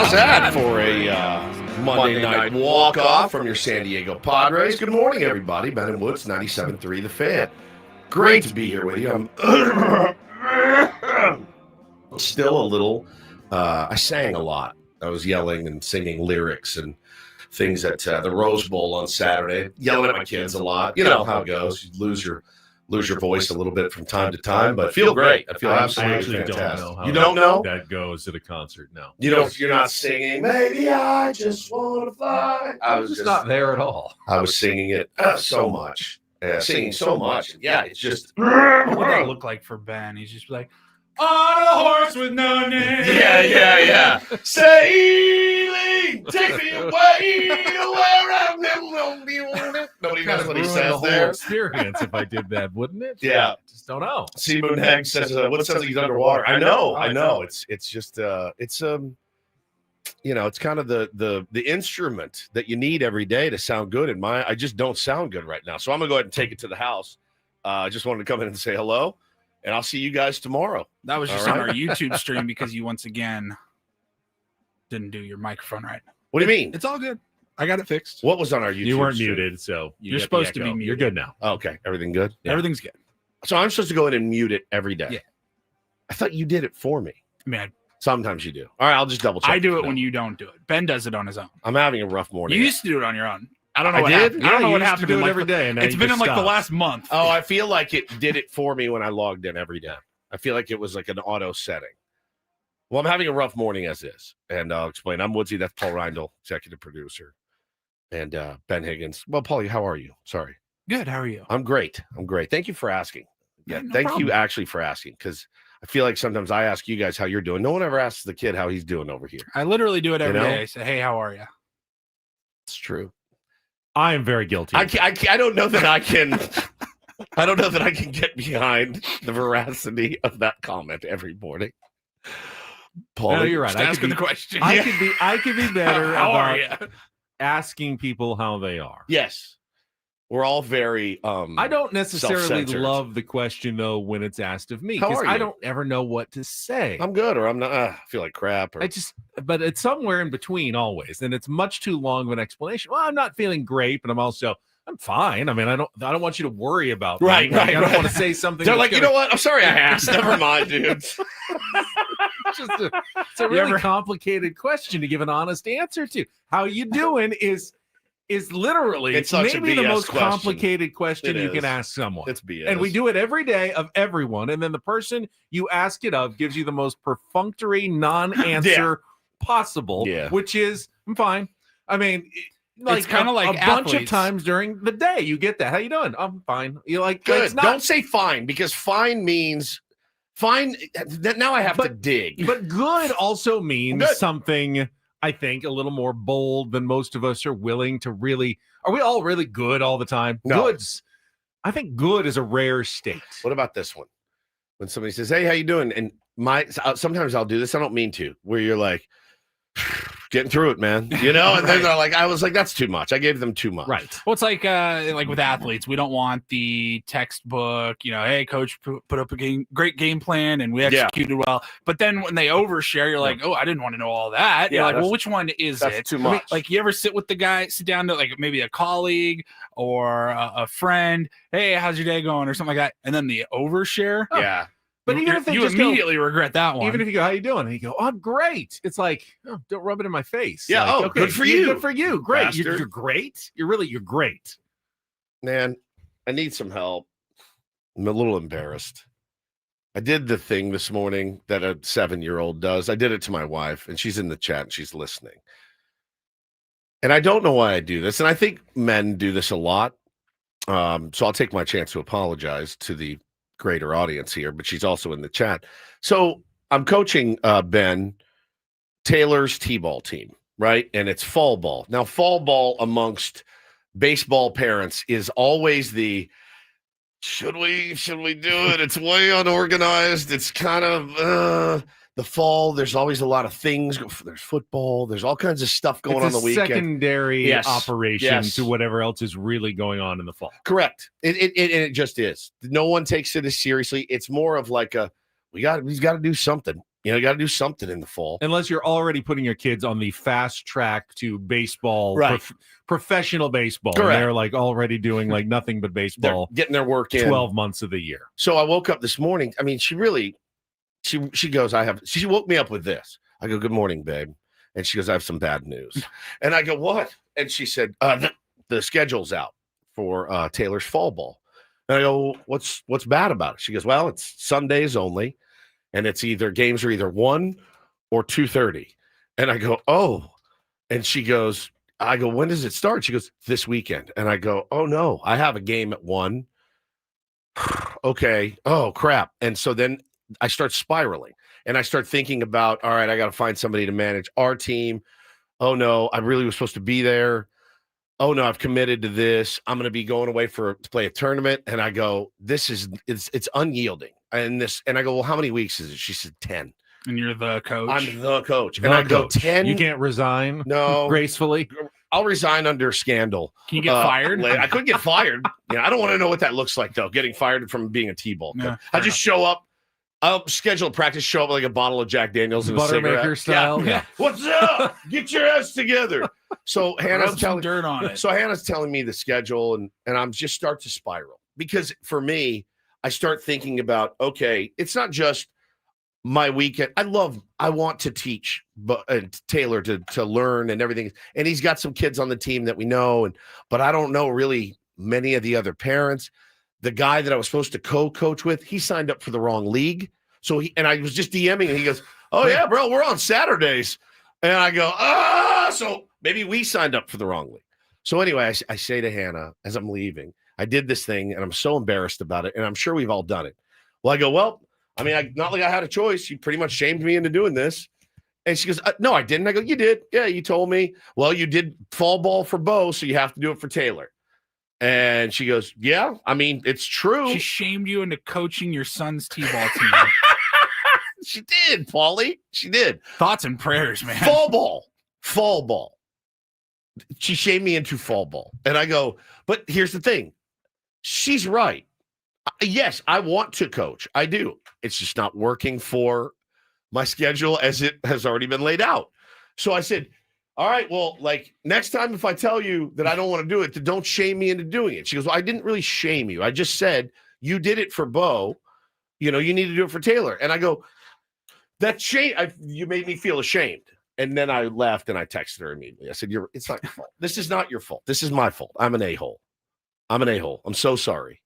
How's that for a Monday night walk-off from your San Diego Padres? Good morning, everybody. Ben and Woods, 97.3 The Fan. Great to be here with you. I'm still a little, I sang a lot. I was yelling and singing lyrics and things at the Rose Bowl on Saturday, yelling at my kids a lot. You know how it goes. You lose your voice a little bit from time to time, but feel great. I feel absolutely fantastic. Don't know you don't know that goes at a concert? No, you're not singing. Maybe I just want to fly. I was just not there at all. I was singing it so much, singing so much. Yeah, it's just. What would that look like for Ben? He's just like, on a horse with no name. Yeah. Sailing, take me away to where I've never known you. Nobody knows what he says there. Experience if I did that, wouldn't it? Yeah. Just don't know. Seamoon Hegg says, what sounds like he's underwater? I know. It's just, it's it's kind of the instrument that you need every day to sound good. I just don't sound good right now. So I'm going to go ahead and take it to the house. I just wanted to come in and say hello. And I'll see you guys tomorrow. That was just on our YouTube stream because you once again didn't do your microphone right. What do you mean? It's all good. I got it fixed. What was on our YouTube You weren't stream? muted, so you're supposed to be muted. You're good now. Okay. Everything good? Yeah. Everything's good. So I'm supposed to go in and mute it every day. Yeah. I thought you did it for me. Man, sometimes you do. All right, I'll just double check. I do it when you don't do it. Ben does it on his own. I'm having a rough morning. You used to do it on your own. I don't know what did? happened. I don't know what happened. To do it every day. And it's been in like the last month. Oh, I feel like it did it for me when I logged in every day. I feel like it was like an auto setting. Well, I'm having a rough morning as is, and I'll explain. I'm Woodsy. That's Paul Reindl, executive producer, and Ben Higgins. Well, Paulie, how are you? Sorry. Good. How are you? I'm great. Thank you for asking. Yeah, no thank problem. you actually for asking, because I feel like sometimes I ask you guys how you're doing. No one ever asks the kid how he's doing over here. I literally do it every day. I say, hey, how are you? It's true. I am very guilty. I don't know that I can. I don't know that I can get behind the veracity of that comment every morning. Paul, no, you're right. I could be the question. I could be better how are about you? Asking people how they are. Yes. We're all very I don't necessarily self-censored. love the question though when it's asked of me, How because are you? I don't ever know what to say. I'm good, or I'm not. I feel like crap. Or But it's somewhere in between always, and it's much too long of an explanation. Well, I'm not feeling great, but I'm fine. I mean, I don't want you to worry about me. Right. I don't want to say something. They're like, you know what? I'm sorry I asked. Never mind, dude. It's a really complicated question to give an honest answer to. How you doing is literally It's such a maybe the BS most question. complicated question It you is. can ask someone. It's BS. And we do it every day of everyone. And then the person you ask it of gives you the most perfunctory non-answer possible, which is, I'm fine. I mean, like, it's kind of like a bunch of times during the day you get that. How you doing? I'm fine. You're like, good. It's not, Don't say fine, because fine means fine. That now I have to dig. But good also means Good. something, I think, a little more bold than most of us are willing to really. Are we all really good all the time? No. I think good is a rare state. What about this one? When somebody says, "Hey, how you doing?" And sometimes I'll do this. I don't mean to. Where you're like, getting through it, man. You know, and then they're like, I was like, that's too much. I gave them too much. Right. Well, it's like with athletes, we don't want the textbook, hey, coach put up a great game plan and we executed well. But then when they overshare, you're like, oh, I didn't want to know all that. Yeah, you're like, well, which one is it? Too much. Like, you ever sit down to like maybe a colleague or a friend, hey, how's your day going or something like that, and then the overshare. Yeah. But even if you immediately regret that one. Even if you go, how you doing? And you go, oh, I'm great. It's like, oh, don't rub it in my face. Yeah. Like, okay, good for you. Good for you. Great. Bastard. You're great. You're great. Man, I need some help. I'm a little embarrassed. I did the thing this morning that a 7-year-old does. I did it to my wife, and she's in the chat and she's listening. And I don't know why I do this. And I think men do this a lot. So I'll take my chance to apologize to the greater audience here, but she's also in the chat. So I'm coaching Ben Taylor's T-ball team, right? And it's fall ball. Now, fall ball amongst baseball parents is always the should we do it? It's way unorganized. It's kind of the fall. There's always a lot of things. There's football. There's all kinds of stuff going on the weekend. Secondary operation to whatever else is really going on in the fall. Correct. It just is. No one takes it as seriously. It's more of like we've got to do something. You got to do something in the fall. Unless you're already putting your kids on the fast track to baseball, right. Professional baseball. Correct. And they're like already doing like nothing but baseball. They're getting their work in 12 months of the year. So I woke up this morning. I mean, she goes, she woke me up with this. I go, good morning, babe. And she goes, I have some bad news. And I go, what? And she said, the schedule's out for Taylor's fall ball. And I go, what's bad about it? She goes, well, it's Sundays only. And it's games are either 1 or 2:30. And I go, oh. And she goes, I go, when does it start? She goes, this weekend. And I go, oh no, I have a game at 1. Okay. Oh crap. And so then I start spiraling and I start thinking about, all right, I got to find somebody to manage our team. Oh no, I really was supposed to be there. Oh no, I've committed to this. I'm going to be going away to play a tournament. And I go, it's unyielding. And I go, well, how many weeks is it? She said 10. And you're the coach. I'm the coach. And I go, 10. You can't resign gracefully. I'll resign under scandal. Can you get fired? I could get fired. I don't want to know what that looks like, though, getting fired from being a T-ball coach. Yeah, I just show up. I'll schedule a practice, show up with like a bottle of Jack Daniels and Buttermaker style. Yeah. What's up? Get your ass together. So Hannah's telling dirt on it. So Hannah's telling me the schedule, and I'm just start to spiral. Because for me, I start thinking about, okay, it's not just my weekend. I want to teach Taylor to learn and everything. And he's got some kids on the team that we know, but I don't know really many of the other parents. The guy that I was supposed to co-coach with, he signed up for the wrong league. So I was just DMing and he goes, oh yeah, bro, we're on Saturdays. And I go, so maybe we signed up for the wrong league. So anyway, I say to Hannah as I'm leaving, I did this thing and I'm so embarrassed about it. And I'm sure we've all done it. Well, I go, well, I mean, not like I had a choice. You pretty much shamed me into doing this. And she goes, no, I didn't. I go, you did. Yeah, you told me. Well, you did fall ball for Bo, so you have to do it for Taylor. And she goes, yeah, I mean, it's true. She shamed you into coaching your son's T-ball team. She did, Paulie. She did. Thoughts and prayers, man. Fall ball. She shamed me into fall ball. And I go, but here's the thing. She's right. Yes, I want to coach. I do. It's just not working for my schedule as it has already been laid out. So I said, all right, well, like next time if I tell you that I don't want to do it, then don't shame me into doing it. She goes, well, I didn't really shame you. I just said you did it for Bo. You need to do it for Taylor. And I go, that shame, you made me feel ashamed. And then I left and I texted her immediately. I said, it's not your fault. This is not your fault. This is my fault. I'm an a-hole. I'm so sorry.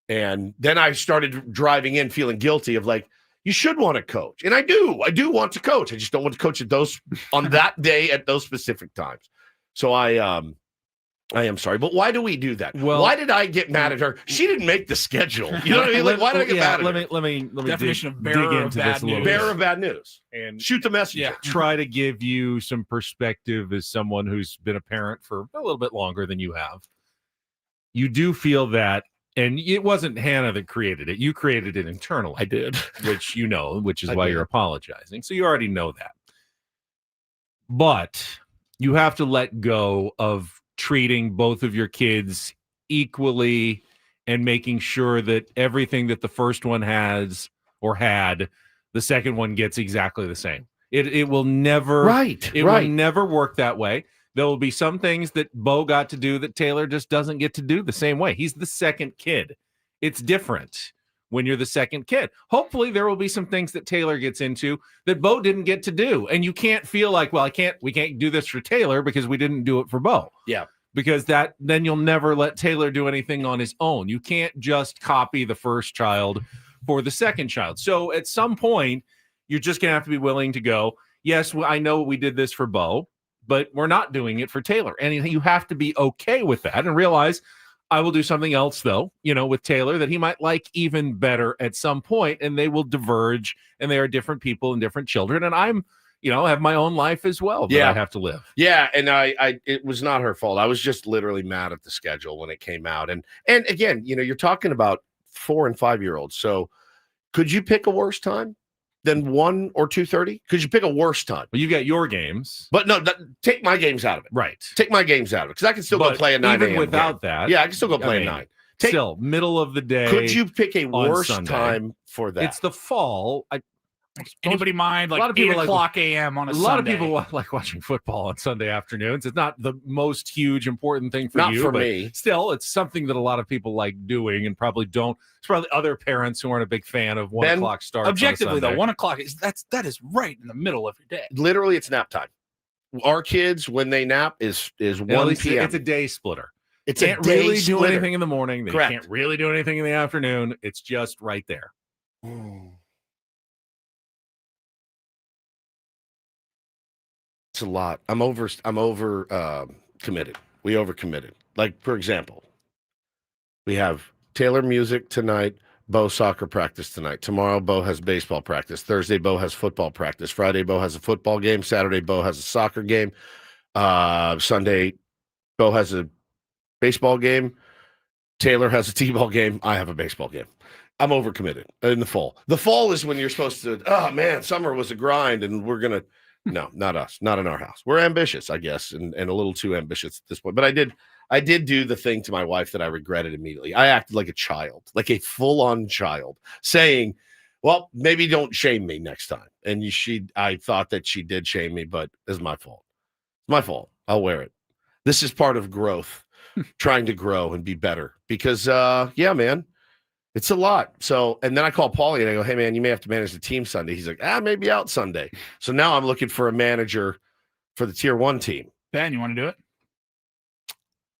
And then I started driving in feeling guilty of like, you should want to coach. And I do want to coach. I just don't want to coach at on that day at those specific times. So I am sorry. But why do we do that? Well, why did I get mad at her? She didn't make the schedule. You know what I mean? Like, why did I get mad at her? Let me definition of bearer of bad news. Bearer of bad news. And shoot the messenger. Yeah. Try to give you some perspective as someone who's been a parent for a little bit longer than you have. You do feel that. And it wasn't Hannah that created it. You created it internally. I did. Which which is why you're apologizing. So you already know that. But you have to let go of treating both of your kids equally and making sure that everything that the first one has or had, the second one gets exactly the same. It will never will never work that way. There will be some things that Bo got to do that Taylor just doesn't get to do the same way. He's the second kid. It's different when you're the second kid. Hopefully there will be some things that Taylor gets into that Bo didn't get to do. And you can't feel like, well, we can't do this for Taylor because we didn't do it for Bo. Yeah. Because then you'll never let Taylor do anything on his own. You can't just copy the first child for the second child. So at some point, you're just going to have to be willing to go, yes, I know we did this for Bo, but we're not doing it for Taylor. And you have to be okay with that and realize I will do something else, though, with Taylor that he might like even better at some point, and they will diverge, and they are different people and different children. And I'm, have my own life as well that I have to live. Yeah, and it was not her fault. I was just literally mad at the schedule when it came out. And again, you're talking about 4 and 5 year olds. So could you pick a worse time than 1 or 2:30? Could you pick a worse time? Well, you got your games. But no, take my games out of it. Right. Take my games out of it. Because I can still go play at 9 even without that. Yeah, I can still go play at 9. Still, middle of the day. Could you pick a worse time for that? It's the fall. Anybody mind a like lot of 8 people o'clock a.m. on a lot of Sunday? people like watching football on Sunday afternoons. It's not the most huge important thing for Not you, for but me. still, it's something that a lot of people like doing and probably don't. It's probably other parents who aren't a big fan of 1 o'clock starts. Objectively, on a though, Sunday. 1 o'clock that is right in the middle of your day. Literally, it's nap time. Our kids, when they nap, is And at 1 least p.m. It's a day splitter. It's Can't a day really do splitter. anything in the morning. They Correct. can't really do anything in the afternoon. It's just right there. It's a lot. I'm over committed. We overcommitted. Like, for example, we have Taylor music tonight, Bo soccer practice tonight. Tomorrow, Bo has baseball practice. Thursday, Bo has football practice. Friday, Bo has a football game. Saturday, Bo has a soccer game. Sunday, Bo has a baseball game. Taylor has a t-ball game. I have a baseball game. I'm overcommitted in the fall. The fall is when you're supposed to, oh man, summer was a grind and we're going to, no, not us, not in our house. We're ambitious, I guess, and a little too ambitious at this point. But I did do the thing to my wife that I regretted immediately. I acted like a child, like a full-on child, saying, well, maybe don't shame me next time. And I thought that she did shame me, but it's my fault. It's my fault. I'll wear it. This is part of growth, trying to grow and be better because, yeah, man, it's a lot. So, and then I call Paulie and I go, hey, man, you may have to manage the team Sunday. He's like, maybe out Sunday. So now I'm looking for a manager for the Tier 1 team. Ben, you want to do it?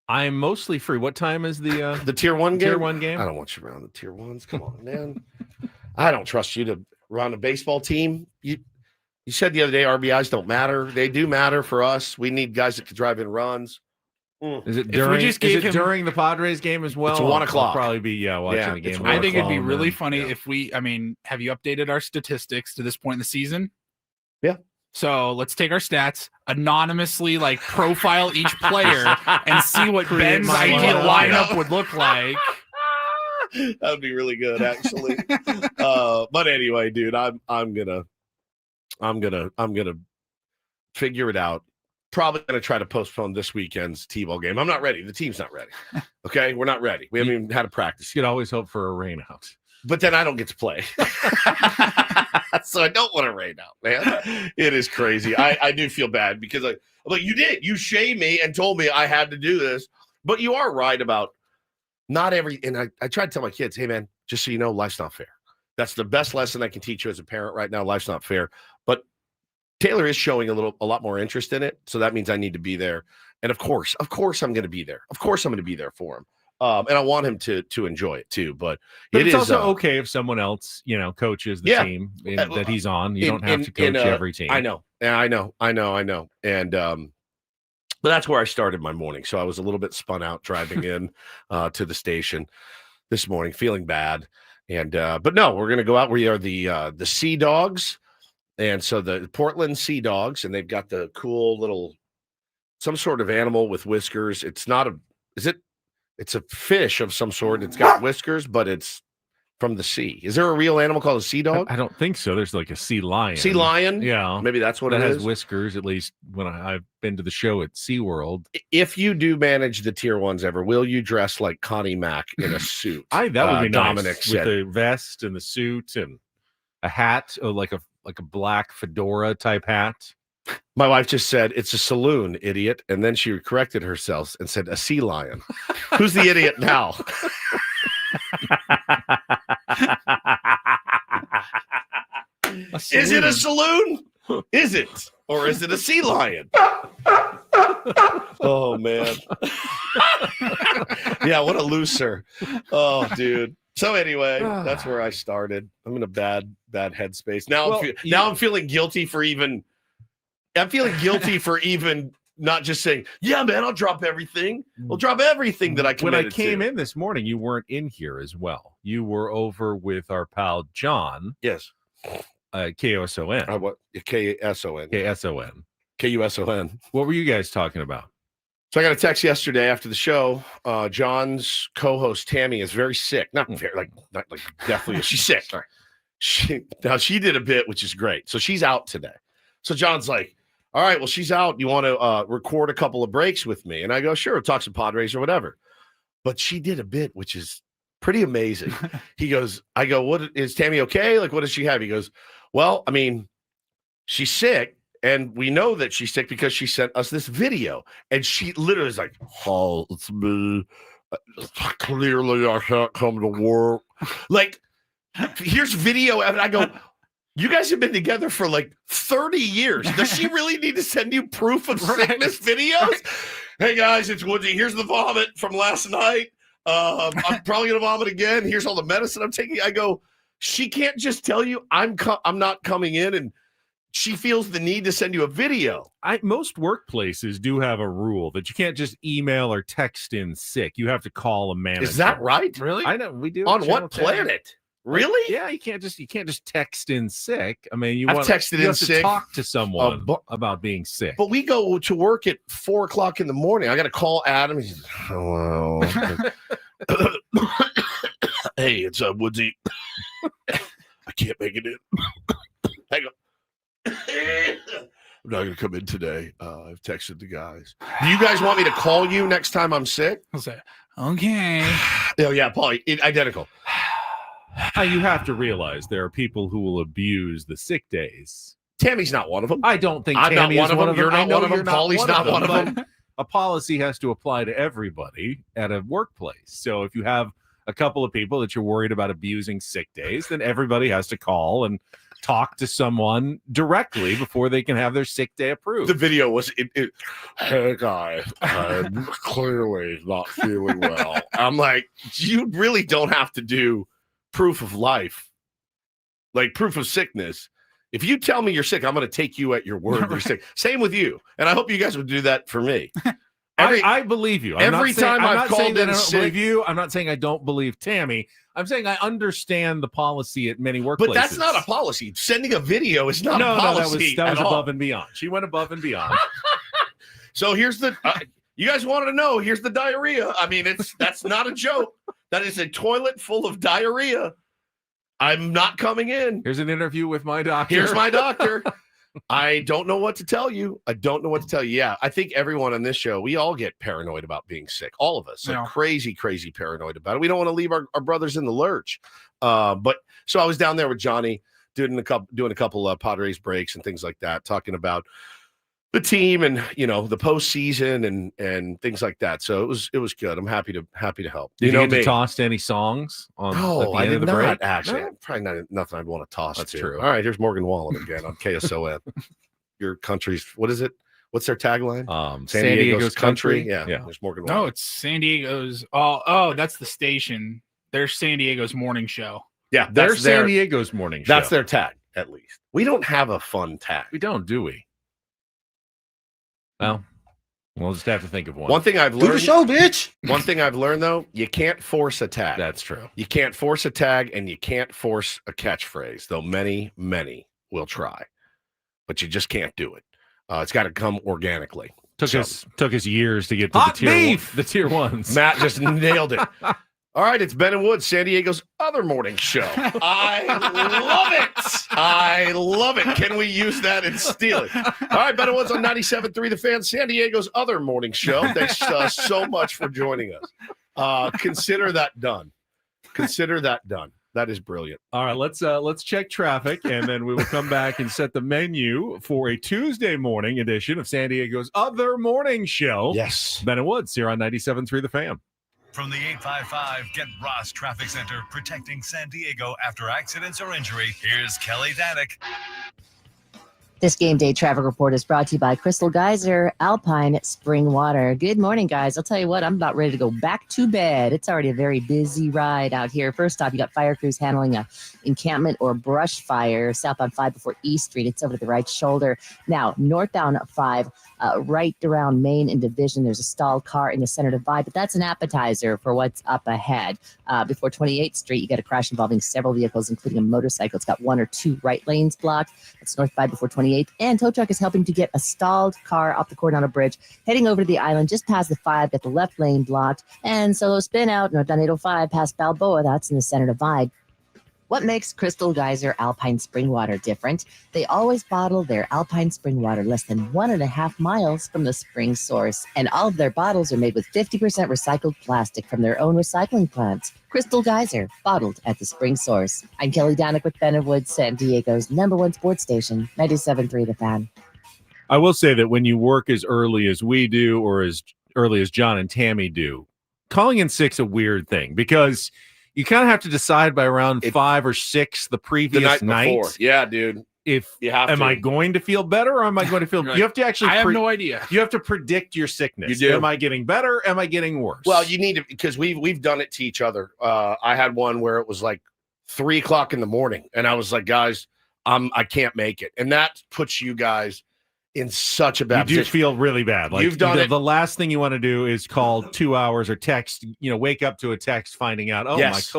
I'm mostly free. What time is The Tier 1 game? Tier 1 game? I don't want you around the Tier 1s. Come on, man. I don't trust you to run a baseball team. You said the other day RBIs don't matter. They do matter for us. We need guys that can drive in runs. Is it If we just gave him- during the Padres game as well? It's 1 I'll o'clock. probably be watching Yeah, the game. it's at 1 I think it'd be o'clock. really funny yeah. if have you updated our statistics to this point in the season? Yeah. So let's take our stats, anonymously profile each player and see what Ben's my ideal lineup. lineup would look like. That would be really good, actually. But anyway, dude, I'm gonna figure it out. Probably gonna try to postpone this weekend's T-ball game. I'm not ready. The team's not ready. Okay, we're not ready. We haven't even had a practice You yet. could always hope for a rain out. But then I don't get to play. So I don't want to rain out, man. It is crazy. I do feel bad because I'm like, you shamed me and told me I had to do this. But you are right about not every, and I try to tell my kids, hey man, just so you know, life's not fair. That's the best lesson I can teach you as a parent right now. Life's not fair. But Taylor is showing a lot more interest in it. So that means I need to be there. And of course, I'm going to be there. Of course, I'm going to be there for him. And I want him to enjoy it too. But it's is also okay if someone else, coaches the Yeah. team that he's on. You don't have to coach every team. I know. Yeah, I know. And but that's where I started my morning. So I was a little bit spun out driving in to the station this morning, feeling bad. And but no, we're gonna go out. We are the Sea Dogs. And so the Portland Sea Dogs, and they've got the cool little some sort of animal with whiskers. It's a fish of some sort. It's got whiskers, but it's from the sea. Is there a real animal called a sea dog? I don't think so. There's like a sea lion. Sea lion? Yeah. Maybe that's what that it has is. whiskers, at least when I've been to the show at SeaWorld. If you do manage the Tier 1s ever, will you dress like Connie Mack in a suit? That would be nice. Dominic with said. the vest and the suit and a hat, like a black fedora type hat. My wife just said, it's a saloon, idiot. And then she corrected herself and said, a sea lion. Who's the idiot now? Is it a saloon? Is it? Or is it a sea lion? Oh, man. Yeah, what a loser. Oh, dude. So anyway, that's where I started. I'm in a bad headspace. Now I'm feeling guilty for even not just saying, yeah, man, I'll drop everything. I'll drop everything that I committed When I came to. in this morning, you weren't in here as well. You were over with our pal John. Yes. KOSON. What? KSON. KSON. KUSON. What were you guys talking about? So I got a text yesterday after the show. John's co-host Tammy is very sick. Not like definitely. She's sick. Sorry. She did a bit, which is great. So she's out today. So John's like, all right, well, she's out. You want to record a couple of breaks with me? And I go, sure, talk some Padres or whatever. But she did a bit, which is pretty amazing. I go, what is Tammy okay? Like, what does she have? He goes, Well, I mean, she's sick, and we know that she's sick because she sent us this video, and she literally is like, "Oh, it's me. Clearly, I can't come to work." Like, here's video, and I go, "You guys have been together for like 30 years. Does she really need to send you proof of sickness videos?" Hey guys, it's Woodsy. Here's the vomit from last night. I'm probably gonna vomit again. Here's all the medicine I'm taking. I go, she can't just tell you I'm not coming in, and she feels the need to send you a video. Most workplaces do have a rule that you can't just email or text in sick. You have to call a manager. Is that right? Really? I know we do. On what planet? Really? Yeah, you can't just text in sick. I mean, I've texted in have sick. to talk to someone about being sick. But we go to work at 4:00 in the morning. I got to call Adam. He's like, "Hello." Hey, it's Woodsy. I can't make it in. I go, I'm not going to come in today. I've texted the guys. Do you guys want me to call you next time I'm sick? I'll say, okay. Oh, yeah, Paul, identical. You have to realize there are people who will abuse the sick days. Tammy's not one of them. I don't think I'm Tammy not is one of them. You're I not know one of them. you're not Paulie's not one of them. but a policy has to apply to everybody at a workplace. So if you have a couple of people that you're worried about abusing sick days, then everybody has to call and talk to someone directly before they can have their sick day approved. The video was, hey guys, I'm clearly not feeling well. I'm like, you really don't have to do proof of life, like proof of sickness. If you tell me you're sick, I'm going to take you at your word. You're sick. Same with you. And I hope you guys would do that for me. I believe you. I'm every time I've called in sick, believe you. I'm not saying I don't believe Tammy. I'm saying I understand the policy at many workplaces. But that's not a policy. Sending a video is not a policy. That was above and beyond. She went above and beyond. So here's the. You guys wanted to know? Here's the diarrhea. I mean, that's not a joke. That is a toilet full of diarrhea. I'm not coming in. Here's an interview with my doctor. Here's my doctor. I don't know what to tell you. Yeah, I think everyone on this show, we all get paranoid about being sick. All of us are crazy, crazy paranoid about it. We don't want to leave our brothers in the lurch. But so I was down there with Johnny doing a couple of Padres breaks and things like that, talking about the team and the postseason and things like that. So it was good. I'm happy to help. Did you get to toss any songs on? No, I did not break? Actually. No? Probably nothing I'd want to toss. That's to. true. All right, here's Morgan Wallen again on KSON. Your country's, what is it? What's their tagline? San Diego's country. Yeah. There's Morgan Wallen. No, it's San Diego's. Oh, that's the station. There's San Diego's morning show. Yeah, there's San Diego's morning show. That's their tag, at least. We don't have a fun tag. We don't, do we? Well, we'll just have to think of one. One thing I've learned. Do the show, bitch. One thing I've learned, though, you can't force a tag. That's true. You can't force a tag, and you can't force a catchphrase, though many, many will try. But you just can't do it. It's got to come organically. Took us years to get to the tier ones. Matt just nailed it. All right, it's Ben and Woods, San Diego's other morning show. I love it. Can we use that and steal it? All right, Ben and Woods on 97.3 The Fan, San Diego's other morning show. Thanks so much for joining us. Consider that done. That is brilliant. All right, let's check traffic, and then we will come back and set the menu for a Tuesday morning edition of San Diego's other morning show. Yes. Ben and Woods here on 97.3 The Fan. From the 855 Get Ross Traffic Center, protecting San Diego after accidents or injury, here's Kelly Danick. This game day traffic report is brought to you by Crystal Geyser Alpine Spring Water. Good morning, guys. I'll tell you what, I'm about ready to go back to bed. It's already a very busy ride out here. First off, you got fire crews handling a encampment or brush fire southbound 5 before East Street. It's over to the right shoulder. Now, northbound 5, right around Main and Division, there's a stalled car in the center divide, but that's an appetizer for what's up ahead. Before 28th Street, you got a crash involving several vehicles, including a motorcycle. It's got 1 or 2 right lanes blocked. It's north 5 before 28th. And tow truck is helping to get a stalled car off the Coronado Bridge, heading over to the island just past the 5, got the left lane blocked. And solo spin out, northbound 805 past Balboa. That's in the center divide. What makes Crystal Geyser Alpine Spring Water different? They always bottle their Alpine Spring Water less than 1.5 miles from the spring source. And all of their bottles are made with 50% recycled plastic from their own recycling plants. Crystal Geyser, bottled at the spring source. I'm Kelly Danick with Benwood, San Diego's #1 sports station, 97.3 The Fan. I will say that when you work as early as we do or as early as John and Tammy do, calling in sick's a weird thing because you kind of have to decide by around 5 or 6 the previous night. Before. Yeah, dude. If you have am I going to feel better or am I going to feel? You have to actually. I have no idea. You have to predict your sickness. You do. Am I getting better? Am I getting worse? Well, you need to because we've done it to each other. I had one where it was like 3 o'clock in the morning, and I was like, guys, I can't make it, and that puts you guys in such a bad you do position. feel really bad. Like You've done it. The last thing you want to do is call 2 hours or text. Wake up to a text finding out, Yes.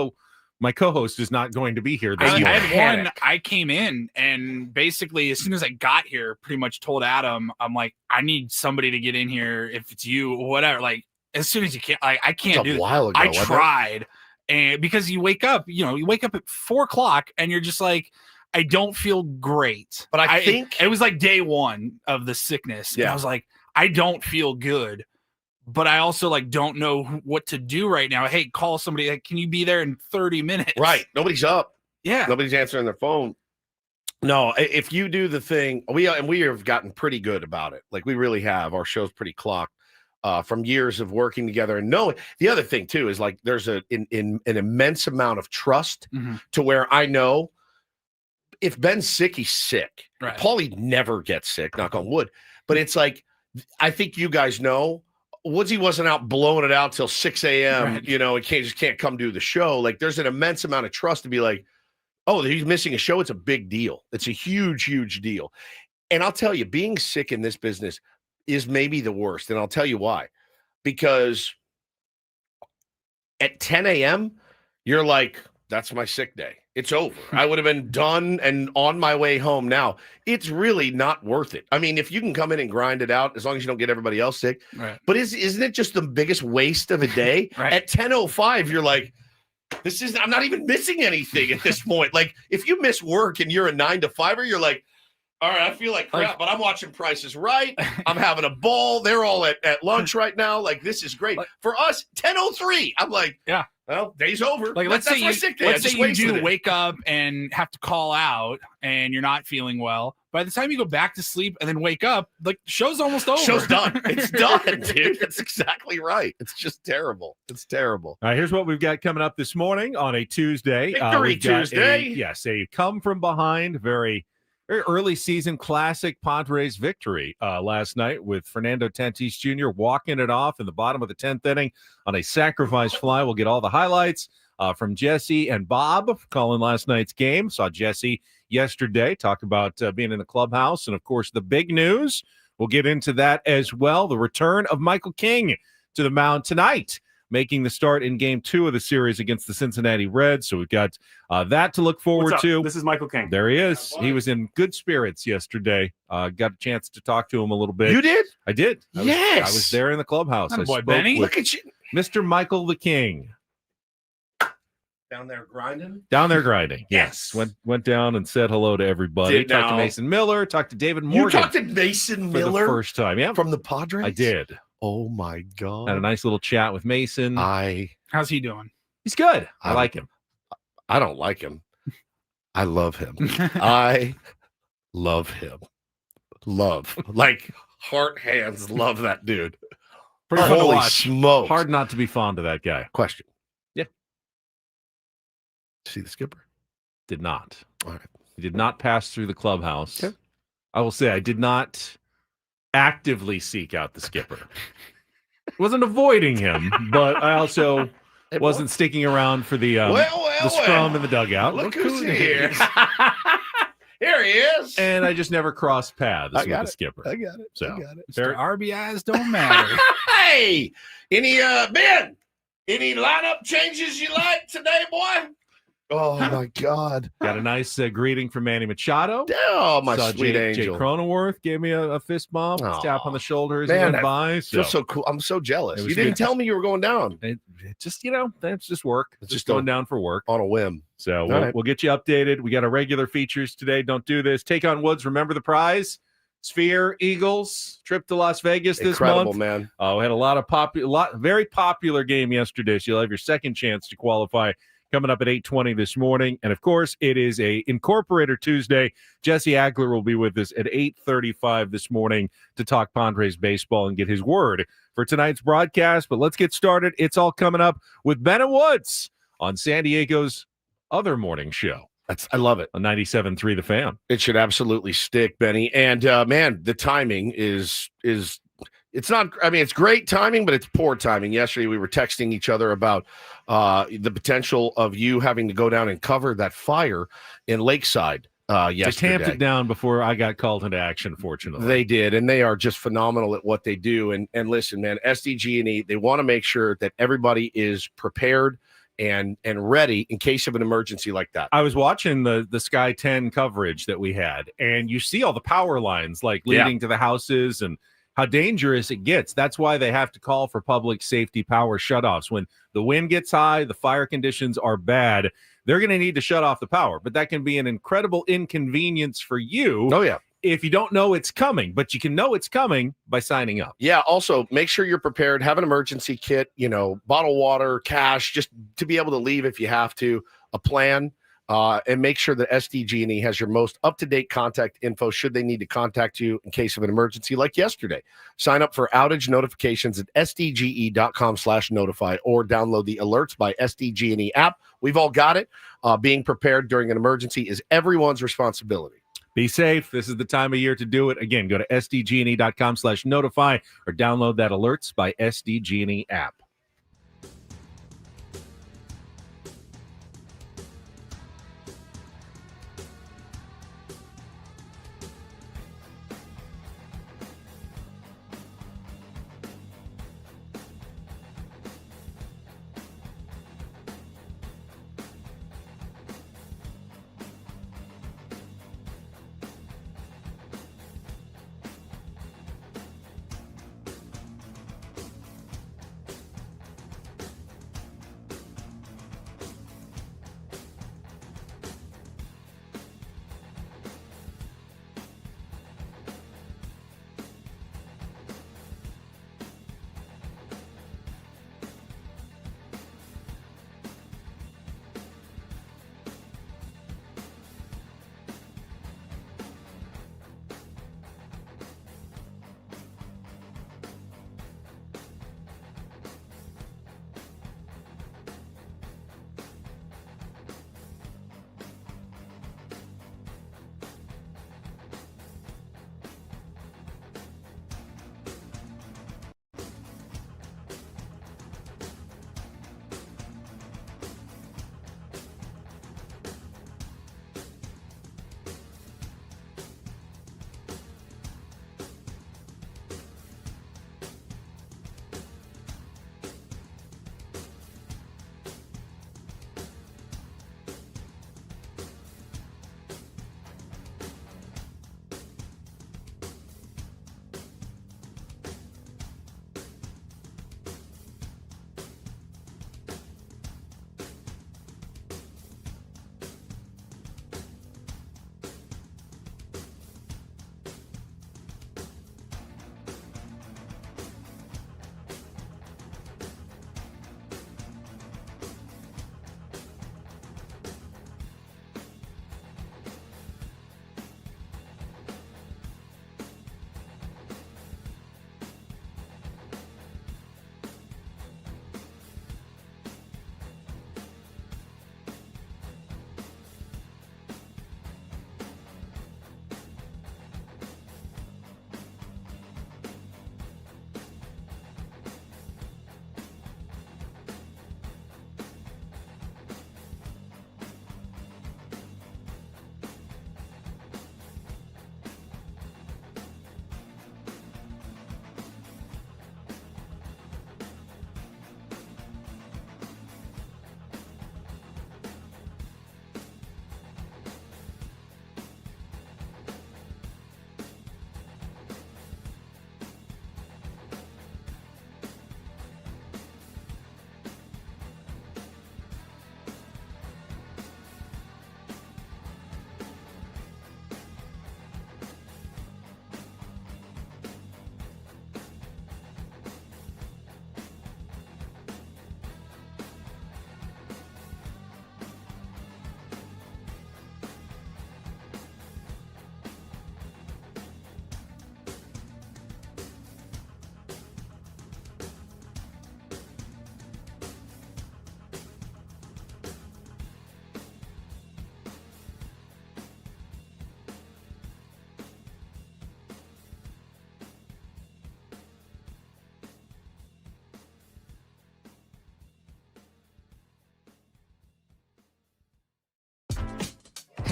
my co-host is not going to be here. I This had morning. one. I came in and basically, as soon as I got here, pretty much told Adam, I'm like, I need somebody to get in here. If it's you, or whatever. Like as soon as you can, I can't do a that. while ago. I wasn't it? tried, and because you wake up at 4 o'clock, and you're just like, I don't feel great. But I think it was like day 1 of the sickness. Yeah. And I was like, I don't feel good. But I also don't know what to do right now. Hey, call somebody. Like, can you be there in 30 minutes? Right. Nobody's up. Yeah. Nobody's answering their phone. No, if you do the thing, we have gotten pretty good about it. Like we really have. Our show's pretty clocked from years of working together. And no, the other thing too is like there's an immense amount of trust to where I know if Ben's sick, he's sick. Right. Paulie never gets sick, knock on wood. But it's like I think you guys know. Woodsy wasn't out blowing it out till 6 a.m. Right. He can't come do the show. Like there's an immense amount of trust to be like, oh, he's missing a show. It's a big deal. It's a huge, huge deal. And I'll tell you, being sick in this business is maybe the worst. And I'll tell you why. Because at 10 a.m., you're like, that's my sick day. It's over. I would have been done and on my way home now. It's really not worth it. I mean, if you can come in and grind it out, as long as you don't get everybody else sick. Right. But isn't it just the biggest waste of a day? Right. At 10:05, you're like, I'm not even missing anything at this point. Like, if you miss work and you're a 9 to 5er, you're like, all right, I feel like crap, but I'm watching Price is Right. I'm having a ball. They're all at lunch right now. Like, this is great. For us, 10:03, I'm like, yeah. Well, day's over. Like, That's my sick day. let's say you do wake up and have to call out and you're not feeling well. By the time you go back to sleep and then wake up, like, show's almost over. Show's done. It's done, dude. That's exactly right. It's just terrible. It's terrible. All right, here's what we've got coming up this morning on a Tuesday. Victory We've got Tuesday. a come from behind, very early season classic Padres victory last night with Fernando Tatis Jr. walking it off in the bottom of the 10th inning on a sacrifice fly. We'll get all the highlights from Jesse and Bob calling last night's game. Saw Jesse yesterday talk about being in the clubhouse. And, of course, the big news, we'll get into that as well. The return of Michael King to the mound tonight, making the start in Game 2 of the series against the Cincinnati Reds. So we've got that to look forward to. This is Michael King. There he is. He was in good spirits yesterday. Got a chance to talk to him a little bit. You did? I did. I was there in the clubhouse. I Boy, spoke Benny. with Look at you. Mr. Michael the King. Down there grinding? Down there grinding. Yes. Went down and said hello to everybody. Talked to Mason Miller. Talked to David Morgan. You talked to Mason for Miller the first time. Yeah. from the Padres? I did. Oh, my God. Had a nice little chat with Mason. How's he doing? He's good. I like him. I don't like him. I love him. I love him. Love. Like, heart hands love that dude. Pretty fun to Holy watch. smokes. Hard not to be fond of that guy. Question. Yeah. See the skipper? Did not. All right. He did not pass through the clubhouse. Okay. I will say I did not actively seek out the skipper. Wasn't avoiding him, but I also wasn't sticking around for the scrum in the dugout. Look who's here. Here he is. And I just never crossed paths with the skipper. I got it. So, I got it. Mr. RBIs don't matter. Hey, any Ben? Any lineup changes you like today, boy? Oh my God. Got a nice greeting from Manny Machado. Oh, my Saw sweet Jay angel. Cronenworth gave me a fist bump, Oh, tap on the shoulder as man, he went that by. Feels so cool. I'm so jealous. It was You didn't good. tell me you were going down It just, that's just work. It's Just just going a- down for work. on a whim. So right. we'll get you updated. We got our regular features today. Don't do this. Take on Woods. Remember the prize? Sphere, Eagles, trip to Las Vegas this Incredible, month. man. We had a lot of very popular game yesterday. So you'll have your second chance to qualify coming up at 8:20 this morning. And of course, it is a Incorporator Tuesday. Jesse Agler will be with us at 8:35 this morning to talk Padres baseball and get his word for tonight's broadcast. But let's get started. It's all coming up with Ben and Woods on San Diego's other morning show I love it. on 97.3 The Fan. It should absolutely stick, Benny. And man, the timing is it's not, I mean, it's great timing, but it's poor timing. Yesterday we were texting each other about the potential of you having to go down and cover that fire in Lakeside yesterday. They tamped it down before I got called into action, fortunately. They did, and they are just phenomenal at what they do. And listen, man, SDG&E, they want to make sure that everybody is prepared and ready in case of an emergency like that. I was watching the Sky 10 coverage that we had, and you see all the power lines like leading to the houses and how dangerous it gets. That's why they have to call for public safety power shutoffs. When the wind gets high, the fire conditions are bad, they're going to need to shut off the power. But that can be an incredible inconvenience for you. Oh, yeah. If you don't know it's coming, but you can know it's coming by signing up. Yeah. Also, make sure you're prepared. Have an emergency kit, bottled water, cash, just to be able to leave if you have to, a plan, and make sure that SDG&E has your most up-to-date contact info should they need to contact you in case of an emergency like yesterday. Sign up for outage notifications at sdge.com/notify or download the Alerts by SDG&E app. We've all got it. Being prepared during an emergency is everyone's responsibility. Be safe. This is the time of year to do it. Again, go to sdgne.com/notify or download that Alerts by SDG&E app.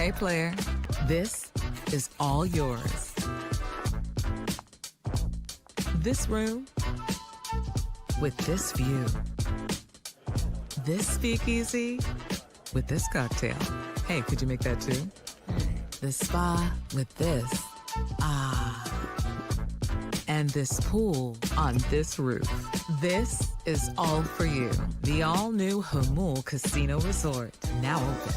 Hey, player, this is all yours. This room with this view. This speakeasy with this cocktail. Hey, could you make that too? The spa with this. Ah. And this pool on this roof. This is all for you. The all-new Hamul Casino Resort, now open.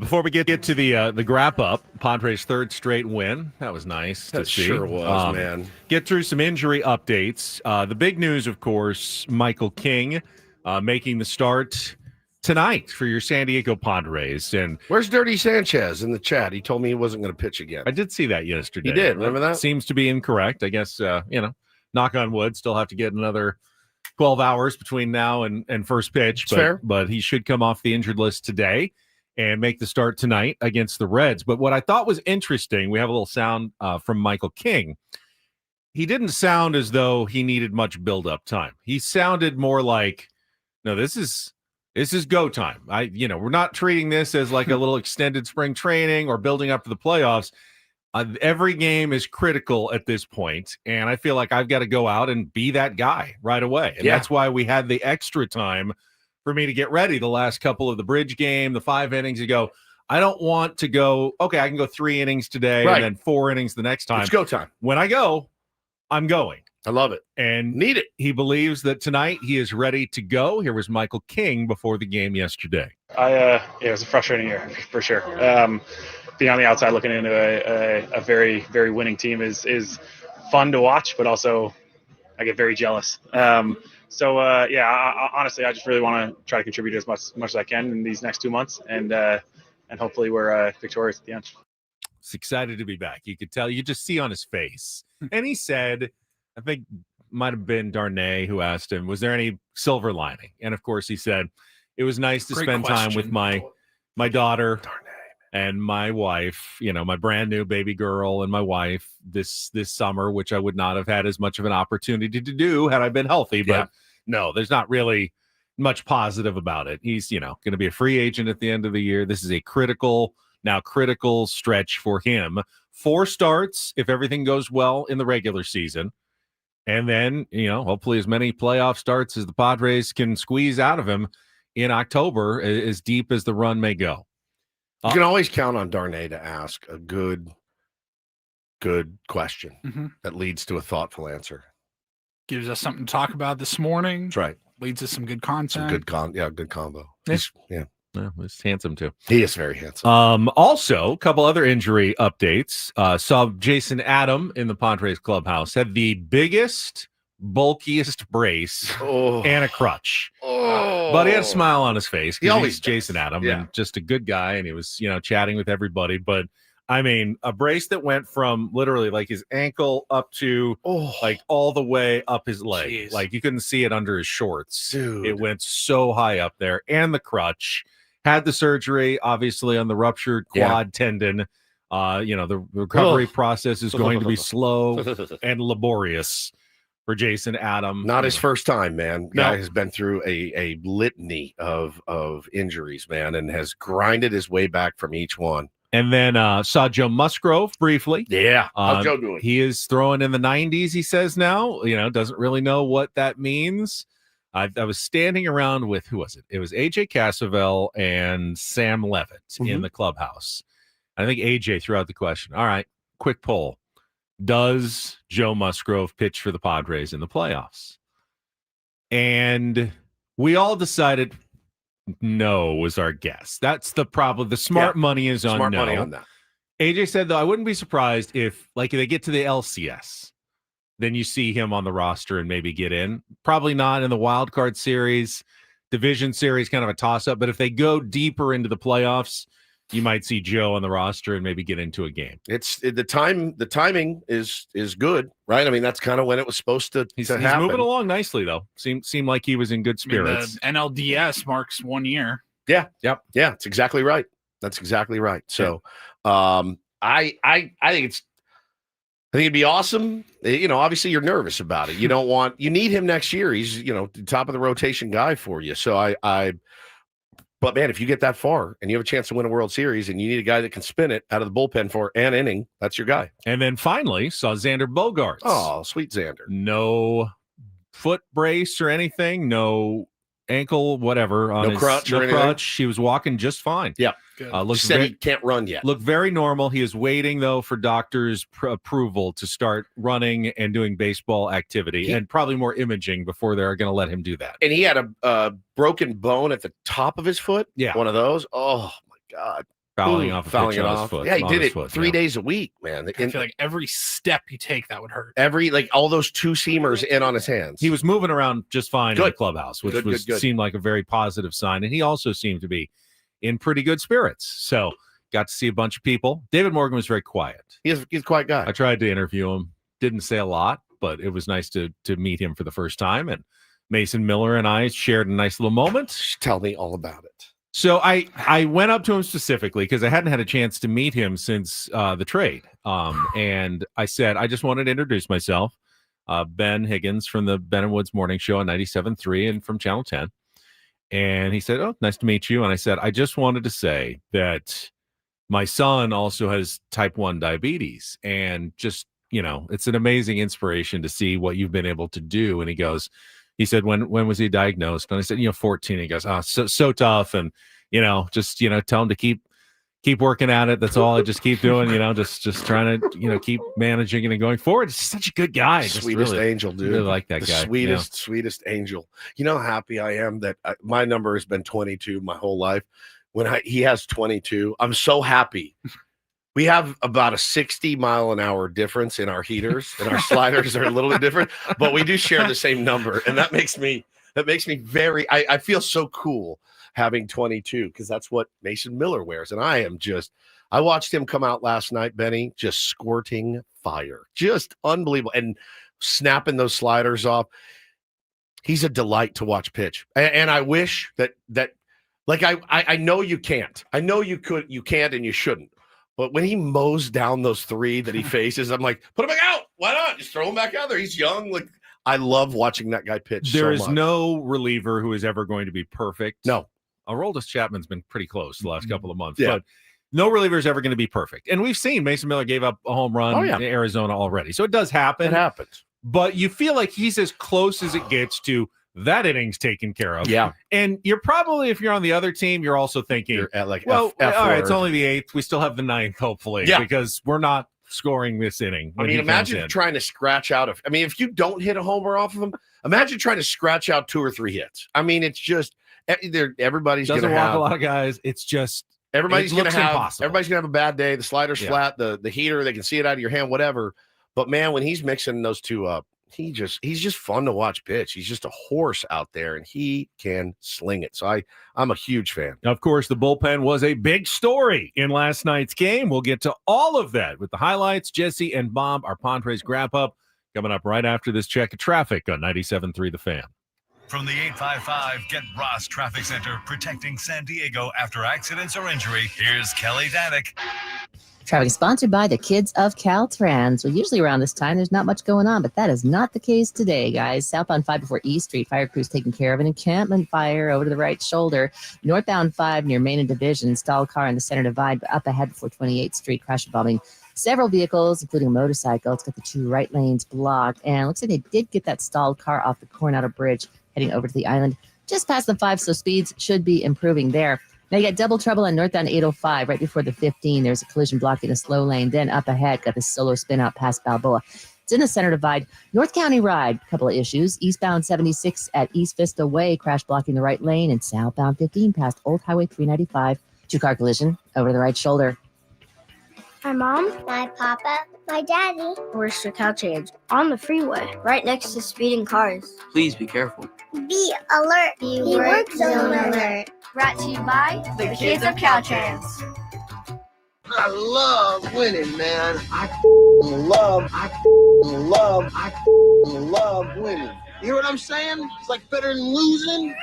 Before we get to the wrap-up, Padres' third straight win. That was nice to That see. sure was, man. Get through some injury updates. The big news, of course, Michael King making the start tonight for your San Diego Padres. And Where's Dirty Sanchez in the chat? He told me he wasn't going to pitch again. I did see that yesterday. He did. Remember that? Seems to be incorrect. I guess, knock on wood, still have to get another 12 hours between now and first pitch. Fair. But he should come off the injured list today and make the start tonight against the Reds. But what I thought was interesting, we have a little sound from Michael King. He didn't sound as though he needed much build-up time. He sounded more like, no, this is go time. We're not treating this as like a little extended spring training or building up to the playoffs. Every game is critical at this point, and I feel like I've got to go out and be that guy right away. And that's why we had the extra time for me to get ready the last couple of the bridge game, the 5 innings ago. I don't want to go, okay, I can go 3 innings today and then 4 innings the next time. It's go time. When I go, I'm going. I love it. And need it. He believes that tonight he is ready to go. Here was Michael King before the game yesterday. It was a frustrating year for sure. Being on the outside looking into a very, very winning team is fun to watch, but also I get very jealous. Honestly, I just really want to try to contribute as much as I can in these next 2 months, and hopefully we're victorious at the end. He's excited to be back. You could tell, you just see on his face. And he said, I think might have been Darnay who asked him, was there any silver lining? And of course he said, it was nice to spend time with my daughter and my wife, my brand new baby girl and my wife this summer, which I would not have had as much of an opportunity to do had I been healthy. But no, there's not really much positive about it. He's, going to be a free agent at the end of the year. This is a critical Now, critical stretch for him. 4 starts if everything goes well in the regular season. And then, hopefully as many playoff starts as the Padres can squeeze out of him in October, as deep as the run may go. You can always count on Darnay to ask a good question that leads to a thoughtful answer. Gives us something to talk about this morning. That's right. Leads us some good content. Good combo. Yeah, he's handsome too. He is very handsome. Also, a couple other injury updates. Saw Jason Adam in the Padres clubhouse. Had the biggest, bulkiest brace and a crutch. But he had a smile on his face. He always he's Jason Adam and just a good guy. And he was, chatting with everybody. But I mean, a brace that went from literally like his ankle up to like all the way up his leg. Jeez. Like you couldn't see it under his shorts. Dude. It went so high up there. And the crutch. Had the surgery, obviously, on the ruptured quad tendon. The recovery process is going to be slow and laborious for Jason Adam. Not his first time, man. Guy has been through a litany of injuries, man, and has grinded his way back from each one. And then saw Joe Musgrove briefly. Yeah. How's Joe doing? He is throwing in the 90s, he says now. Doesn't really know what that means. I was standing around with, who was it? It was AJ Cassavell and Sam Levitt in the clubhouse. I think AJ threw out the question. All right, quick poll. Does Joe Musgrove pitch for the Padres in the playoffs? And we all decided no was our guess. That's the problem. The smart money is on no. Money on that. AJ said, though, I wouldn't be surprised if, like, they get to the LCS, then you see him on the roster and maybe get in. Probably not in the Wildcard Series, Division Series, kind of a toss-up. But if they go deeper into the playoffs, you might see Joe on the roster and maybe get into a game. It's the timing is good, right? I mean, that's kind of when it was supposed to He's happen. moving along nicely, though. Seemed like he was in good spirits. The NLDS marks 1 year. Yeah. That's exactly right. So, I think it'd be awesome. Obviously you're nervous about it. You need him next year. He's, the top of the rotation guy for you. So but man, if you get that far and you have a chance to win a World Series and you need a guy that can spin it out of the bullpen for an inning, that's your guy. And then finally saw Xander Bogaerts. Oh, sweet Xander. No foot brace or anything. No ankle, whatever. On no crutch or anything. Crutch. He was walking just fine. Yeah. Said he can't run yet. Looked very normal. He is waiting, though, for doctors' approval to start running and doing baseball activity and probably more imaging before they're going to let him do that. And he had a broken bone at the top of his foot. Yeah. One of those. Oh, my God. Fouling off it off. His foot. Yeah, he did it 3 days a week, man. I feel like every step you take, that would hurt. All those two-seamers in on his hands. He was moving around just fine in the clubhouse, which good. Seemed like a very positive sign. And he also seemed to be in pretty good spirits. So got to see a bunch of people. David Morgan was very quiet. He's a quiet guy. I tried to interview him. Didn't say a lot, but it was nice to meet him for the first time. And Mason Miller and I shared a nice little moment. Tell me all about it. So I went up to him specifically because I hadn't had a chance to meet him since the trade. And I said, I just wanted to introduce myself. Ben Higgins from the Ben and Woods Morning Show on 97.3 and from Channel 10. And he said, oh, nice to meet you. And I said, I just wanted to say that my son also has type 1 diabetes. And just, it's an amazing inspiration to see what you've been able to do. And he said, when was he diagnosed? And I said, 14. He goes, oh, so tough. And, just, tell him to keep working at it. That's all I just keep doing, just trying to, keep managing and going forward. He's such a good guy. Sweetest angel, dude. Really like that guy. Sweetest angel. You know how happy I am that my number has been 22 my whole life. When he has 22, I'm so happy. We have about a 60-mile-an-hour difference in our heaters, and our sliders are a little bit different, but we do share the same number, and that makes me very. I feel so cool having 22 because that's what Mason Miller wears, and I watched him come out last night, Benny, just squirting fire, just unbelievable, and snapping those sliders off. He's a delight to watch pitch, and I wish that like I know you can't, I know you can't, and you shouldn't. But when he mows down those 3 that he faces, I'm like, put him back out. Why not? Just throw him back out there. He's young. Like, I love watching that guy pitch. There is no reliever who is ever going to be perfect. No. Aroldis Chapman's been pretty close the last couple of months. Yeah. But no reliever is ever going to be perfect. And we've seen Mason Miller gave up a home run in Arizona already. So it does happen. It happens. But you feel like he's as close as it gets to that inning's taken care of. Yeah. And you're probably, if you're on the other team, you're also thinking, You're at like well, F4. all right, it's only the 8th. We still have the 9th, hopefully, because we're not scoring this inning. I mean, imagine trying to scratch out if you don't hit a homer off of him, imagine trying to scratch out 2 or 3 hits. I mean, it's just everybody's going to have a lot of guys. It's just everybody's going to have impossible. Everybody's going to have a bad day. The slider's flat, the heater, they can see it out of your hand, whatever. But man, when he's mixing those two up, he's just fun to watch pitch. He's just a horse out there, and he can sling it. So I'm a huge fan. Of course, the bullpen was a big story in last night's game. We'll get to all of that with the highlights. Jesse and Bob, our Padres Wrap-Up, coming up right after this check of traffic on 97.3 The Fan. From the 855 Get Ross Traffic Center, protecting San Diego after accidents or injury, here's Kelly Danick. Traffic is sponsored by the kids of Caltrans. Well, usually around this time, there's not much going on, but that is not the case today, guys. Southbound 5 before East Street, fire crews taking care of an encampment fire over to the right shoulder. Northbound 5 near Main and Division, stalled car in the center divide, but up ahead before 28th Street, crash involving several vehicles, including a motorcycle. It's got the 2 right lanes blocked, and it looks like they did get that stalled car off the Coronado Bridge, heading over to the island, just past the 5, so speeds should be improving there. Now you got double trouble on northbound 805 right before the 15. There's a collision blocking a slow lane. Then up ahead, got the solo spin out past Balboa. It's in the center divide. North County Ride, a couple of issues. Eastbound 76 at East Vista Way, crash blocking the right lane. And southbound 15 past Old Highway 395. 2-car collision over to the right shoulder. My mom, my papa, my daddy. Where's the Caltrans? On the freeway, right next to speeding cars. Please be careful. Be alert. Be work zone alert. Brought to you by the kids of Caltrans. I love winning, man. I love winning. You hear what I'm saying? It's like better than losing.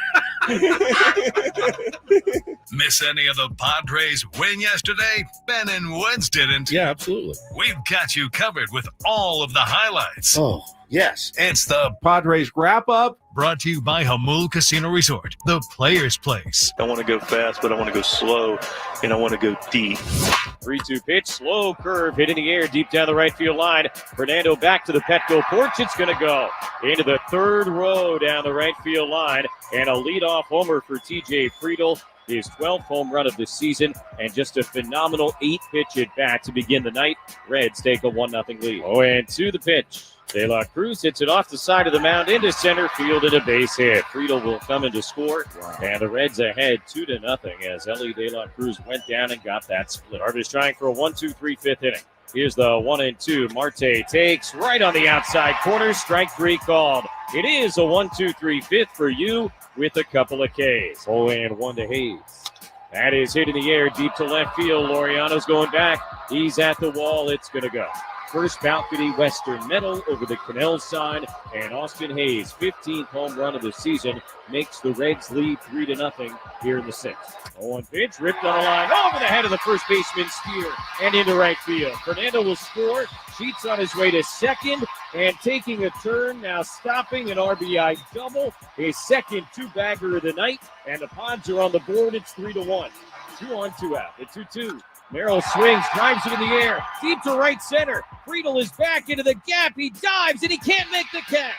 Miss any of the Padres win yesterday? Ben and Woods didn't. Yeah, absolutely. We've got you covered with all of the highlights. Oh, yes. It's the Padres Wrap-Up. brought to you by Hamul Casino Resort, the Players Place. I want to go fast, but I want to go slow, and I want to go deep. 3-2 pitch, slow curve, hit in the air, deep down the right field line. Fernando back to the Petco porch. It's going to go into the third row down the right field line. And a leadoff homer for TJ Reindl, his 12th home run of the season, and just a phenomenal 8-pitch at bat to begin the night. Reds take a 1-0 lead. Oh, and to the pitch. De La Cruz hits it off the side of the mound into center field and a base hit. Reindl will come in to score, and the Reds ahead 2-0 as Ellie De La Cruz went down and got that split. Arvis trying for a 1-2-3 fifth inning. Here's the 1-2. Marte takes right on the outside corner. Strike 3 called. It is a 1-2-3 fifth for you with a couple of Ks. 0-1 to Hayes. That is hit in the air deep to left field. Laureano's going back. He's at the wall. It's going to go. First balcony Western Medal over the Canal side, and Austin Hayes' 15th home run of the season makes the Reds lead 3-0 here in the 6th. 0-1 pitch, ripped on a line over the head of the first baseman Steer and into right field. Fernando will score. Sheets on his way to second and taking a turn, now stopping an RBI double, his second 2-bagger of the night, and the Pods are on the board. It's 3-1. 2 on, 2 out. The 2-2. Merrill swings, drives it in the air, deep to right center. Reindl is back into the gap. He dives, and he can't make the catch.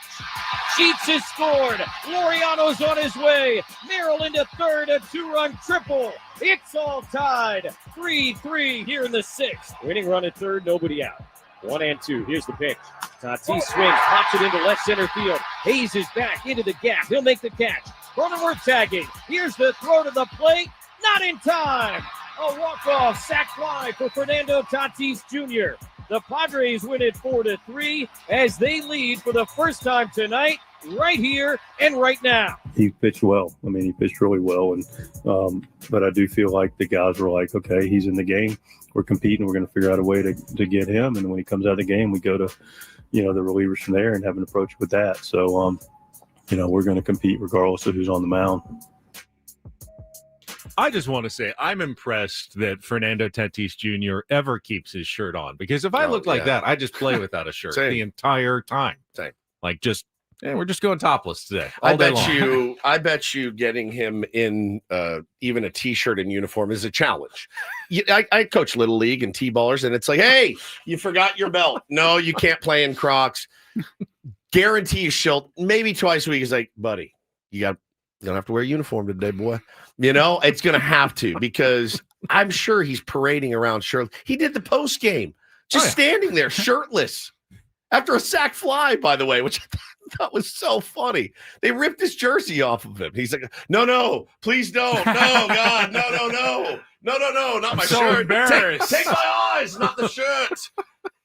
Sheets has scored. Laureano's on his way. Merrill into third, a 2-run triple. It's all tied. 3-3 here in the 6th. Winning run at third, nobody out. 1-2. Here's the pitch. Tatis swings, pops it into left center field. Hayes is back into the gap. He'll make the catch. Cronenworth tagging. Here's the throw to the plate. Not in time. A walk-off sac fly for Fernando Tatis Jr. The Padres win it 4-3 as they lead for the first time tonight, right here and right now. He pitched well. I mean, he pitched really well, and but I do feel like the guys were like, okay, he's in the game. We're competing. We're going to figure out a way to get him. And when he comes out of the game, we go to, the relievers from there and have an approach with that. So, we're going to compete regardless of who's on the mound. I just want to say I'm impressed that Fernando Tatis Jr. ever keeps his shirt on, because if I looked like that, I just play without a shirt the entire time. Same. Like just And we're just going topless today. I bet you getting him in even a T-shirt and uniform is a challenge. I coach Little League and T-ballers, and it's like, hey, you forgot your belt. No, you can't play in Crocs. Guarantee you she'll maybe twice a week is like, buddy, you're gonna have to wear a uniform today, boy. It's gonna have to, because I'm sure he's parading around shirtless. He did the post game, just standing there shirtless after a sack fly, by the way, which I thought was so funny. They ripped his jersey off of him. He's like, no, please don't. No, God, no, not my so shirt. Embarrassed. Take my eyes, not the shirt.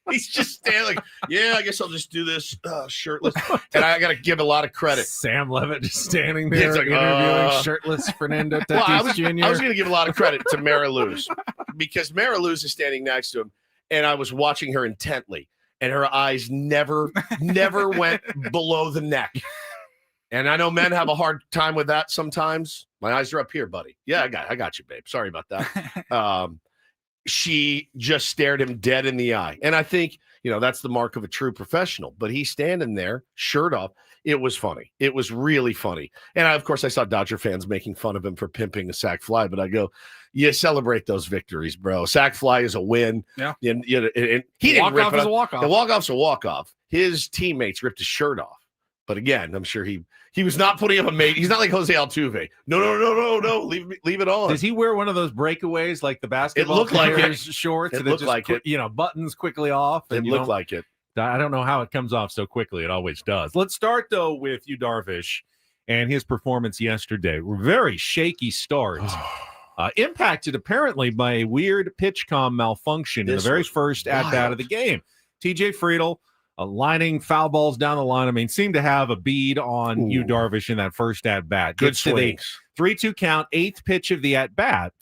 He's just standing like, yeah, I guess I'll just do this shirtless. And I got to give a lot of credit. Sam Levitt just standing there He's like, interviewing shirtless Fernando Tatis Jr. I was going to give a lot of credit to Mara Luz, because Mara Luz is standing next to him, and I was watching her intently, and her eyes never went below the neck. And I know men have a hard time with that sometimes. My eyes are up here, buddy. Yeah, I got you, babe. Sorry about that. She just stared him dead in the eye. And I think, that's the mark of a true professional. But he's standing there, shirt off. It was funny. It was really funny. And of course, I saw Dodger fans making fun of him for pimping a sack fly. But I go, celebrate those victories, bro. Sack fly is a win. Yeah. And he didn't rip it. A walk-off. The walk-off's a walk-off. His teammates ripped his shirt off. But again, I'm sure he was not putting up a mate. He's not like Jose Altuve. No. Leave it on. Does he wear one of those breakaways like the basketball looked like players' shorts? It looked like it. Buttons quickly off. It looked like it. I don't know how it comes off so quickly. It always does. Let's start, though, with Yu Darvish and his performance yesterday. Very shaky start. Impacted, apparently, by a weird pitch comm malfunction in the very first at-bat of the game. TJ Friedl lining foul balls down the line. I mean, seemed to have a bead on Yu Darvish in that first at-bat. Good swings. 3-2 count, 8th pitch of the at-bat.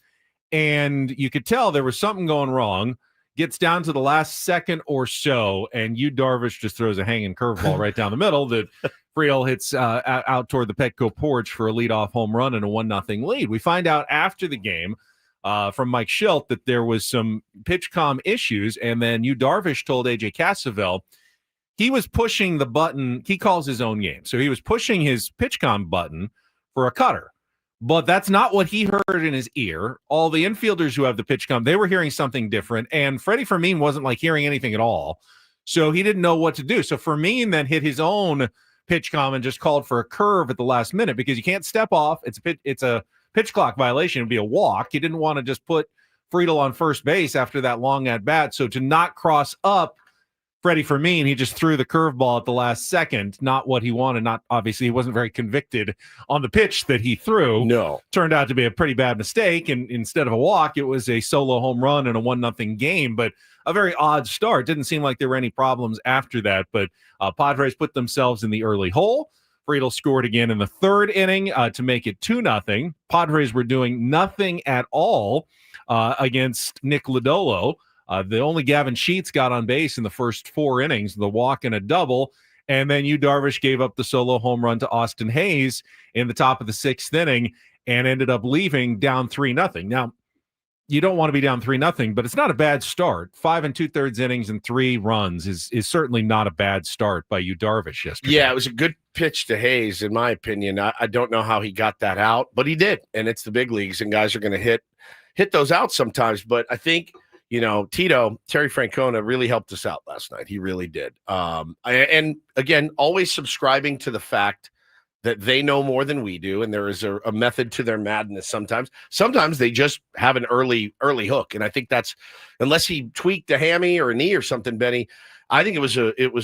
And you could tell there was something going wrong. Gets down to the last second or so, and Yu Darvish just throws a hanging curveball right down the middle that Friedl hits out toward the Petco porch for a leadoff home run and a 1-0 lead. We find out after the game from Mike Schilt that there was some pitch comm issues, and then Yu Darvish told AJ Cassavell he was pushing the button. He calls his own game, so he was pushing his pitch comm button for a cutter. But that's not what he heard in his ear. All the infielders who have the pitch comm, they were hearing something different. And Freddie Fermin wasn't like hearing anything at all. So he didn't know what to do. So Fermin then hit his own pitch comm and just called for a curve at the last minute because you can't step off. It's a pitch clock violation. It'd be a walk. He didn't want to just put Friedl on first base after that long at bat. So to not cross up Freddie Fermin, he just threw the curveball at the last second. Not what he wanted. Not obviously, he wasn't very convicted on the pitch that he threw. No, turned out to be a pretty bad mistake. And instead of a walk, it was a solo home run and a 1-0 game. But a very odd start. Didn't seem like there were any problems after that. But Padres put themselves in the early hole. Friedl scored again in the third inning to make it 2-0. Padres were doing nothing at all against Nick Lodolo. The only Gavin Sheets got on base in the first 4 innings, the walk and a double. And then Yu Darvish gave up the solo home run to Austin Hayes in the top of the 6th inning and ended up leaving down 3-0. Now, you don't want to be down 3-0, but it's not a bad start. 5 2/3 innings and 3 runs is certainly not a bad start by Yu Darvish yesterday. Yeah, it was a good pitch to Hayes, in my opinion. I don't know how he got that out, but he did. And it's the big leagues, and guys are going to hit those out sometimes. But I think, Terry Francona really helped us out last night. He really did. And again, always subscribing to the fact that they know more than we do, and there is a method to their madness sometimes. Sometimes they just have an early hook, and I think that's, unless he tweaked a hammy or a knee or something, Benny, I think it was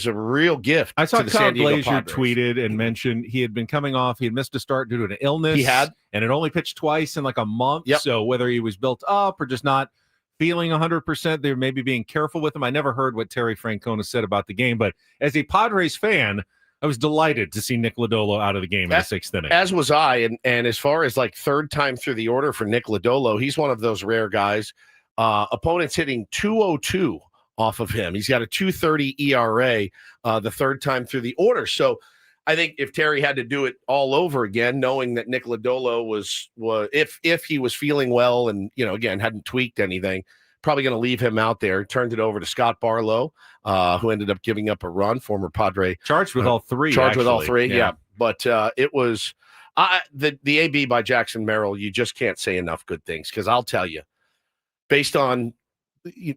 a real gift. I saw to the Kyle San Diego Glazier Padres. Tweeted and mentioned he had been coming off. He had missed a start due to an illness. He had, and it only pitched twice in like a month. Yep. So whether he was built up or just not feeling 100%, they were maybe being careful with him. I never heard what Terry Francona said about the game, but as a Padres fan, I was delighted to see Nick Lodolo out of the game in the 6th inning. As was I. And as far as like third time through the order for Nick Lodolo, he's one of those rare guys. Opponents hitting 202 off of him. He's got a 2.30 ERA the third time through the order. So I think if Terry had to do it all over again, knowing that Nick Lodolo was if he was feeling well and, again, hadn't tweaked anything, probably going to leave him out there. Turned it over to Scott Barlow, who ended up giving up a run, former Padre. Charged with all three. Charged with all actually. three, yeah. But it was the AB by Jackson Merrill. You just can't say enough good things, because I'll tell you, based on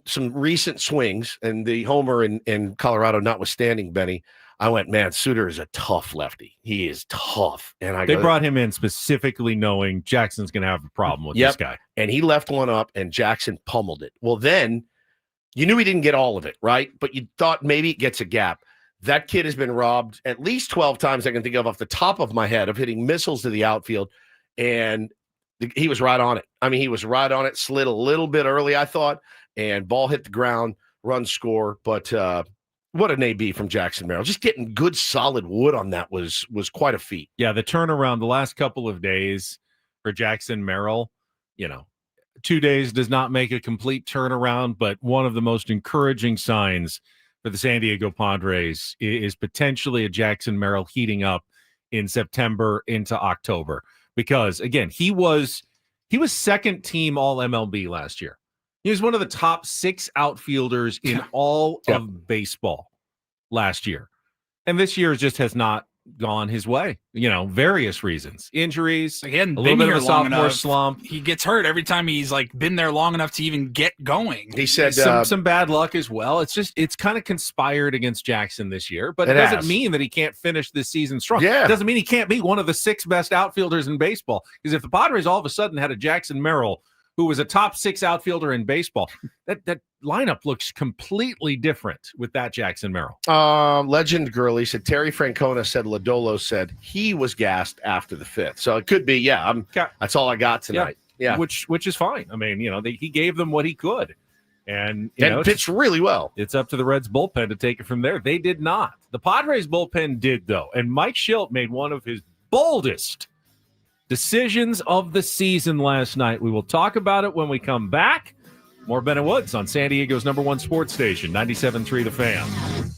some recent swings and the homer in Colorado notwithstanding, Benny, I went, man, Suter is a tough lefty. He is tough. And they brought him in specifically knowing Jackson's going to have a problem with this guy. And he left one up, and Jackson pummeled it. Well, then you knew he didn't get all of it, right? But you thought maybe it gets a gap. That kid has been robbed at least 12 times I can think of off the top of my head of hitting missiles to the outfield, and he was right on it. I mean, he was right on it, slid a little bit early, I thought, and ball hit the ground, run score. But what an AB from Jackson Merrill. Just getting good, solid wood on that was quite a feat. Yeah, the turnaround the last couple of days for Jackson Merrill, 2 days does not make a complete turnaround, but one of the most encouraging signs for the San Diego Padres is potentially a Jackson Merrill heating up in September into October. Because, again, he was second team all MLB last year. He was one of the top 6 outfielders in all of baseball last year. And this year just has not gone his way, various reasons. Injuries, again, a little bit of a sophomore enough, slump. He gets hurt every time he's been there long enough to even get going. He said some bad luck as well. It's kind of conspired against Jackson this year, but it doesn't mean that he can't finish this season strong. Yeah. It doesn't mean he can't be one of the 6 best outfielders in baseball. Because if the Padres all of a sudden had a Jackson Merrill who was a top 6 outfielder in baseball, that lineup looks completely different with that Jackson Merrill. Legend Girlie said Terry Francona said Lodolo said he was gassed after the 5th. So it could be, that's all I got tonight. Yeah. Which is fine. I mean, he gave them what he could. And pitched really well. It's up to the Reds bullpen to take it from there. They did not. The Padres bullpen did, though. And Mike Schilt made one of his boldest decisions of the season last night. We will talk about it when we come back. More Bennett Woods on San Diego's #1 sports station, 97.3 The Fan.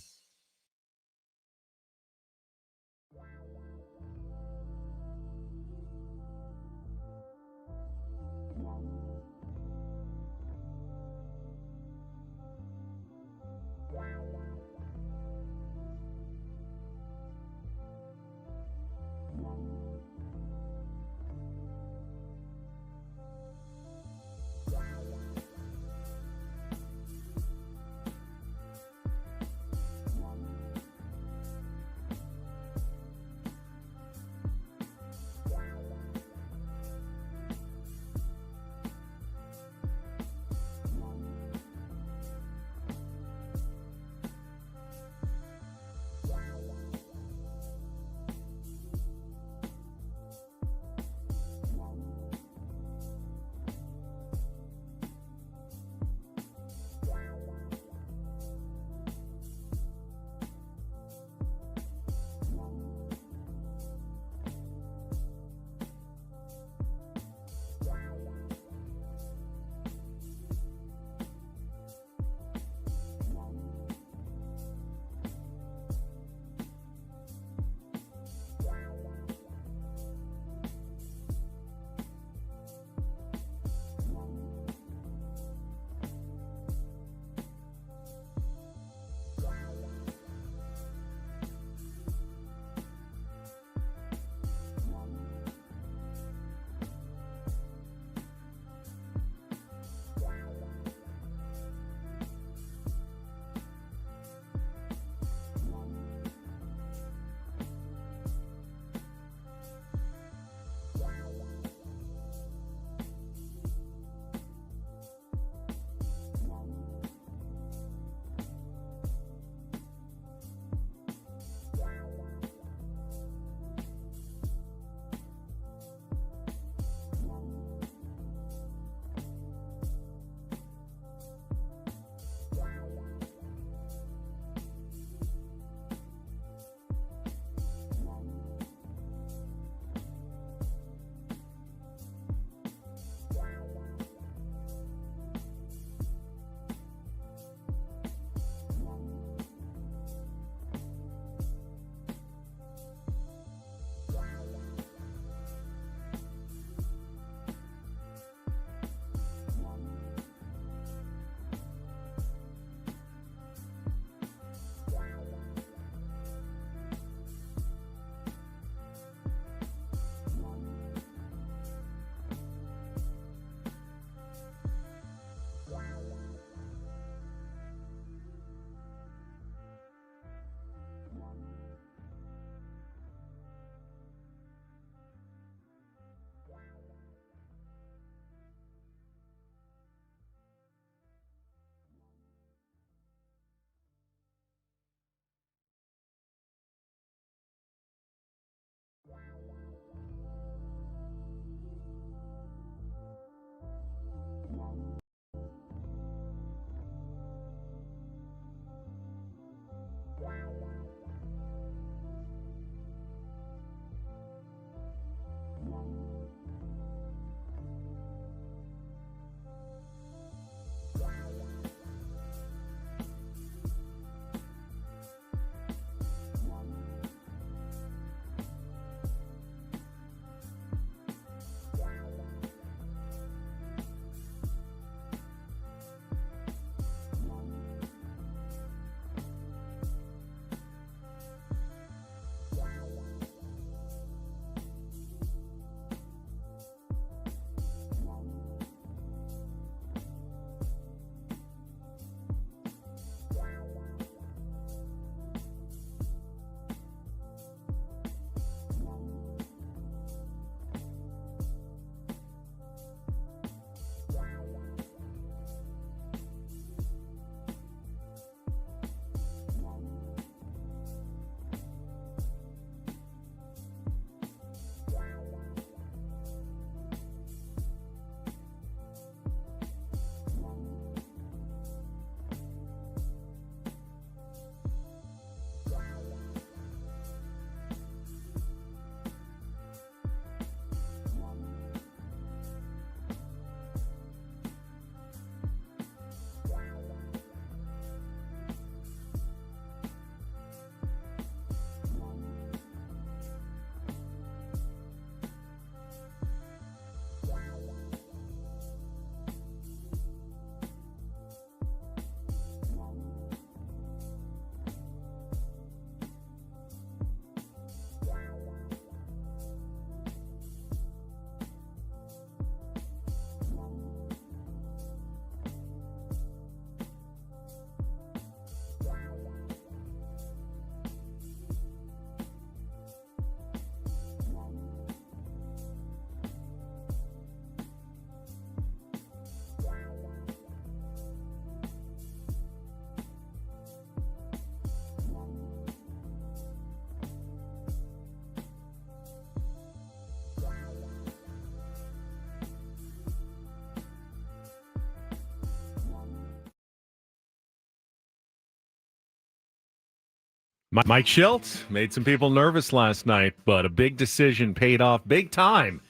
Mike Shildt made some people nervous last night, but a big decision paid off big time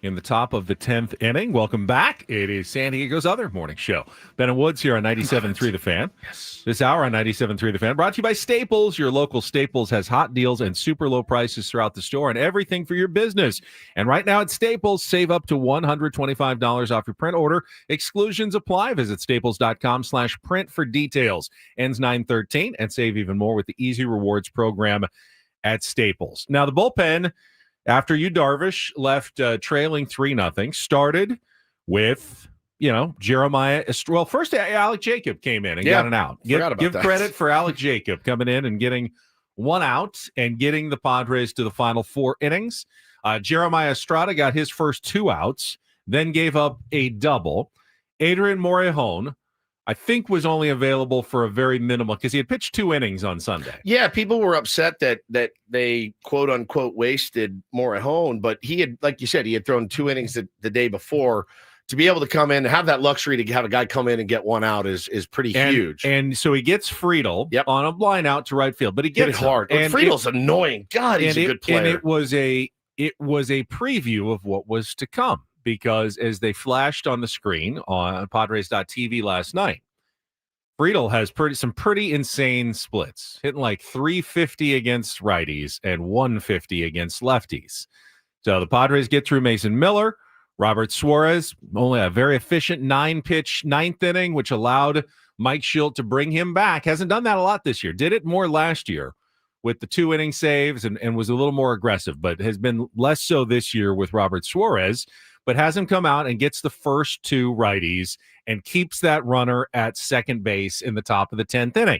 in the top of the 10th inning. Welcome back. It is San Diego's other morning show. Ben and Woods here on 97.3 The Fan. Yes. This hour on 97.3 The Fan, brought to you by Staples. Your local Staples has hot deals and super low prices throughout the store and everything for your business. And right now at Staples, save up to $125 off your print order. Exclusions apply. Visit staples.com/print for details. Ends 9/13 and save even more with the Easy Rewards program at Staples. Now, the bullpen, after Yu Darvish left trailing 3-0, started with, Jeremiah. Well, first Alec Jacob came in and got an out. Give credit for Alec Jacob coming in and getting one out and getting the Padres to the final 4 innings. Jeremiah Estrada got his first 2 outs, then gave up a double. Adrian Morejon, I think, was only available for a very minimal because he had pitched 2 innings on Sunday. Yeah, people were upset that they quote unquote wasted Morejon, but he had, like you said, he had thrown 2 innings the day before. To be able to come in and have that luxury to have a guy come in and get 1 out is pretty huge. And so he gets Reindl on a line out to right field, but he gets it hard. And Friedel's annoying. God, he's a good player. And it was a preview of what was to come, because as they flashed on the screen on Padres.tv last night, Reindl has some pretty insane splits, hitting like 350 against righties and 150 against lefties. So the Padres get through Mason Miller. Robert Suarez, only a very efficient 9-pitch 9th inning, which allowed Mike Shildt to bring him back. Hasn't done that a lot this year. Did it more last year with the 2-inning saves and was a little more aggressive, but has been less so this year with Robert Suarez, but has him come out and gets the first 2 righties and keeps that runner at second base in the top of the 10th inning.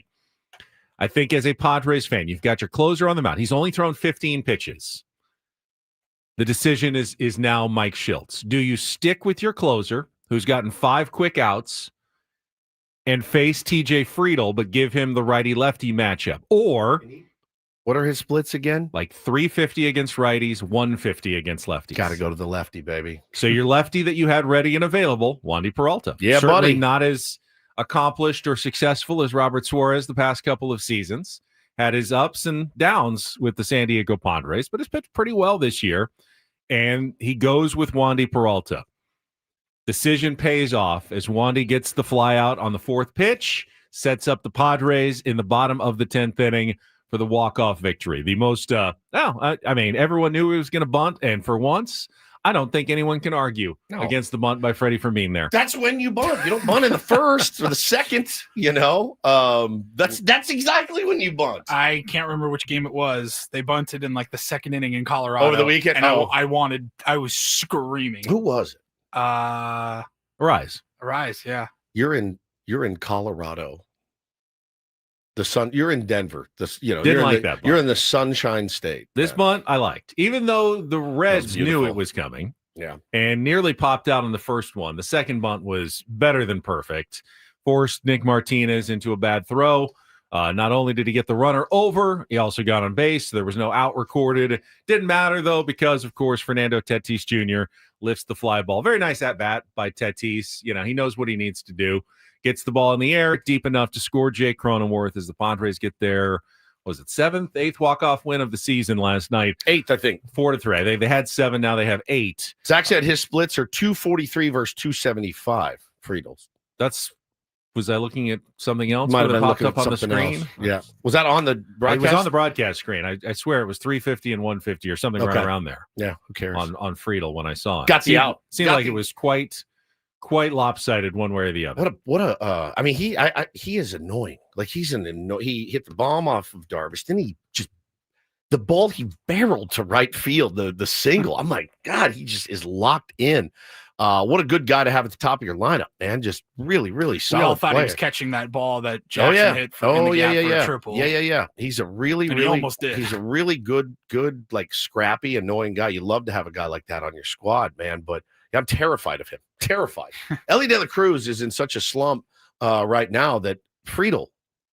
I think as a Padres fan, you've got your closer on the mound. He's only thrown 15 pitches. The decision is now Mike Shildt's. Do you stick with your closer, who's gotten 5 quick outs, and face TJ Friedl, but give him the righty-lefty matchup? Or what are his splits again? Like 350 against righties, 150 against lefties. Got to go to the lefty, baby. So your lefty that you had ready and available, Wandy Peralta. Yeah, certainly buddy. Not as accomplished or successful as Robert Suarez the past couple of seasons. Had his ups and downs with the San Diego Padres, but has pitched pretty well this year. And he goes with Wandy Peralta. Decision pays off as Wandy gets the fly out on the 4th pitch, sets up the Padres in the bottom of the 10th inning for the walk-off victory. The most, everyone knew he was going to bunt, and for once, I don't think anyone can argue against the bunt by Freddie Fermin there. That's when you bunt. You don't bunt in the first or the second, That's exactly when you bunt. I can't remember which game it was. They bunted in like the 2nd inning in Colorado. Over the weekend? And I was screaming. Who was it? Arise, yeah. You're in Colorado. The sun. You're in Denver. Didn't like that bunt. You're in the Sunshine State. This bunt I liked, even though the Reds knew it was coming. Yeah, and nearly popped out on the first one. The second bunt was better than perfect. Forced Nick Martinez into a bad throw. Not only did he get the runner over, he also got on base. There was no out recorded. Didn't matter though, because of course Fernando Tatis Jr. lifts the fly ball. Very nice at bat by Tatis. He knows what he needs to do. Gets the ball in the air deep enough to score Jake Cronenworth as the Padres get their, was it 7th, 8th walk-off win of the season last night? 8th, I think. 4-3. They had 7, now they have 8. Zach said his splits are 243 versus 275. Friedel's. Was I looking at something else? Might have been popped looking up at on the something screen. else. Yeah. Was that on the broadcast? It was on the broadcast screen. I swear it was 350 and 150 or something right around there. Yeah, who cares? On Friedel when I saw it. Got the out. Seemed like it was quite lopsided one way or the other. He is annoying. Like he hit the bomb off of Darvish. Then the ball he barreled to right field, the single. I'm like, God, he just is locked in. What a good guy to have at the top of your lineup, man. Just really, really solid. We all thought player. he was catching that ball that Jackson hit for a triple. Yeah. He's a really almost did. He's a really good, like scrappy, annoying guy. You love to have a guy like that on your squad, man. But I'm terrified of him. Terrified. Ellie De La Cruz is in such a slump right now that Friedl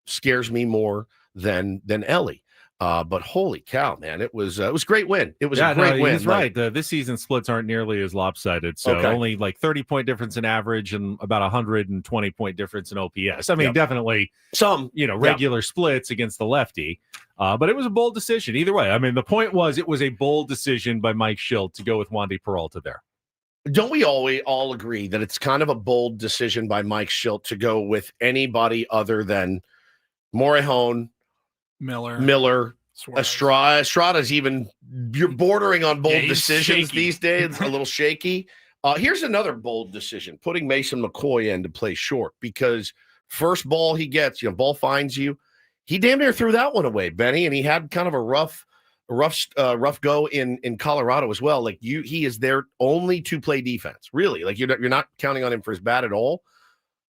scares me more than Ellie. But holy cow, man, it was a great win. It was a No, great win. he's right. This season splits aren't nearly as lopsided. So only like 30-point difference in average and about 120-point difference in OPS. I mean, definitely some, regular splits against the lefty. But it was a bold decision either way. I mean, the point was it was a bold decision by Mike Schilt to go with Wandy Peralta there. Don't we all agree that it's kind of a bold decision by Mike Schilt to go with anybody other than Morejon, Miller, Estrada? Estrada's even, you're bordering on bold decisions these days, a little shaky. Here's another bold decision, putting Mason McCoy in to play short, because first ball he gets, ball finds you. He damn near threw that one away, Benny, and he had kind of a rough go in Colorado as well. Like he is there only to play defense, really. Like you're not counting on him for his bat at all.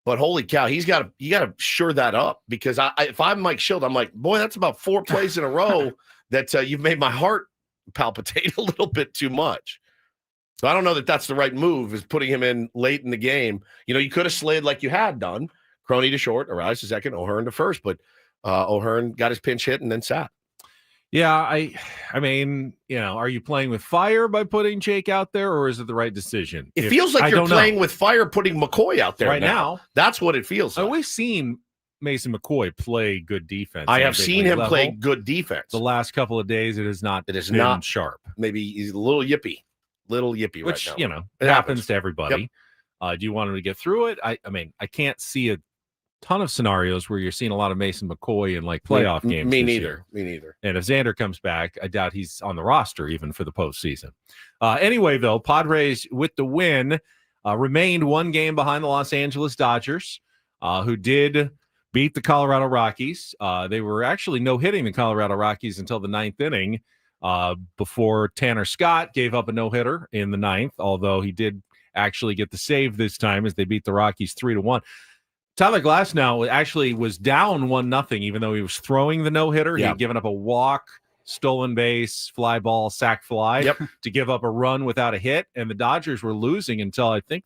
But holy cow, you got to shore that up, because if I'm Mike Schilt, I'm like, boy, that's about 4 plays in a row that you've made my heart palpitate a little bit too much. So I don't know that that's the right move, is putting him in late in the game. You could have slid like you had done. Crony to short, Arise to second, O'Hearn to first, but O'Hearn got his pinch hit and then sat. Yeah, I mean, are you playing with fire by putting Jake out there, or is it the right decision? It feels like you're playing with fire putting McCoy out there right now. That's what it feels like. We've seen Mason McCoy play good defense. I have seen him play good defense. The last couple of days, it is not sharp. Maybe he's a little yippy Which, right now. It happens to everybody. Yep. Do you want him to get through it? I mean, I can't see a ton of scenarios where you're seeing a lot of Mason McCoy in like playoff games. Me neither. And if Xander comes back, I doubt he's on the roster even for the postseason. Anyway, though, Padres with the win remained one game behind the Los Angeles Dodgers, who did beat the Colorado Rockies. They were actually no-hitting the Colorado Rockies until the ninth inning, before Tanner Scott gave up a no-hitter in the ninth, although he did actually get the save this time as they beat the Rockies 3-1. Tyler Glasnow actually was down 1-0, even though he was throwing the no-hitter. He had given up a walk, stolen base, fly ball, sac fly to give up a run without a hit. And the Dodgers were losing until I think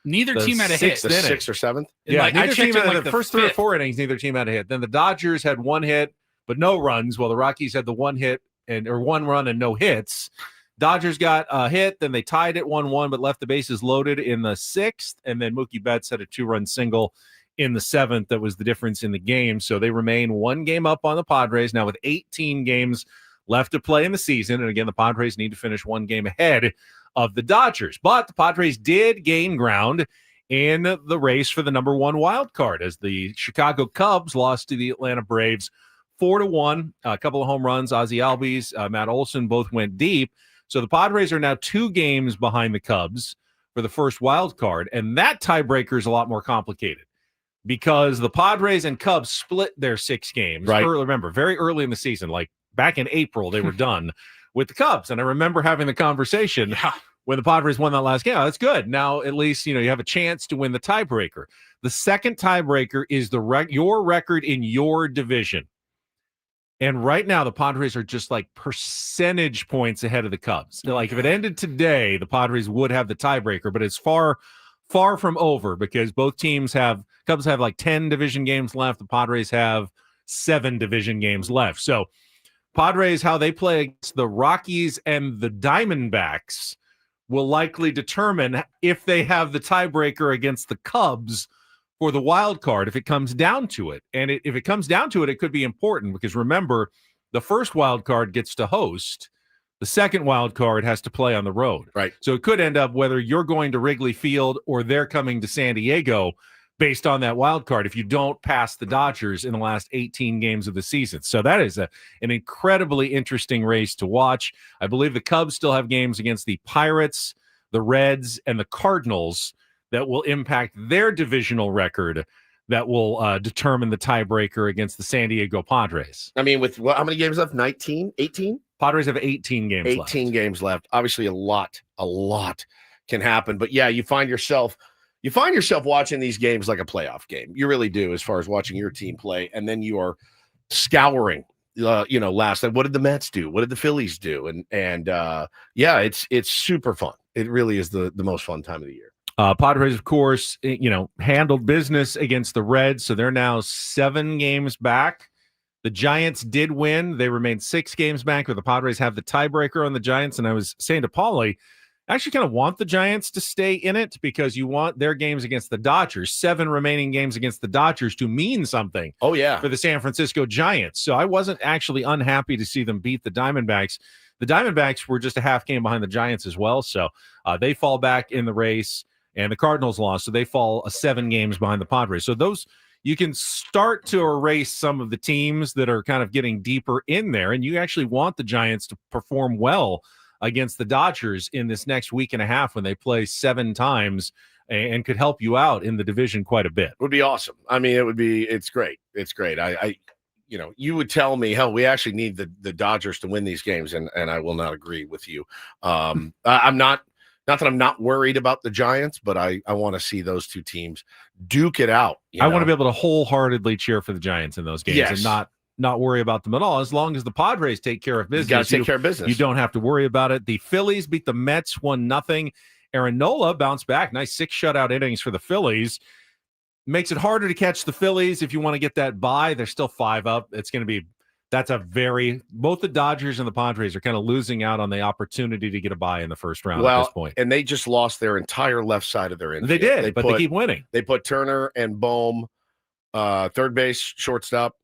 neither team had a hit. The sixth or seventh? Yeah, neither team had the first 3 or 4 innings, neither team had a hit. Then the Dodgers had 1 hit, but no runs, while the Rockies had the 1 hit or 1 run and no hits. Dodgers got a hit, then they tied it 1-1, but left the bases loaded in the 6th. And then Mookie Betts had a 2-run single in the 7th. That was the difference in the game. So they remain 1 game up on the Padres now with 18 games left to play in the season. And again, the Padres need to finish 1 game ahead of the Dodgers. But the Padres did gain ground in the race for the number 1 wild card, as the Chicago Cubs lost to the Atlanta Braves 4-1. A couple of home runs. Ozzie Albies, Matt Olson both went deep. So the Padres are now 2 games behind the Cubs for the first wild card. And that tiebreaker is a lot more complicated, because the Padres and Cubs split their 6 games. Right. Remember, very early in the season, like back in April, they were done with the Cubs. And I remember having the conversation when the Padres won that last game. Oh, that's good. Now, at least, you have a chance to win the tiebreaker. The second tiebreaker is your record in your division. And right now, the Padres are just like percentage points ahead of the Cubs. Like if it ended today, the Padres would have the tiebreaker, but it's far from over, because both teams Cubs have like 10 division games left. The Padres have 7 division games left. So Padres, how they play against the Rockies and the Diamondbacks will likely determine if they have the tiebreaker against the Cubs for the wild card, if it comes down to it. And if it comes down to it, it could be important, because remember, the first wild card gets to host. The second wild card has to play on the road. Right. So it could end up whether you're going to Wrigley Field or they're coming to San Diego based on that wild card if you don't pass the Dodgers in the last 18 games of the season. So that is an incredibly interesting race to watch. I believe the Cubs still have games against the Pirates, the Reds, and the Cardinals that will impact their divisional record, that will determine the tiebreaker against the San Diego Padres. I mean, with how many games left? 19? 18? Padres have 18 games left. 18 games left. Obviously, a lot can happen. But yeah, you find yourself watching these games like a playoff game. You really do, as far as watching your team play. And then you are scouring, last. What did the Mets do? What did the Phillies do? And yeah, it's super fun. It really is the most fun time of the year. Padres, of course, handled business against the Reds, so they're now 7 games back The Giants did win. They remained 6 games back, but the Padres have the tiebreaker on the Giants. And I was saying to Paulie, I actually kind of want the Giants to stay in it because you want their games against the Dodgers, 7 remaining games against the Dodgers, to mean something Oh, yeah. for the San Francisco Giants. So I wasn't actually unhappy to see them beat the Diamondbacks. The Diamondbacks were just a half game behind the Giants as well. So they fall back in the race, and the Cardinals lost. So they fall 7 games behind the Padres. So those, you can start to erase some of the teams that are kind of getting deeper in there. And you actually want the Giants to perform well against the Dodgers in this next week and a half when they play 7 times and could help you out in the division quite a bit. Would be awesome. I mean, it's great. It's great. I you would tell me, hell, we actually need the Dodgers to win these games, and I will not agree with you. I'm not that I'm not worried about the Giants, but I want to see those 2 teams duke it out. I want to be able to wholeheartedly cheer for the Giants in those games and not worry about them at all. As long as the Padres take care of business, you got to take care of business. You don't have to worry about it. The Phillies beat the Mets 1-0. Aaron Nola bounced back. Nice 6 shutout innings for the Phillies. Makes it harder to catch the Phillies if you want to get that bye. They're still 5 up. It's going to be both the Dodgers and the Padres are kind of losing out on the opportunity to get a bye in the first round at this point. And they just lost their entire left side of their infield. They did, but they keep winning. They put Turner and Bohm, third base, shortstop,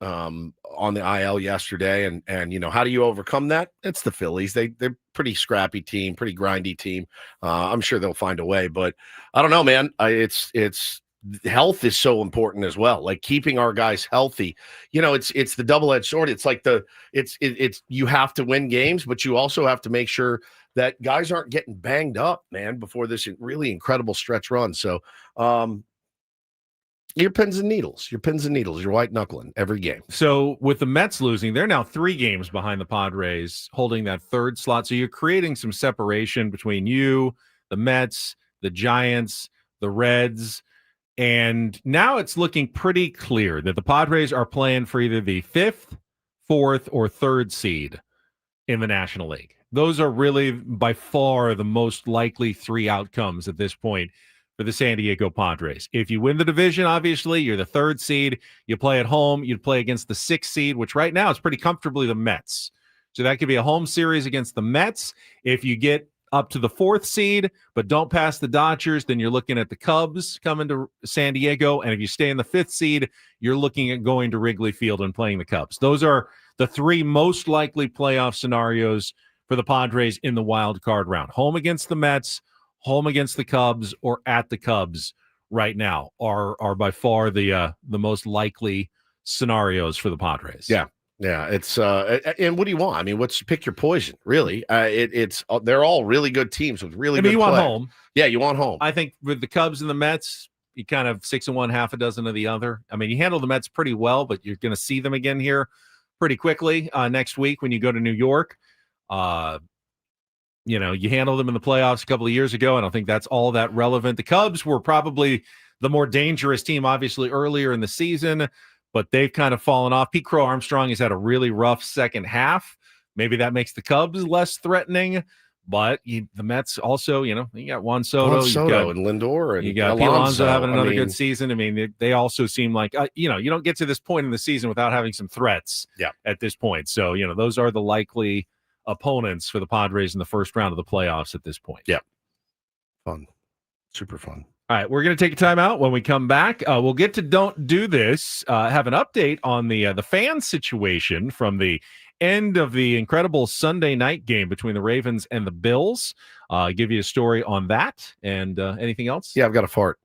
on the IL yesterday. And how do you overcome that? It's the Phillies. They're pretty scrappy team, pretty grindy team. I'm sure they'll find a way, but I don't know, man. It's health is so important as well. Like keeping our guys healthy. It's the double-edged sword. It's like it's you have to win games, but you also have to make sure that guys aren't getting banged up, man, before this really incredible stretch run. So, your pins and needles, you're white knuckling every game. So with the Mets losing, they're now 3 games behind the Padres, holding that 3rd slot. So you're creating some separation between you, the Mets, the Giants, the Reds. And now it's looking pretty clear that the Padres are playing for either the 5th, 4th, or 3rd seed in the National League. Those are really by far the most likely 3 outcomes at this point for the San Diego Padres. If you win the division, obviously, you're the 3rd seed. You play at home. You'd play against the 6th seed, which right now is pretty comfortably the Mets. So that could be a home series against the Mets. If you get up to the 4th seed, but don't pass the Dodgers, then you're looking at the Cubs coming to San Diego. And if you stay in the 5th seed, you're looking at going to Wrigley Field and playing the Cubs. Those are the 3 most likely playoff scenarios for the Padres in the wild card round. Home against the Mets, home against the Cubs, or at the Cubs right now are by far the most likely scenarios for the Padres. Yeah, it's and what do you want? I mean, pick your poison, really. They're all really good teams with really good you want play. home. Yeah, you want home. I think with the Cubs and the Mets, you kind of 6 and 1, half a dozen of the other. I mean, you handle the Mets pretty well, but you're going to see them again here pretty quickly next week when you go to New York. You handled them in the playoffs a couple of years ago. I don't think that's all that relevant. The Cubs were probably the more dangerous team, obviously, earlier in the season, but they've kind of fallen off. Pete Crow Armstrong has had a really rough second half. Maybe that makes the Cubs less threatening, but the Mets also, you got Juan Soto, and Lindor, and you got Alonso having another good season. I mean, they also seem like, you don't get to this point in the season without having some threats at this point. So, those are the likely opponents for the Padres in the first round of the playoffs at this point. Yeah. Fun. Super fun. All right, we're going to take a time out. When we come back, we'll get to Don't Do This, have an update on the fan situation from the end of the incredible Sunday night game between the Ravens and the Bills. Give you a story on that and anything else? Yeah, I've got a fart.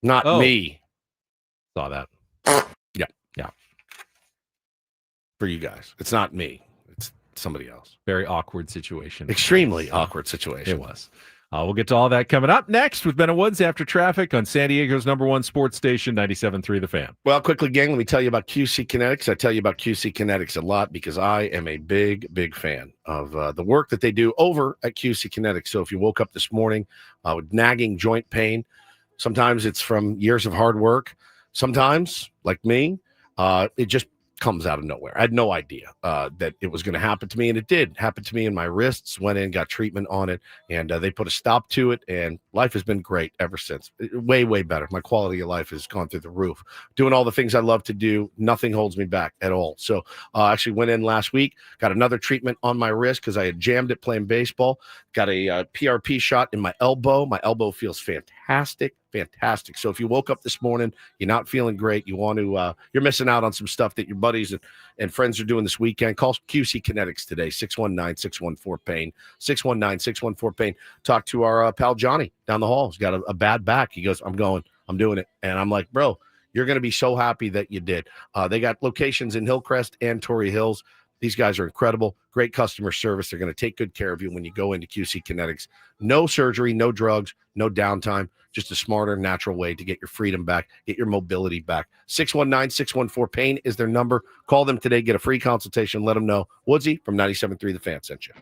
Not me. Saw that. Yeah. For you guys. It's not me. It's somebody else. Very awkward situation. Extremely awkward situation. It was. We'll get to all that coming up next with Ben and Woods after traffic on San Diego's #1 sports station, 97.3 The Fan. Well, quickly, gang, let me tell you about QC Kinetics. I tell you about QC Kinetics a lot because I am a big, big fan of the work that they do over at QC Kinetics. So if you woke up this morning with nagging joint pain, sometimes it's from years of hard work. Sometimes, like me, it just comes out of nowhere. I had no idea that it was going to happen to me, and it did happen to me in my wrists. Went in, got treatment on it, and they put a stop to it, and life has been great ever since. Way, way better. My quality of life has gone through the roof. Doing all the things I love to do, nothing holds me back at all. So I actually went in last week, got another treatment on my wrist because I had jammed it playing baseball. Got a PRP shot in my elbow. My elbow feels fantastic. So if you woke up this morning, you're not feeling great, you want to, you're missing out on some stuff that your buddies and friends are doing this weekend, call QC Kinetics today, 619-614-PAIN, 619-614-PAIN. Talk to our pal Johnny down the hall. He's got a bad back. He goes, I'm doing it. And I'm like, bro, you're going to be so happy that you did. They got locations in Hillcrest and Torrey Hills. These guys are incredible, great customer service. They're going to take good care of you when you go into QC Kinetics. No surgery, no drugs, no downtime, just a smarter, natural way to get your freedom back, get your mobility back. 619-614-PAIN is their number. Call them today, get a free consultation. Let them know Woodsy from 97.3 The Fan sent you.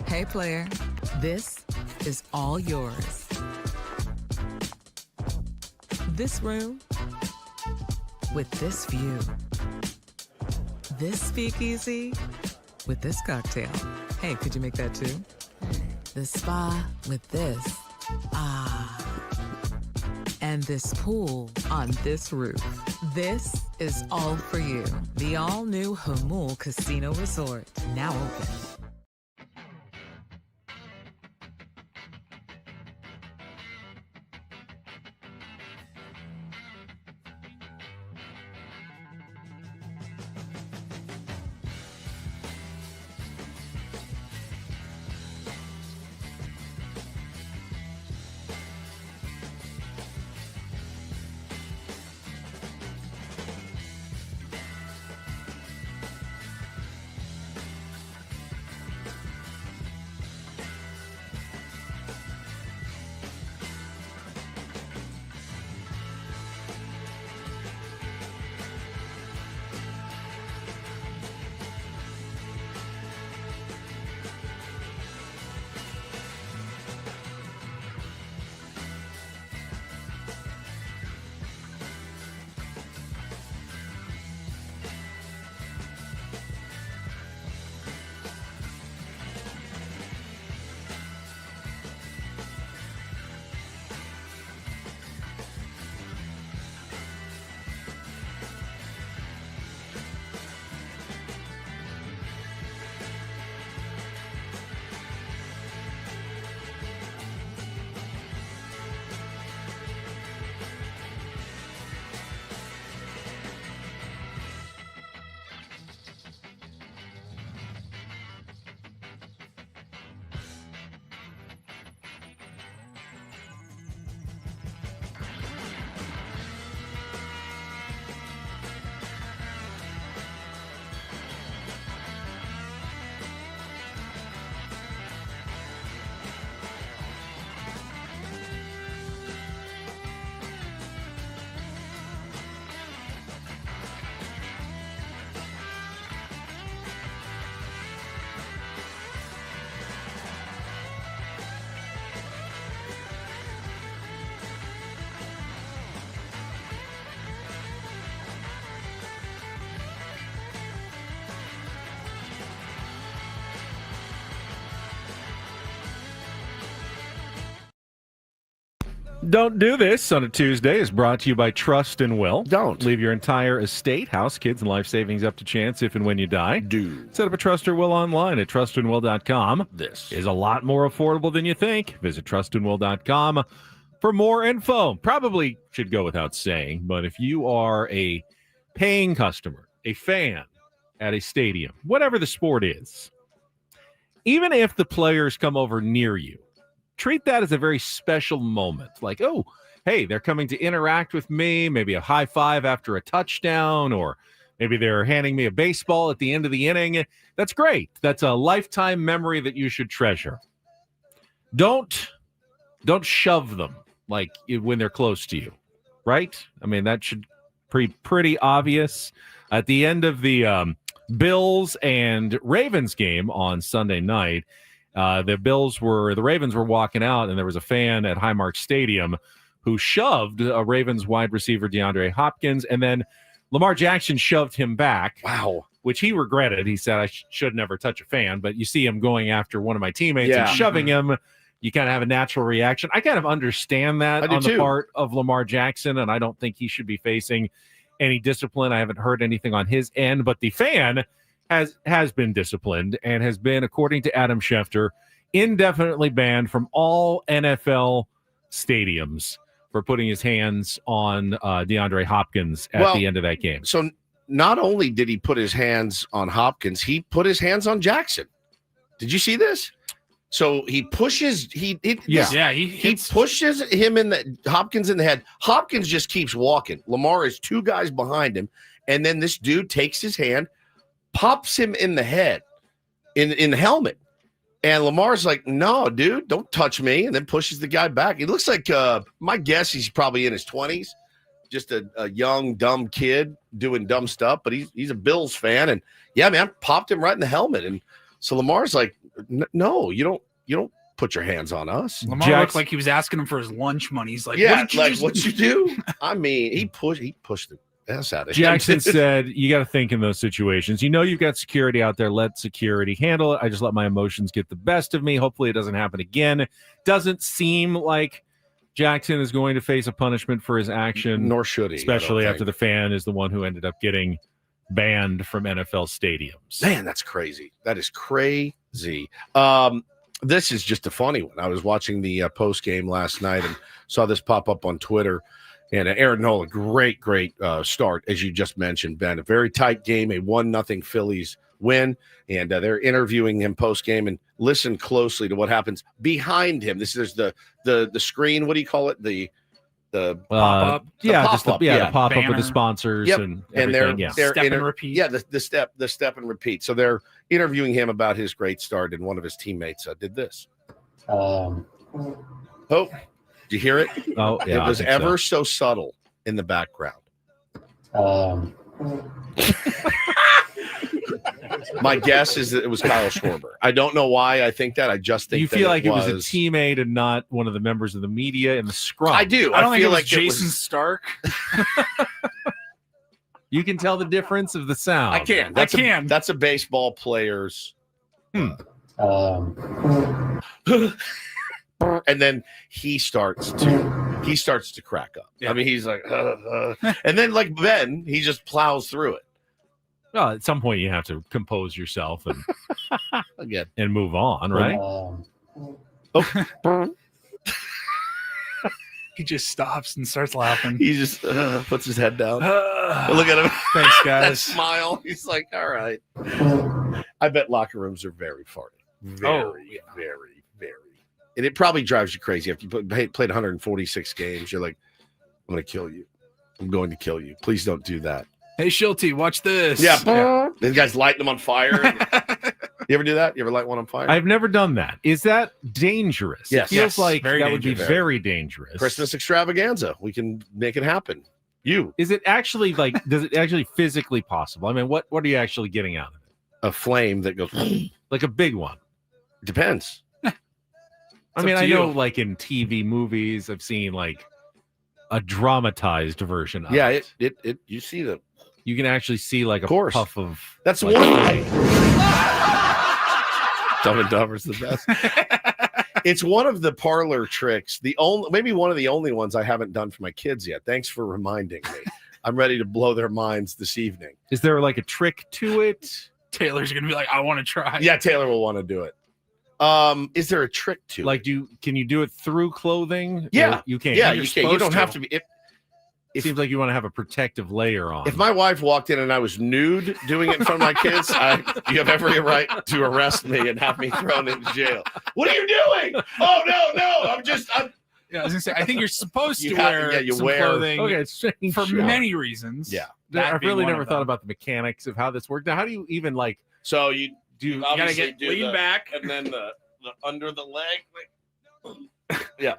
Hey, player, this is all yours. This room with this view. This speakeasy with this cocktail. Hey, could you make that too? The spa with this. Ah. And this pool on this roof. This is all for you. The all-new Hamul Casino Resort, now open. Don't do this on a Tuesday is brought to you by Trust and Will. Don't. Leave your entire estate, house, kids, and life savings up to chance if and when you die. Do. Set up a Trust or Will online at trustandwill.com. This is a lot more affordable than you think. Visit trustandwill.com for more info. Probably should go without saying, but if you are a paying customer, a fan at a stadium, whatever the sport is, even if the players come over near you, treat that as a very special moment. Like, oh, hey, they're coming to interact with me, maybe a high five after a touchdown, or maybe they're handing me a baseball at the end of the inning. That's great. That's a lifetime memory that you should treasure. Don't shove them like when they're close to you, right? I mean, that should be pretty obvious. At the end of the Bills and Ravens game on Sunday night, the Ravens were walking out, and there was a fan at Highmark Stadium who shoved a Ravens wide receiver, DeAndre Hopkins, and then Lamar Jackson shoved him back. Wow. Which he regretted. He said, I should never touch a fan, but you see him going after one of my teammates and shoving him. You kind of have a natural reaction. I kind of understand that on the part of Lamar Jackson, and I don't think he should be facing any discipline. I haven't heard anything on his end, but the fan has been disciplined and has been, according to Adam Schefter, indefinitely banned from all NFL stadiums for putting his hands on DeAndre Hopkins at the end of that game. So not only did he put his hands on Hopkins, he put his hands on Jackson. Did you see this? So he pushes, he pushes him Hopkins in the head. Hopkins just keeps walking. Lamar is two guys behind him. And then this dude takes his hand, pops him in the head, in the helmet. And Lamar's like, no, dude, don't touch me. And then pushes the guy back. He looks like, my guess, he's probably in his 20s. Just a young, dumb kid doing dumb stuff. But he's a Bills fan. And, yeah, man, popped him right in the helmet. And so Lamar's like, no, you don't put your hands on us. Lamar looked like he was asking him for his lunch money. He's like, yeah, what'd you do? I mean, he pushed the ass out of him. Jackson said, you got to think in those situations. You know you've got security out there. Let security handle it. I just let my emotions get the best of me. Hopefully it doesn't happen again. Doesn't seem like Jackson is going to face a punishment for his action. Nor should he. Especially after the fan is the one who ended up getting banned from NFL stadiums. Man, that's crazy. That is crazy. This is just a funny one. I was watching the post game last night and saw this pop up on Twitter. And Aaron Nola, great start, as you just mentioned, Ben. A very tight game, a 1-0 Phillies win. And they're interviewing him post game, and listen closely to what happens behind him. This is the screen. What do you call it? The pop-up. The pop-up with the sponsors and everything. They're step and repeat. Yeah, the step and repeat. So they're interviewing him about his great start, and one of his teammates did this. Did you hear it? Oh, yeah. It was ever so subtle in the background. My guess is that it was Kyle Schwarber. I don't know why I think that. I just think you feel like it was a teammate and not one of the members of the media in the scrum. I do. I don't think it was like Jason Stark. You can tell the difference of the sound. I can. That's a baseball player's. And then he starts to crack up. Yeah. I mean, he's like, and then like Ben, he just plows through it. Well, at some point you have to compose yourself and again and move on, right? He just stops and starts laughing. He just puts his head down. Look at him. Thanks, guys. That smile. He's like, all right. I bet locker rooms are very farty. Very. And it probably drives you crazy. After you played 146 games, you're like, I'm going to kill you. I'm going to kill you. Please don't do that. Hey, Schulte, watch this. Yeah. These guys lighting them on fire. You ever do that? You ever light one on fire? I've never done that. Is that dangerous? Yes. It feels like very that would be very dangerous. Christmas extravaganza. We can make it happen. Is it actually does it actually physically possible? I mean, what are you actually getting out of it? A flame that goes like a big one. Depends. I mean, I know like in TV movies, I've seen like a dramatized version of it. Yeah, it you see the you can actually see like a puff of that's like, one. Dumb and Dumber's the best. It's one of the parlor tricks. Maybe one of the only ones I haven't done for my kids yet. Thanks for reminding me. I'm ready to blow their minds this evening. Is there like a trick to it? Taylor's gonna be like, I want to try. Yeah, Taylor will want to do it. Is there a trick to like it? Can you do it through clothing? Yeah, you can't. Yeah, you can't. You don't have to be. It seems like you want to have a protective layer on. If my wife walked in and I was nude doing it in front of my kids, you have every right to arrest me and have me thrown into jail. What are you doing? Oh no! Yeah, I was gonna say, I think you're supposed to wear some clothing for many reasons. Yeah, I've really never thought about the mechanics of how this worked. Now, how do you even like? So you gotta get lean back, and then the under the leg. Yeah.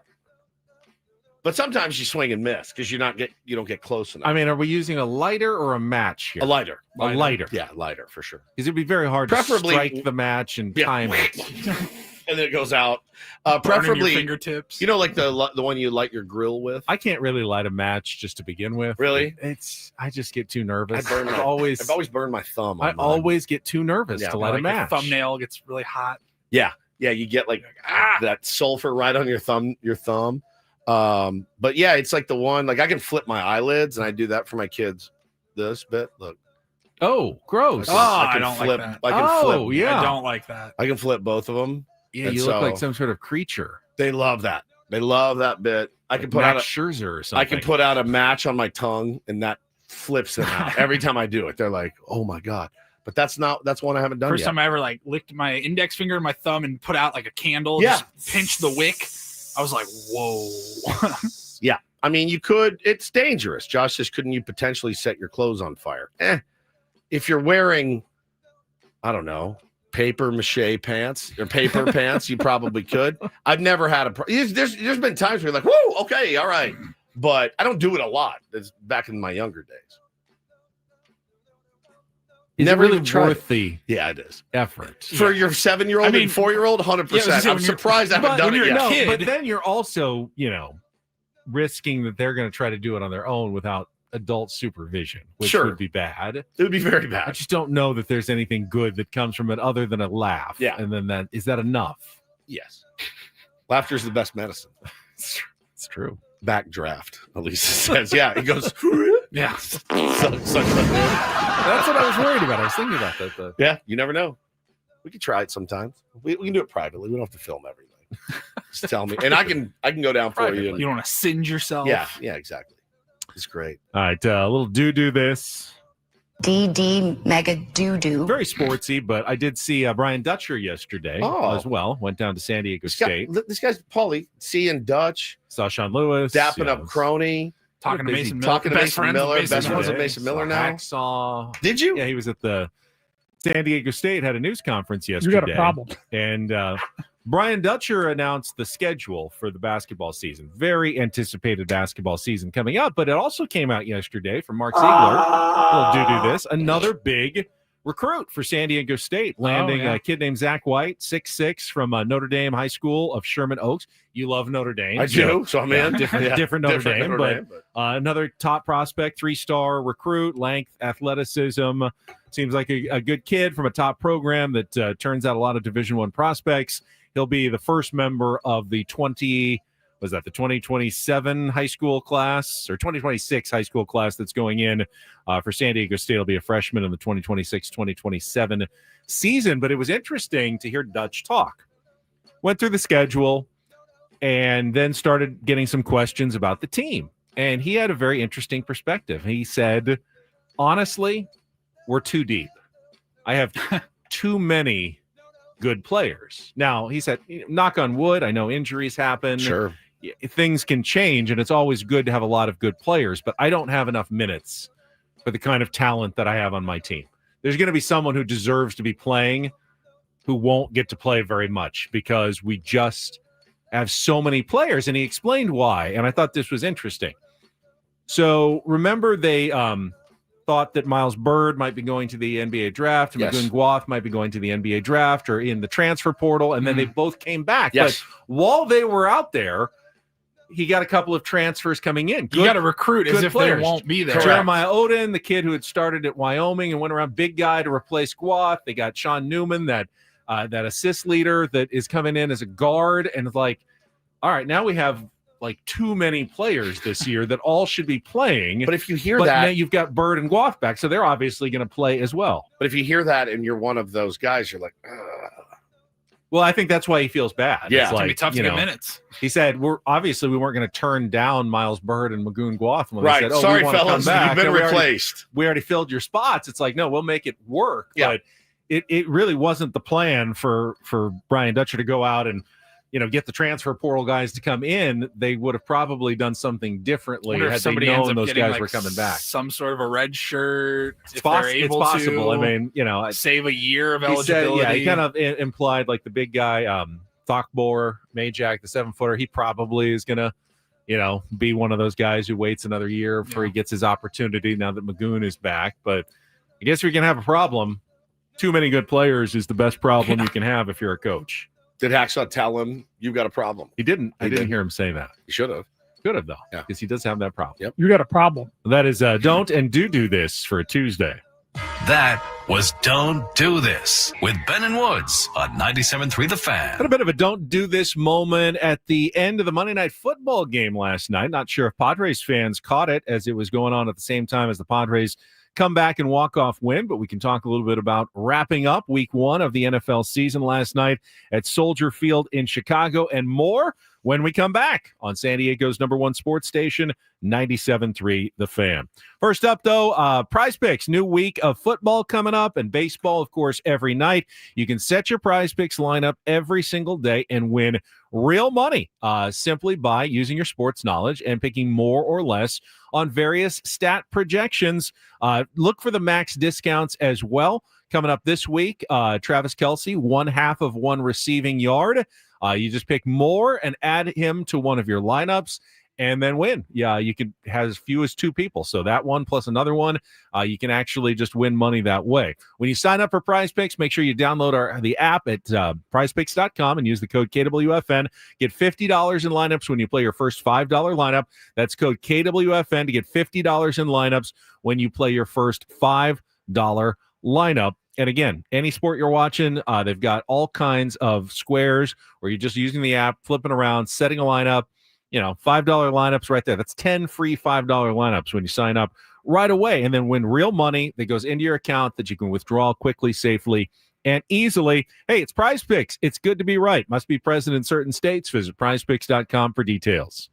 But sometimes you swing and miss because you don't get close enough. I mean, are we using a lighter or a match here? A lighter. A lighter. Yeah, lighter for sure. Because it'd be very hard to strike the match and time it. And then it goes out. Burning Preferably your fingertips. Like the one you light your grill with. I can't really light a match just to begin with. Really? I just get too nervous. I've always burned my thumb. I always get too nervous to light a match. The thumbnail gets really hot. Yeah. Yeah, you get like that sulfur right on your thumb. But yeah, it's like the one, like I can flip my eyelids and I do that for my kids. This bit, look. Oh, gross. I don't flip, like that. I can flip. Yeah. I don't like that. I can flip both of them. Yeah, you look like some sort of creature. They love that. They love that bit. I can like put Max out Scherzer or something. I can put out a match on my tongue and that flips them out. Every time I do it, they're like, "Oh my god." But that's one I haven't done First yet. time I ever like licked my index finger and my thumb and put out like a candle, just pinch the wick. I was like, whoa. Yeah. I mean, you could, it's dangerous. Josh says, couldn't you potentially set your clothes on fire? If you're wearing, I don't know, paper mache pants or paper pants, you probably could. I've never had there's been times where you're like, whoa, okay, all right. But I don't do it a lot. It's back in my younger days. Is never it really even tried worth the it is effort for your 7-year-old and 4-year-old? 100%. I'm surprised I haven't done it yet. No, but then you're also, risking that they're going to try to do it on their own without adult supervision, which would be bad. It would be very bad. I just don't know that there's anything good that comes from it other than a laugh. Yeah. And then is that enough? Yes. Laughter is the best medicine. It's true. Backdraft, Elisa says. Yeah, he goes, yeah. That's what I was worried about. I was thinking about that, though. Yeah, you never know. We could try it sometimes. We can do it privately. We don't have to film everything. Just tell me. And I can go down for privately. you. You don't want to singe yourself. Yeah, exactly. It's great. All right, a little do this. DD mega doo-doo. Very sportsy, but I did see Brian Dutcher yesterday as well. Went down to San Diego State. This guy's Paulie, seeing Dutch. Saw Sean Lewis. Dapping up Crony. Talking to Mason Miller. Talking to Mason Miller. Best friends with Mason Miller now. Hacksaw. Did you? Yeah, he was at the San Diego State, had a news conference yesterday. You got a problem. And Brian Dutcher announced the schedule for the basketball season. Very anticipated basketball season coming up, but it also came out yesterday from Mark Ziegler. We'll do this. Another big recruit for San Diego State, landing a kid named Zach White, 6'6", from Notre Dame High School of Sherman Oaks. You love Notre Dame. I do, so I'm in. Different Notre Dame, but another top prospect, 3-star recruit, length, athleticism. Seems like a good kid from a top program that turns out a lot of Division I prospects. He'll be the first member of the 2027 high school class or 2026 high school class that's going in for San Diego State. He'll be a freshman in the 2026-2027 season. But it was interesting to hear Dutch talk. Went through the schedule and then started getting some questions about the team. And he had a very interesting perspective. He said, honestly, we're too deep. I have too many good players. Now, he said, knock on wood, I know injuries happen. Sure. Things can change, and it's always good to have a lot of good players, but I don't have enough minutes for the kind of talent that I have on my team. There's going to be someone who deserves to be playing who won't get to play very much because we just have so many players, and he explained why, and I thought this was interesting. So remember they thought that Miles Bird might be going to the NBA draft, and Magoon Guath might be going to the NBA draft or in the transfer portal, and then they both came back. Yes. But while they were out there, he got a couple of transfers coming in. You got to recruit as if players. they won't be there. Correct. Jeremiah Oden, the kid who had started at Wyoming and went around, big guy to replace Guath. They got Sean Newman, that that assist leader that is coming in as a guard, and it's like, all right, now we have like too many players this year that all should be playing. But if you hear but that, now you've got Bird and Guath back, so they're obviously going to play as well. But if you hear that and you're one of those guys, you're like, ugh. Well, I think that's why he feels bad. Yeah, it's It's like, gonna be tough to you get know, minutes. He said, we weren't going to turn down Miles Bird and Magoon Guath when Right. they said, Sorry, we want to come fellas, back. you've been And replaced. we already filled your spots. It's like, no, we'll make it work. Yeah. But it really wasn't the plan for Brian Dutcher to go out and, you know, get the transfer portal guys to come in. They would have probably done something differently Wonder if had they somebody ends known up those getting, guys like, were coming back. Some sort of a red shirt. It's, if they're it's able possible. to I mean, you know, save a year of he said, eligibility. he kind of implied like the big guy, Thakbor, Majak, the 7-footer, he probably is going to, you know, be one of those guys who waits another year before he gets his opportunity now that Magoon is back. But I guess you're going to have a problem. Too many good players is the best problem you can have if you're a coach. Did Hacksaw tell him you've got a problem? He didn't. I didn't hear him say that. He should have. Could have, though, Yeah. because he does have that problem. Yep. You got a problem. That is Don't and Do This for Tuesday. That was Don't Do This with Ben and Woods on 97.3 The Fan. Had a bit of a don't do this moment at the end of the Monday Night Football game last night. Not sure if Padres fans caught it as it was going on at the same time as the Padres come back and walk-off win, but we can talk a little bit about wrapping up week 1 of the NFL season last night at Soldier Field in Chicago and more when we come back on San Diego's #1 sports station, 97.3 The Fan. First up, though, Prize Picks, new week of football coming up and baseball, of course, every night. You can set your Prize Picks lineup every single day and win real money simply by using your sports knowledge and picking more or less on various stat projections. Look for the max discounts as well. Coming up this week, Travis Kelce, 1/2 of 1 receiving yard. You just pick more and add him to one of your lineups and then win. Yeah, you can have as few as 2 people. So that one plus another one, you can actually just win money that way. When you sign up for Prize Picks, make sure you download the app at prizepicks.com and use the code KWFN. Get $50 in lineups when you play your first $5 lineup. That's code KWFN to get $50 in lineups when you play your first $5 lineup. And again, any sport you're watching, they've got all kinds of squares where you're just using the app, flipping around, setting a lineup, you know, $5 lineups right there. That's 10 free $5 lineups when you sign up right away and then win real money that goes into your account that you can withdraw quickly, safely, and easily. Hey, it's Prize Picks. It's good to be right. Must be present in certain states. Visit prizepicks.com for details.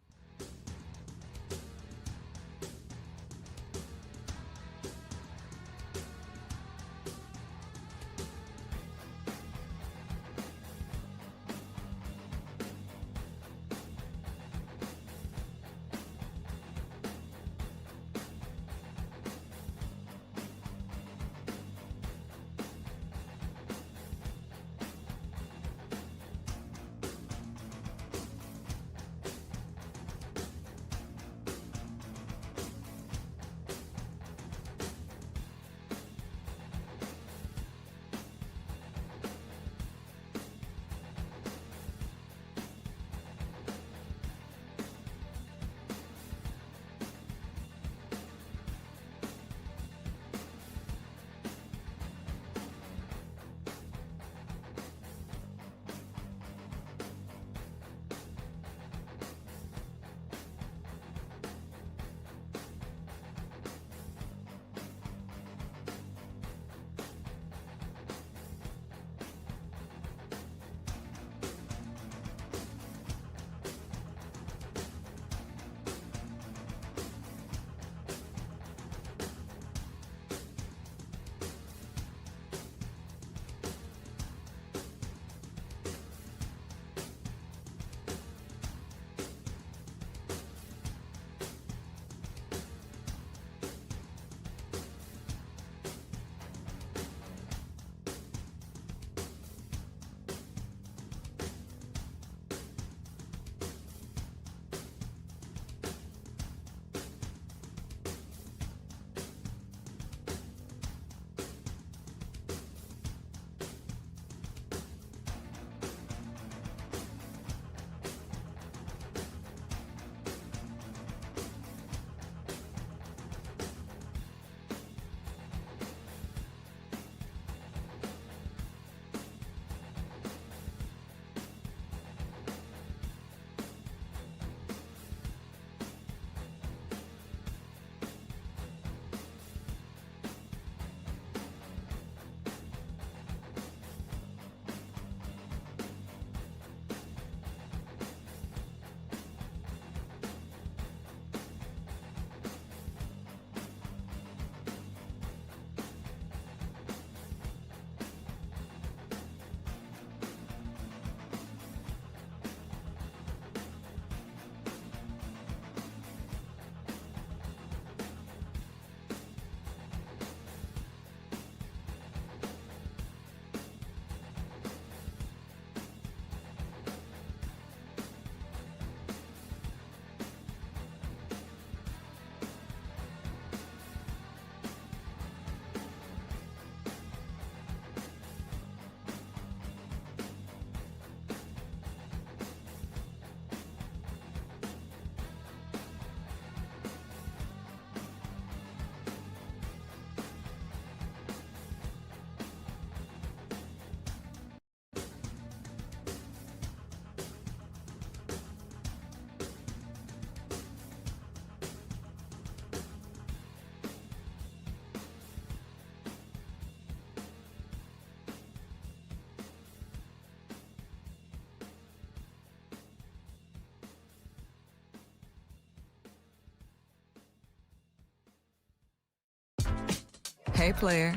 Hey, player,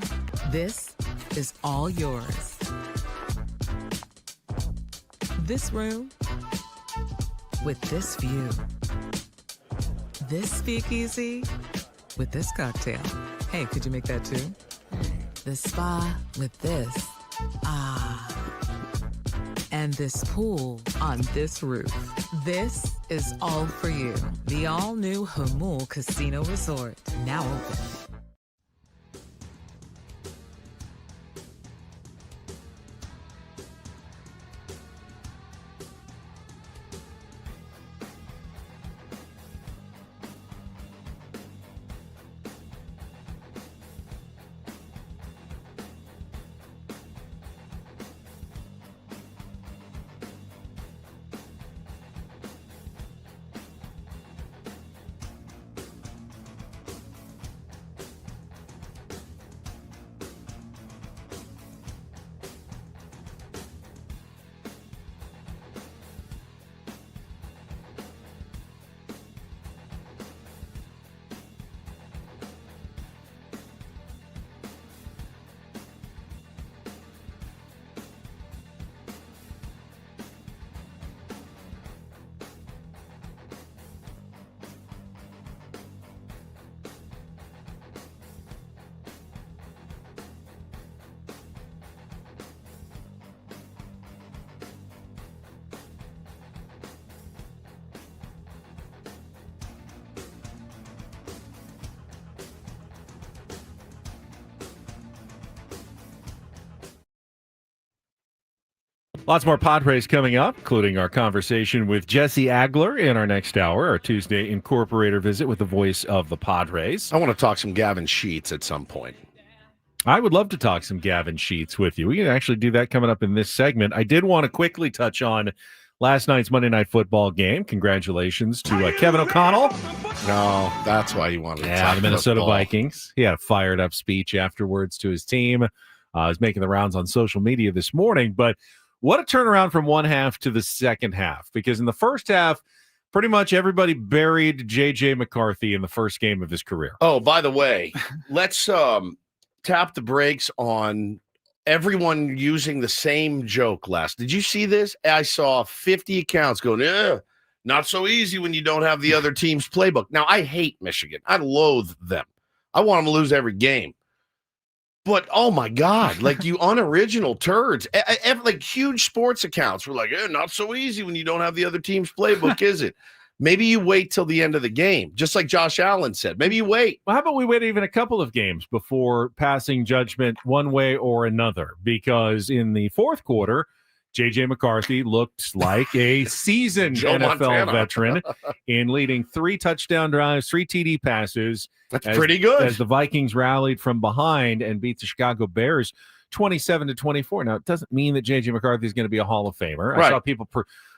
this is all yours. This room with this view. This speakeasy with this cocktail. Hey, could you make that too? The spa with this. Ah. And this pool on this roof. This is all for you. The all-new Hamul Casino Resort, now open. Lots more Padres coming up, including our conversation with Jesse Agler in our next hour, our Tuesday Incorporator visit with the voice of the Padres. I want to talk some Gavin Sheets at some point. I would love to talk some Gavin Sheets with you. We can actually do that coming up in this segment. I did want to quickly touch on last night's Monday Night Football game. Congratulations to Kevin O'Connell. No, that's why you wanted to talk the Minnesota football. Vikings. He had a fired-up speech afterwards to his team. Was making the rounds on social media this morning, but what a turnaround from one half to the second half, because in the first half, pretty much everybody buried J.J. McCarthy in the first game of his career. Oh, by the way, let's tap the brakes on everyone using the same joke last. Did you see this? I saw 50 accounts going, not so easy when you don't have the other team's playbook. Now, I hate Michigan. I loathe them. I want them to lose every game. But, oh, my God, like you unoriginal turds. Like huge sports accounts were like, not so easy when you don't have the other team's playbook, is it? Maybe you wait till the end of the game, just like Josh Allen said. Maybe you wait. Well, how about we wait even a couple of games before passing judgment one way or another? Because in the fourth quarter, J.J. McCarthy looked like a seasoned Joe NFL Montana. veteran in leading 3 touchdown drives, 3 TD passes. That's pretty good. As the Vikings rallied from behind and beat the Chicago Bears 27-24. Now, it doesn't mean that J.J. McCarthy is going to be a Hall of Famer. Right. I saw people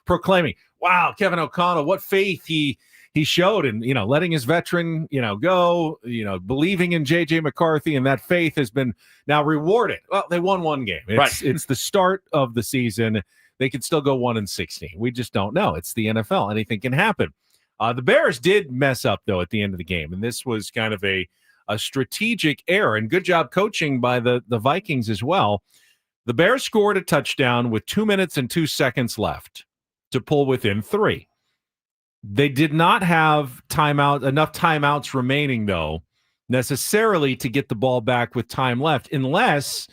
proclaiming, wow, Kevin O'Connell, what faith he showed in, letting his veteran, go, believing in J.J. McCarthy, and that faith has been now rewarded. Well, they won one game. It's the start of the season. They could still go 1-16. We just don't know. It's the NFL. Anything can happen. The Bears did mess up, though, at the end of the game, and this was kind of a strategic error, and good job coaching by the Vikings as well. The Bears scored a touchdown with 2 minutes and 2 seconds left to pull within 3. They did not have enough timeouts remaining, though, necessarily to get the ball back with time left, unless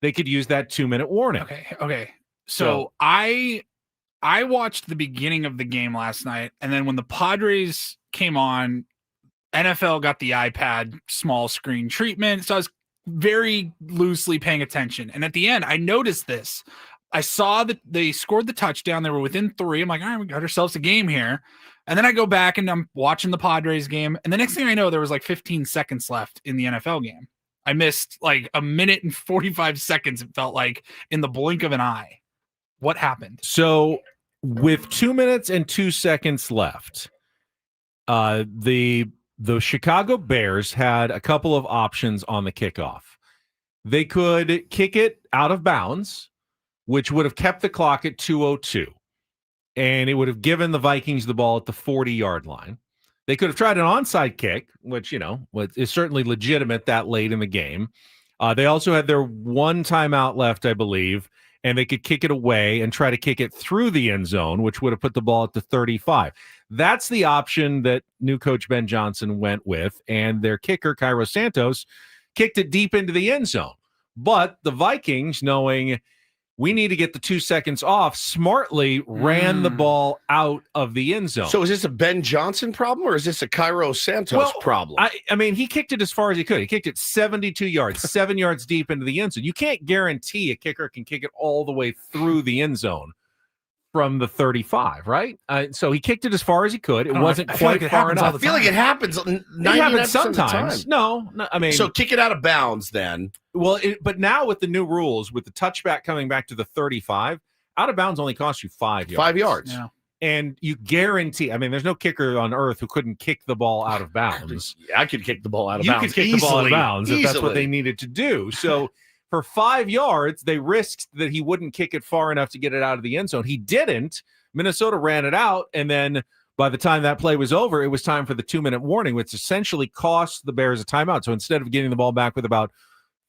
they could use that 2-minute warning. Okay. So I watched the beginning of the game last night, and then when the Padres came on, NFL got the iPad small screen treatment, so I was very loosely paying attention. And at the end, I noticed this. I saw that they scored the touchdown. They were within 3. I'm like, all right, we got ourselves a game here. And then I go back and I'm watching the Padres game. And the next thing I know, there was like 15 seconds left in the NFL game. I missed like a minute and 45 seconds, it felt like, in the blink of an eye. What happened? So with 2 minutes and 2 seconds left, the Chicago Bears had a couple of options on the kickoff. They could kick it out of bounds, which would have kept the clock at 2:02, and it would have given the Vikings the ball at the 40-yard line. They could have tried an onside kick, which, is certainly legitimate that late in the game. They also had their one timeout left, I believe, and they could kick it away and try to kick it through the end zone, which would have put the ball at the 35. That's the option that new coach Ben Johnson went with, and their kicker, Cairo Santos, kicked it deep into the end zone. But the Vikings, knowing we need to get the 2 seconds off, smartly ran the ball out of the end zone. So is this a Ben Johnson problem, or is this a Cairo Santos problem? I mean, he kicked it as far as he could. He kicked it 72 yards, 7 yards deep into the end zone. You can't guarantee a kicker can kick it all the way through the end zone from the 35, right? So he kicked it as far as he could. It wasn't quite far enough. I feel like it happens 99% sometimes. of the time. No, I mean, so kick it out of bounds then. Well, but now with the new rules, with the touchback coming back to the 35, out of bounds only costs you 5 yards. 5 yards. Yeah. And you guarantee, I mean, there's no kicker on earth who couldn't kick the ball out of bounds. Yeah, I could kick the ball out of bounds. You could kick the ball out of bounds if that's what they needed to do. So for 5 yards, they risked that he wouldn't kick it far enough to get it out of the end zone. He didn't. Minnesota ran it out, and then by the time that play was over, it was time for the 2-minute warning, which essentially cost the Bears a timeout. So instead of getting the ball back with about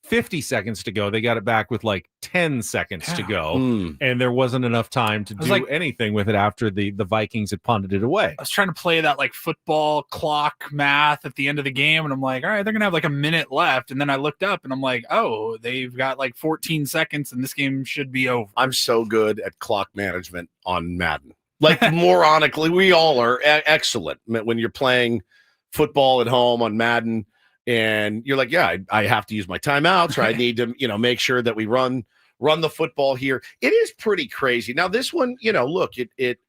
50 seconds to go, they got it back with like 10 seconds to go, and there wasn't enough time to do anything with it after the Vikings had punted it away. I was trying to play that like football clock math at the end of the game, and I'm like, all right, they're gonna have like a minute left, and then I looked up and I'm like, oh, they've got like 14 seconds, and this game should be over. I'm so good at clock management on Madden. Like, moronically, we all are excellent when you're playing football at home on Madden. And you're like, yeah, I have to use my timeouts, or I need to, make sure that we run the football here. It is pretty crazy. Now, this one, look, it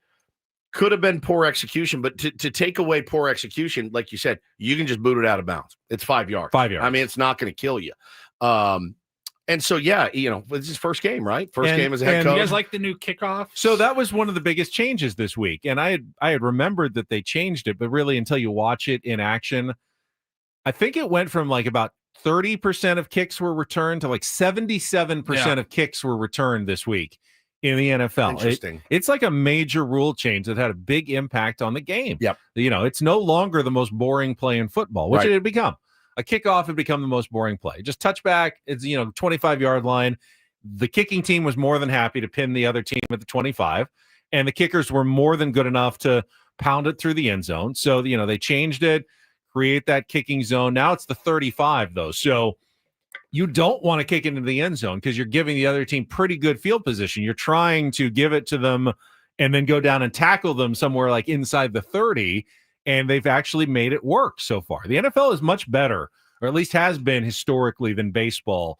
could have been poor execution, but to take away poor execution, like you said, you can just boot it out of bounds. It's 5 yards. 5 yards. I mean, it's not going to kill you. And so, yeah, it's his first game, right? First game as a head coach. You guys like the new kickoff? So that was one of the biggest changes this week. And I had remembered that they changed it, but really until you watch it in action, I think it went from like about 30% of kicks were returned to like 77% of kicks were returned this week in the NFL. Interesting. It's like a major rule change that had a big impact on the game. Yep. It's no longer the most boring play in football, which it had become. A kickoff had become the most boring play. Just touchback, it's 25-yard line. The kicking team was more than happy to pin the other team at the 25, and the kickers were more than good enough to pound it through the end zone. So, they changed it. Create that kicking zone. Now it's the 35, though. So you don't want to kick it into the end zone because you're giving the other team pretty good field position. You're trying to give it to them and then go down and tackle them somewhere like inside the 30, and they've actually made it work so far. The NFL is much better, or at least has been historically, than baseball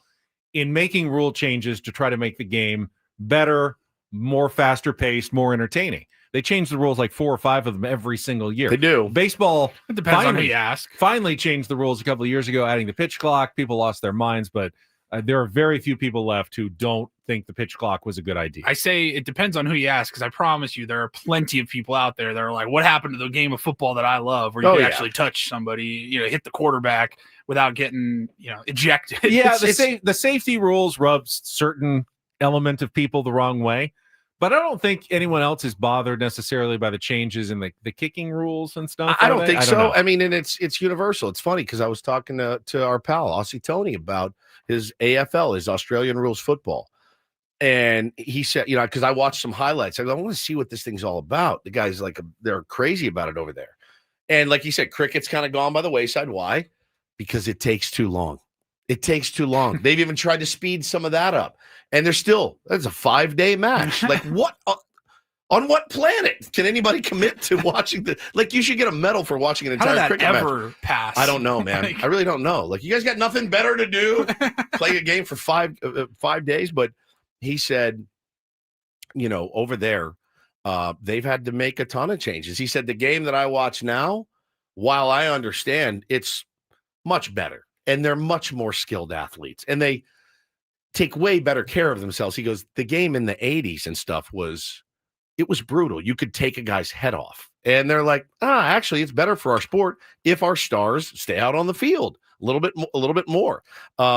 in making rule changes to try to make the game better, more faster paced, more entertaining. They change the rules like 4 or 5 of them every single year. They do. Baseball, it depends on who you ask. Finally changed the rules a couple of years ago, adding the pitch clock. People lost their minds, but there are very few people left who don't think the pitch clock was a good idea. I say it depends on who you ask, because I promise you there are plenty of people out there that are like, what happened to the game of football that I love, where you can actually touch somebody, hit the quarterback without getting, ejected. Yeah, the safety rules rubs certain element of people the wrong way. But I don't think anyone else is bothered necessarily by the changes in the kicking rules and stuff. I don't think so. I mean, and it's universal. It's funny because I was talking to our pal, Aussie Tony, about his AFL, his Australian rules football. And he said, because I watched some highlights. I want to see what this thing's all about. The guys, they're crazy about it over there. And like he said, cricket's kind of gone by the wayside. Why? Because it takes too long. It takes too long. They've even tried to speed some of that up. And that's a 5-day match. Like, what? On what planet can anybody commit to watching you should get a medal for watching an entire cricket match. How did that ever pass? I don't know, man. I really don't know. You guys got nothing better to do? Play a game for 5 days? But he said, over there, they've had to make a ton of changes. He said the game that I watch now, while I understand, it's much better. And they're much more skilled athletes. And they take way better care of themselves. He goes, the game in the 80s and stuff was brutal. You could take a guy's head off And they're like, actually, it's better for our sport if our stars stay out on the field a little bit more.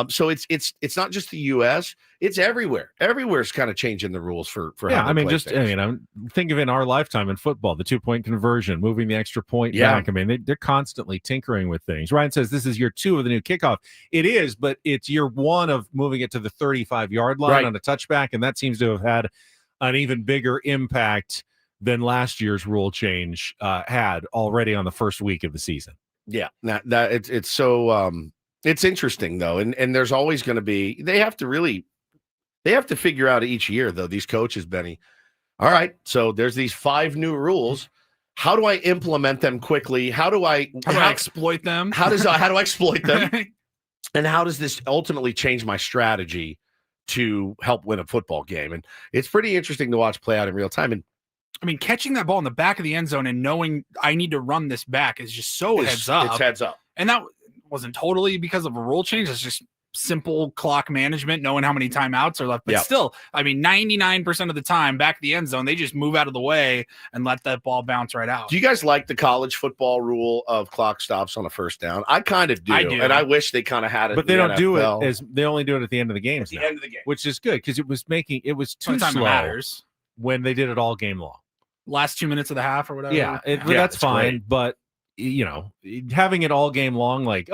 So it's not just the U.S. It's everywhere. Everywhere's kind of changing the rules for how they play things. I'm think of in our lifetime in football, the 2-point conversion, moving the extra point back. I mean, they're constantly tinkering with things. Ryan says this is year 2 of the new kickoff. It is, but it's year 1 of moving it to the 35-yard line on a touchback, and that seems to have had an even bigger impact than last year's rule change had already on the first week of the season. Yeah, it's so it's interesting though, and there's always going to be they have to figure out each year though, these coaches, Benny. All right, so there's these 5 new rules. How do I implement them quickly? How do I exploit them? How do I exploit them? And how does this ultimately change my strategy to help win a football game? And it's pretty interesting to watch play out in real time. And I mean, catching that ball in the back of the end zone and knowing I need to run this back is just so heads up. It's heads up. And that wasn't totally because of a rule change. It's just simple clock management, knowing how many timeouts are left. But still, I mean, 99% of the time back at the end zone, they just move out of the way and let that ball bounce right out. Do you guys like the college football rule of clock stops on a first down? I kind of do. And I wish they kind of had it. But they don't do it as they only do it at the end of the game. At the end of the game. Which is good because it was too slow matters when they did it all game long. Last 2 minutes of the half or whatever. Yeah, that's fine. Great. But, having it all game long, like,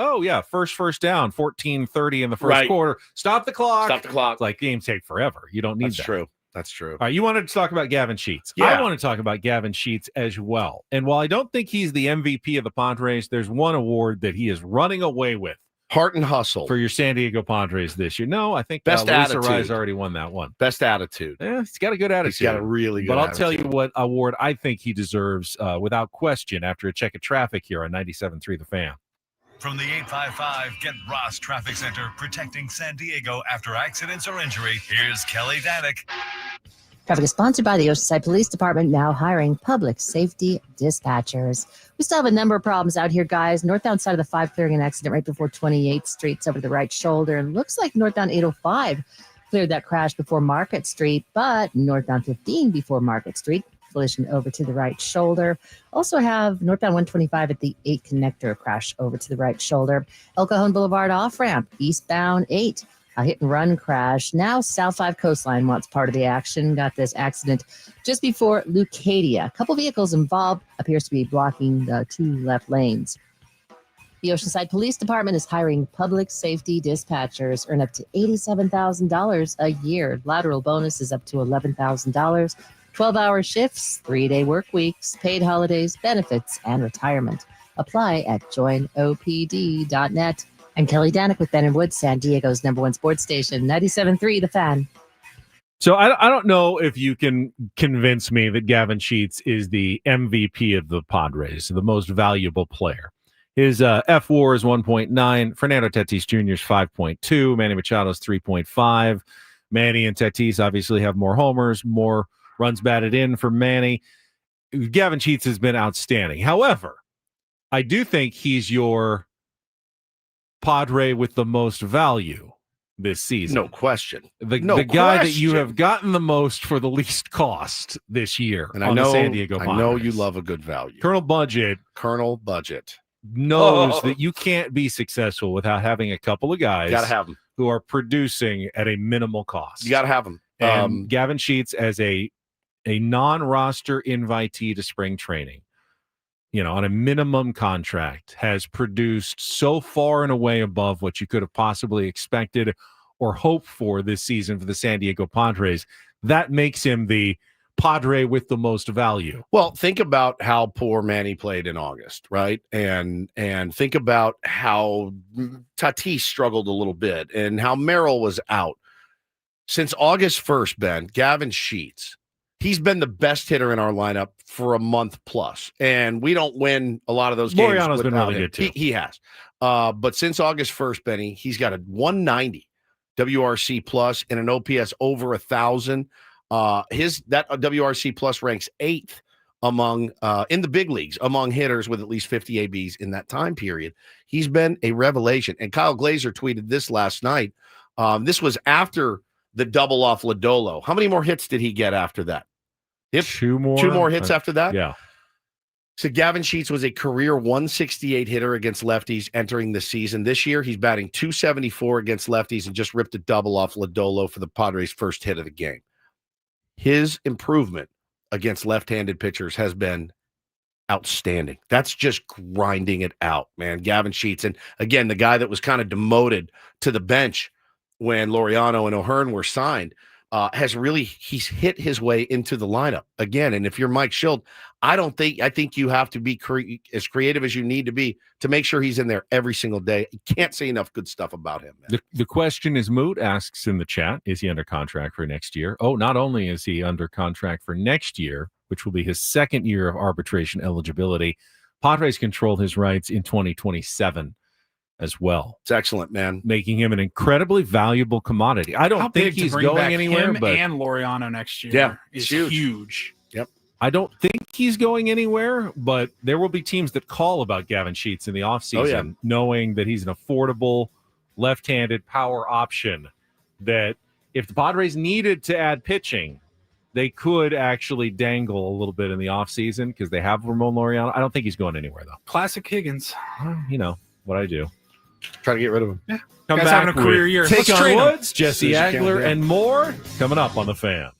first down, 14:30 in the first quarter. Stop the clock. Like, games take forever. You don't need that. That's true. All right, you wanted to talk about Gavin Sheets. Yeah. I want to talk about Gavin Sheets as well. And while I don't think he's the MVP of the Padres, there's one award that he is running away with. Heart and hustle for your San Diego Padres this year. No, I think best attitude. Luis already won that one. Best attitude. Yeah, he's got a good attitude. He's got a really good But I'll attitude. tell you what award I think he deserves without question after a check of traffic here on 97.3 The Fan. From the 855 Get Ross Traffic Center, protecting San Diego after accidents or injury, here's Kelly Danick. Traffic is sponsored by the Oceanside Police Department, now hiring public safety dispatchers. We still have a number of problems out here, guys. Northbound side of the 5 clearing an accident right before 28th Street's over the right shoulder. And looks like northbound 805 cleared that crash before Market Street, but northbound 15 before Market Street, collision over to the right shoulder. Also have northbound 125 at the 8 connector crash over to the right shoulder. El Cajon Boulevard off-ramp, eastbound 8. A hit-and-run crash. Now South 5 Coastline wants part of the action. Got this accident just before Lucadia. A couple vehicles involved appears to be blocking the 2 left lanes. The Oceanside Police Department is hiring public safety dispatchers. Earn up to $87,000 a year. Lateral bonus is up to $11,000. 12-hour shifts, 3-day work weeks, paid holidays, benefits, and retirement. Apply at joinopd.net. I'm Kelly Danick with Ben & Wood, San Diego's #1 sports station, 97.3 The Fan. So I don't know if you can convince me that Gavin Sheets is the MVP of the Padres, the most valuable player. His F-WAR is 1.9. Fernando Tatis Jr. is 5.2. Manny Machado's 3.5. Manny and Tatis obviously have more homers, more runs batted in for Manny. Gavin Sheets has been outstanding. However, I do think he's your Padre with the most value this season. No question. The guy that you have gotten the most for the least cost this year. And on the San Diego Padres. I know you love a good value. Colonel Budget knows that you can't be successful without having a couple of guys who are producing at a minimal cost. You got to have them. And Gavin Sheets as a non-roster invitee to spring training, on a minimum contract, has produced so far and away above what you could have possibly expected or hoped for this season for the San Diego Padres. That makes him the Padre with the most value. Well, think about how poor Manny played in August, right? And think about how Tatis struggled a little bit and how Merrill was out. Since August 1st, Ben, Gavin Sheets, he's been the best hitter in our lineup for a month plus, and we don't win a lot of those games. Laureano's been really good too. He has. But since August 1st, Benny, he's got a 190 WRC plus and an OPS over 1,000. That WRC plus ranks 8th among in the big leagues among hitters with at least 50 ABs in that time period. He's been a revelation. And Kyle Glazer tweeted this last night. This was after the double off Lodolo. How many more hits did he get after that? 2 more. 2 more hits after that? Yeah. So Gavin Sheets was a career 168 hitter against lefties entering the season. This year, he's batting 274 against lefties and just ripped a double off Lodolo for the Padres' first hit of the game. His improvement against left-handed pitchers has been outstanding. That's just grinding it out, man. Gavin Sheets. And again, the guy that was kind of demoted to the bench when Laureano and O'Hearn were signed he's hit his way into the lineup again. And if you're Mike Schild, I think you have to be as creative as you need to be to make sure he's in there every single day. You can't say enough good stuff about him, man. The question is moot, asks in the chat, is he under contract for next year? Oh, not only is he under contract for next year, which will be his second year of arbitration eligibility, Padres control his rights in 2027 as well. It's excellent, man. Making him an incredibly valuable commodity. I don't think he's going anywhere. Him but and Laureano next year is huge. Yep. I don't think he's going anywhere, but there will be teams that call about Gavin Sheets in the offseason, knowing that he's an affordable left-handed power option that if the Padres needed to add pitching, they could actually dangle a little bit in the offseason because they have Ramon Laureano. I don't think he's going anywhere, though. Classic Higgins. You know what I do. Try to get rid of him. Yeah. Come Guy's back having a career year. Take Let's on trade him. Woods, Jesse Agler, and more coming up on The Fan.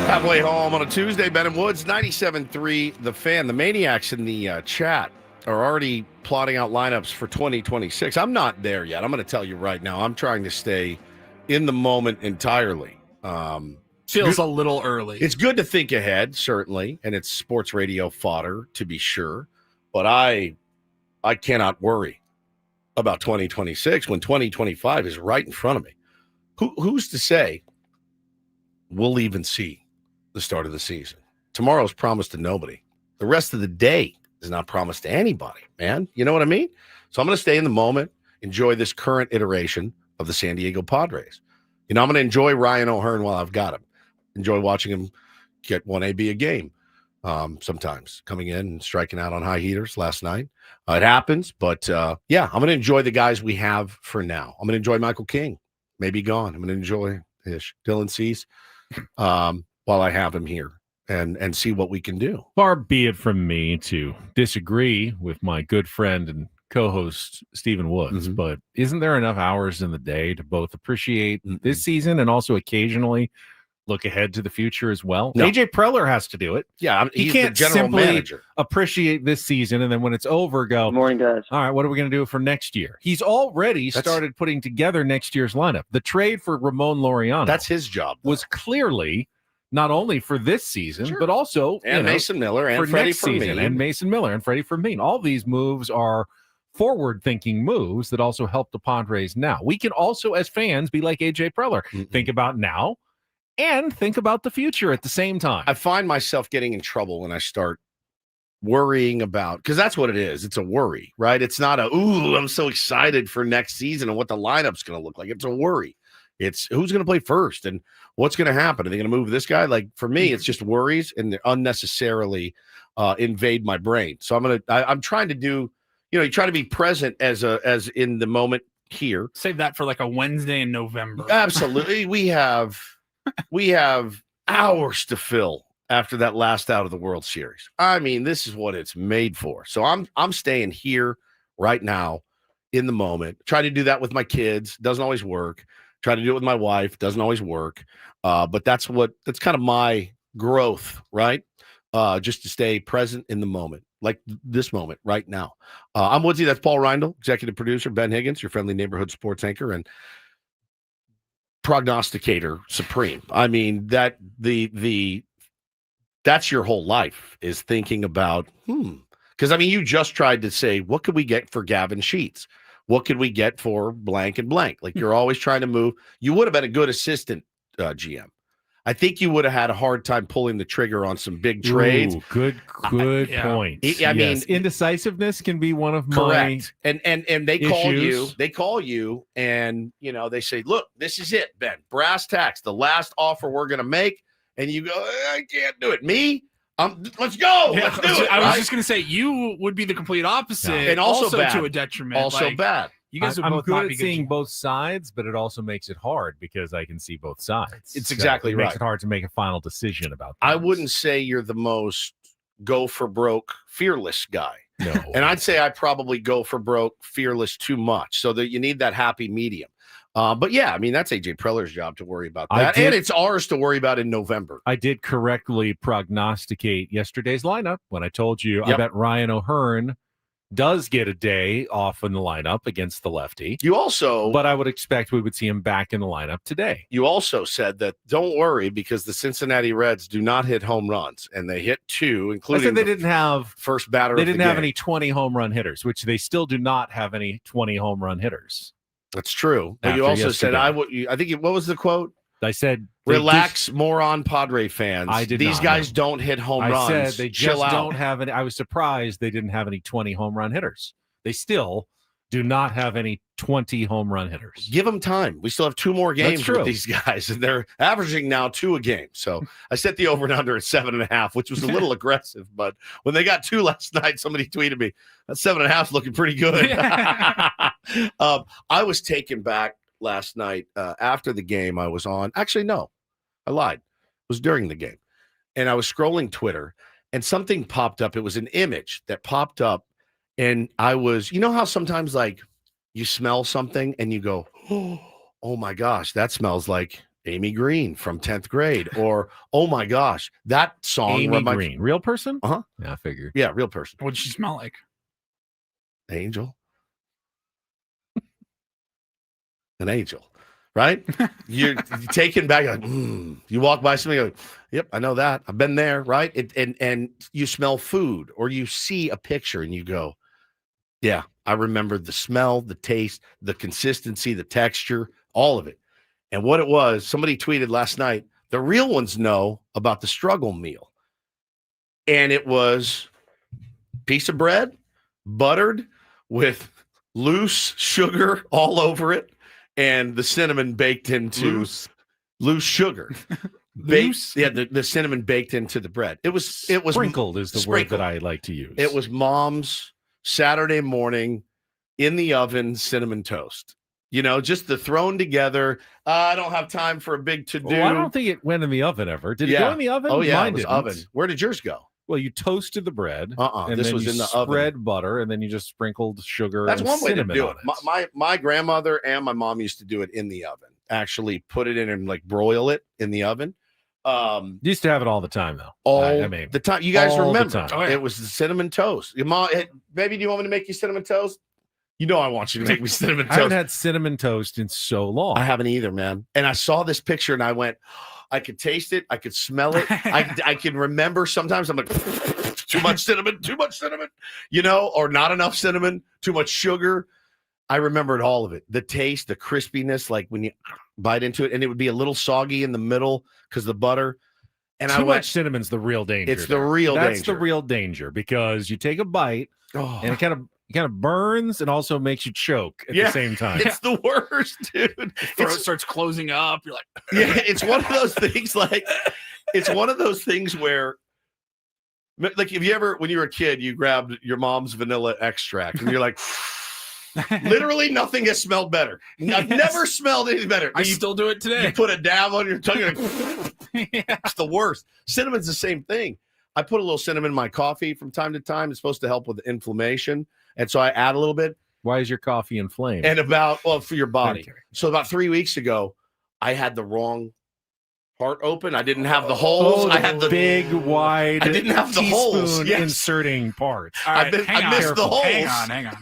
Halfway home on a Tuesday, Ben and Woods, 97.3, The Fan. The maniacs in the chat are already plotting out lineups for 2026. I'm not there yet. I'm going to tell you right now. I'm trying to stay in the moment entirely. Feels a little early. It's good to think ahead, certainly, and it's sports radio fodder, to be sure. But I cannot worry about 2026 when 2025 is right in front of me. Who's to say we'll even see the start of the season? Tomorrow's promised to nobody. The rest of the day is not promised to anybody, man. You know what I mean? So I'm going to stay in the moment, enjoy this current iteration of the San Diego Padres. You know, I'm going to enjoy Ryan O'Hearn while I've got him. Enjoy watching him get 1AB a game sometimes, coming in and striking out on high heaters last night. It happens, but yeah, I'm going to enjoy the guys we have for now. I'm going to enjoy Michael King, maybe gone. I'm going to enjoy Dylan Cease while I have him here and see what we can do. Far be it from me to disagree with my good friend and co-host Stephen Woods, but isn't there enough hours in the day to both appreciate this season and also occasionally look ahead to the future as well? No. AJ Preller has to do it. Yeah, he he's can't the general simply manager. appreciate this season and then when it's over go, Good morning, guys. all right, what are we going to do for next year? He's already started putting together next year's lineup. The trade for Ramon Laureano, that's his job, was clearly not only for this season, but also Mason Miller and for Freddie next season, Fermin. and Mason Miller and Freddie Fermin. All these moves are forward-thinking moves that also help the Padres now. We can also, as fans, be like AJ Preller. Think about now and think about the future at the same time. I find myself getting in trouble when I start worrying about, because that's what it is. It's a worry, right? It's not I'm so excited for next season and what the lineup's going to look like. It's a worry. It's who's going to play first and what's going to happen. Are they going to move this guy? Like for me, it's just worries and they unnecessarily invade my brain. So I'm trying to do, you try to be present as in the moment here. Save that for like a Wednesday in November. Absolutely. we have hours to fill after that last out of the World Series. I mean, this is what it's made for. So I'm staying here right now in the moment. Try to do that with my kids. Doesn't always work. Try to do it with my wife. Doesn't always work. But that's kind of my growth, right? Just to stay present in the moment, like this moment right now. I'm Woodsy. That's Paul Reindl, executive producer. Ben Higgins, your friendly neighborhood sports anchor and prognosticator supreme. I mean, that's your whole life is thinking about, because I mean, you just tried to say, what could we get for Gavin Sheets? What could we get for blank and blank? Like you're always trying to move. You would have been a good assistant GM. I think you would have had a hard time pulling the trigger on some big trades. Ooh, good point. I mean, indecisiveness can be one of correct. my and they call you and they say, look, this is it, Ben. Brass tacks, the last offer we're gonna make. And you go, I can't do it. Me? Let's go. Yeah, Let's do it. I was just going to say, you would be the complete opposite, and also bad. to a detriment. Also bad. You guys I'm both good not at be seeing both sides, but it also makes it hard because I can see both sides. It's exactly it right. makes it hard to make a final decision about things. I wouldn't say you're the most go for broke, fearless guy. No. And I'd say I probably go for broke, fearless too much. So that you need that happy medium. But yeah, I mean, that's AJ Preller's job to worry about that. And it's ours to worry about in November. I did correctly prognosticate yesterday's lineup when I told you I bet Ryan O'Hearn does get a day off in the lineup against the lefty. But I would expect we would see him back in the lineup today. You also said that don't worry because the Cincinnati Reds do not hit home runs, and they hit 2, including I said they didn't have first batter. They didn't have any 20 home run hitters, which they still do not have any 20 home run hitters. That's true. But you also said what was the quote? I said, relax, moron Padre fans. I did These not, guys don't hit home runs. I said they Chill just out. don't have any. I was surprised they didn't have any 20 home run hitters. They still do not have any 20 home run hitters. Give them time. We still have 2 more games with these guys, and they're averaging now 2 a game. So I set the over and under at 7.5, which was a little aggressive. But when they got 2 last night, somebody tweeted me, that 7.5 is looking pretty good. I was taken back last night after the game. I was on. Actually, no, I lied. It was during the game. And I was scrolling Twitter, and something popped up. It was an image that popped up. And I was, how sometimes like you smell something and you go, oh my gosh, that smells like Amy Green from 10th grade, or oh my gosh, that song. Amy Green, real person? Uh-huh. Yeah, I figured. Yeah, real person. What did she smell like? Angel. An angel, right? You're taken back. Like, you walk by somebody, like, yep, I know that. I've been there, right? And you smell food, or you see a picture and you go, yeah, I remember the smell, the taste, the consistency, the texture, all of it. And what it was, somebody tweeted last night, the real ones know about the struggle meal. And it was piece of bread, buttered with loose sugar all over it, and the cinnamon baked into loose sugar. The cinnamon baked into the bread. It was sprinkled is the word that I like to use. It was mom's Saturday morning in the oven cinnamon toast. You know, just the thrown together. I don't have time for a big to do. Well, I don't think it went in the oven ever. Did it go in the oven? Oh yeah, Mine it was didn't. oven. Where did yours go? Well, you toasted the bread. And This then was you in the spread oven. butter, and then you just sprinkled sugar. That's and one way to cinnamon do on it. My grandmother and my mom used to do it in the oven. Actually, put it in and like broil it in the oven. Used to have it all the time though. The time. You guys all the remember? time. It was the cinnamon toast. Your mom, baby, do you want me to make you cinnamon toast? You know I want you to make me cinnamon I toast. haven't had cinnamon toast in so long. I haven't either, man. And I saw this picture and I went, I could taste it. I could smell it. I can remember sometimes I'm like, too much cinnamon, you know, or not enough cinnamon, too much sugar. I remembered all of it. The taste, the crispiness, like when you bite into it, and it would be a little soggy in the middle because the butter. And Too much cinnamon's the real danger. It's the real danger. That's the real danger because you take a bite and it kind of burns and also makes you choke at the same time. It's the worst, dude. Throat starts closing up. You're like, yeah, it's one of those things. Like, it's one of those things where, like, if you ever, when you were a kid, you grabbed your mom's vanilla extract and you're like, literally nothing has smelled better. I've never smelled anything better. I still do it today. You put a dab on your tongue, you're like, it's the worst. Cinnamon's the same thing. I put a little cinnamon in my coffee from time to time. It's supposed to help with inflammation. And so I add a little bit. Why is your coffee inflamed? And for your body. So about 3 weeks ago, I had the wrong part open. I didn't have the holes. I had the big, wide. I didn't have the holes. Yes. Inserting parts. All right, I missed the holes. Hang on.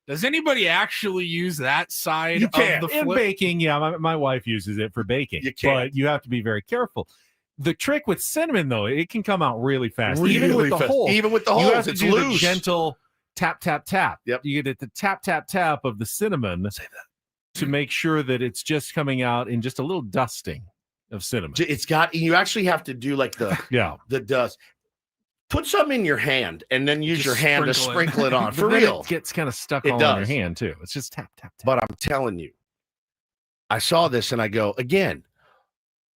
Does anybody actually use that side You of can. the In flip? baking, yeah, my wife uses it for baking. You can. But you have to be very careful. The trick with cinnamon, though, it can come out really fast. Really even with the fast. holes. Even with the you holes, have to it's do loose. the gentle tap, tap, tap. Yep. You get the tap, tap, tap of the cinnamon to make sure that it's just coming out in just a little dusting of cinnamon. It's got, you actually have to do like the dust. Put some in your hand and then use your hand to sprinkle it on. For Then real. It gets kind of stuck It all on your does. hand, too. It's just tap, tap, tap. But I'm telling you, I saw this and I go, again,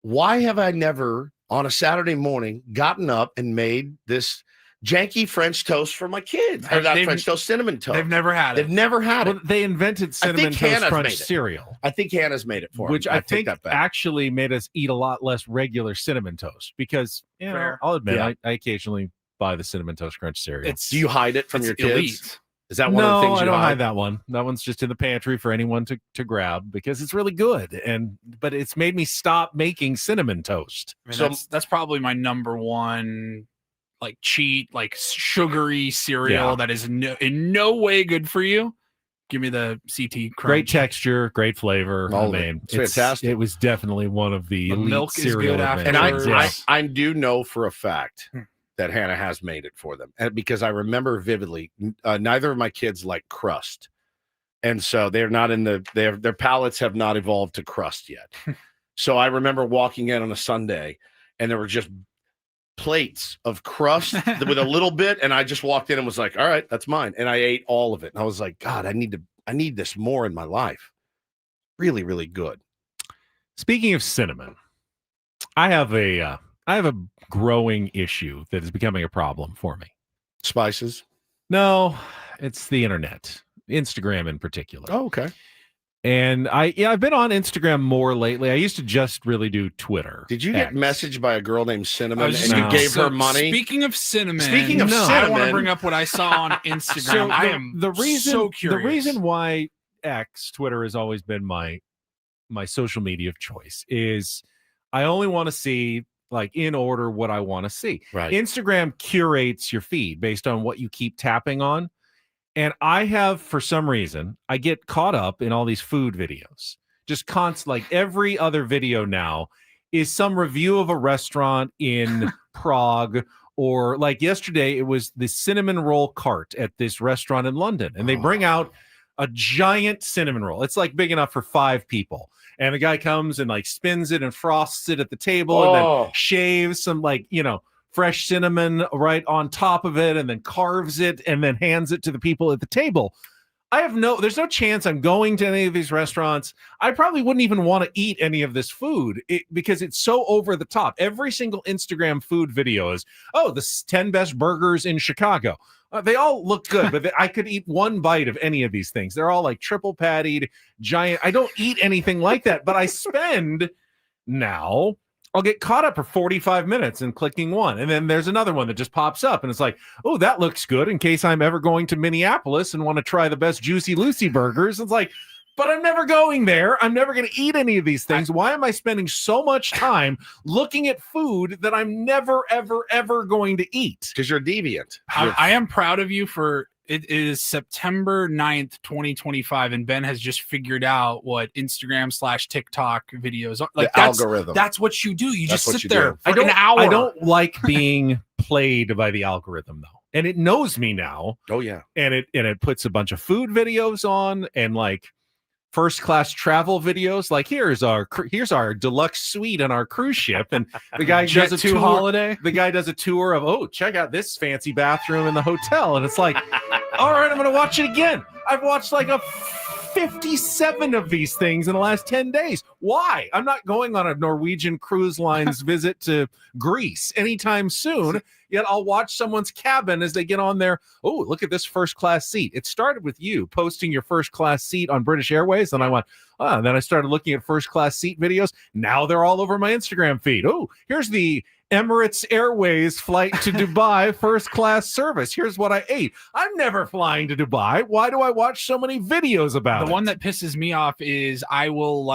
why have I never on a Saturday morning gotten up and made this janky French toast for my kids? Or not French toast, cinnamon toast. They've never had it. They've never had it. Well, they invented cinnamon toast Hannah's crunch made it. cereal. I think Hannah's made it for Which him. I take think that back. actually made us eat a lot less regular cinnamon toast because, you know, Fair. I'll admit, Yeah. I occasionally buy the cinnamon toast crunch cereal. Do you hide it from it's your kids? elite. Is that one of the things I you don't hide that one. That one's just in the pantry for anyone to grab because it's really good. But it's made me stop making cinnamon toast. I mean, So- that's probably my number one like cheat, like sugary cereal that is in no way good for you. Give me the CT crunch. Great texture, great flavor. All I of it. mean, It's fantastic. It was definitely one of the elite milk is cereal good events. And afterwards. I do know for a fact that Hannah has made it for them. And because I remember vividly, neither of my kids like crust. And so they're not in their palates have not evolved to crust yet. So I remember walking in on a Sunday and there were just plates of crust with a little bit. And I just walked in and was like, all right, that's mine. And I ate all of it. And I was like, God, I need this more in my life. Really, really good. Speaking of cinnamon, I have a growing issue that is becoming a problem for me. Spices? No, it's the internet, Instagram in particular. Oh, okay. And I've been on Instagram more lately. I used to just really do Twitter. Did you get X. messaged by a girl named Cinnamon I and was just you gonna- gave so her money? Speaking of cinnamon, Speaking of I want cinnamon- to bring up what I saw on Instagram. So I am the reason so curious. The reason why Twitter has always been my my social media of choice is I only want to see like in order what I want to see. Right. Instagram curates your feed based on what you keep tapping on. And I have, for some reason, I get caught up in all these food videos. Just like every other video now is some review of a restaurant in Prague, or like yesterday, it was the cinnamon roll cart at this restaurant in London. And they bring out a giant cinnamon roll. It's like big enough for 5 people. And the guy comes and like spins it and frosts it at the table and then shaves some like, fresh cinnamon right on top of it and then carves it and then hands it to the people at the table. There's no chance I'm going to any of these restaurants. I probably wouldn't even want to eat any of this food because it's so over the top. Every single Instagram food video is, the 10 best burgers in Chicago. They all look good, but I could eat one bite of any of these things. They're all like triple pattied, giant. I don't eat anything like that, but I spend now. I'll get caught up for 45 minutes in clicking one. And then there's another one that just pops up and it's like, oh, that looks good in case I'm ever going to Minneapolis and want to try the best Juicy Lucy burgers. It's like, but I'm never going there. I'm never going to eat any of these things. Why am I spending so much time looking at food that I'm never, ever, ever going to eat? Because you're deviant. I am proud of you for it is September 9th, 2025, and Ben has just figured out what Instagram/TikTok videos are. Like the algorithm. That's what you do. You That's just what sit you there do. for an hour. I don't like being played by the algorithm though. And it knows me now. Oh yeah. And it puts a bunch of food videos on and like first class travel videos. Like here's our deluxe suite on our cruise ship. And the guy does a tour. Holiday. The guy does a tour of, check out this fancy bathroom in the hotel. And it's like, all right, I'm going to watch it again. I've watched like 57 of these things in the last 10 days. Why? I'm not going on a Norwegian Cruise Line's visit to Greece anytime soon. Yet I'll watch someone's cabin as they get on there. Oh, look at this first class seat. It started with you posting your first class seat on British Airways. And I went, and then I started looking at first class seat videos. Now they're all over my Instagram feed. Oh, here's the Emirates Airways flight to Dubai first class service. Here's what I ate. I'm never flying to Dubai. Why do I watch so many videos about it? The one that pisses me off is I will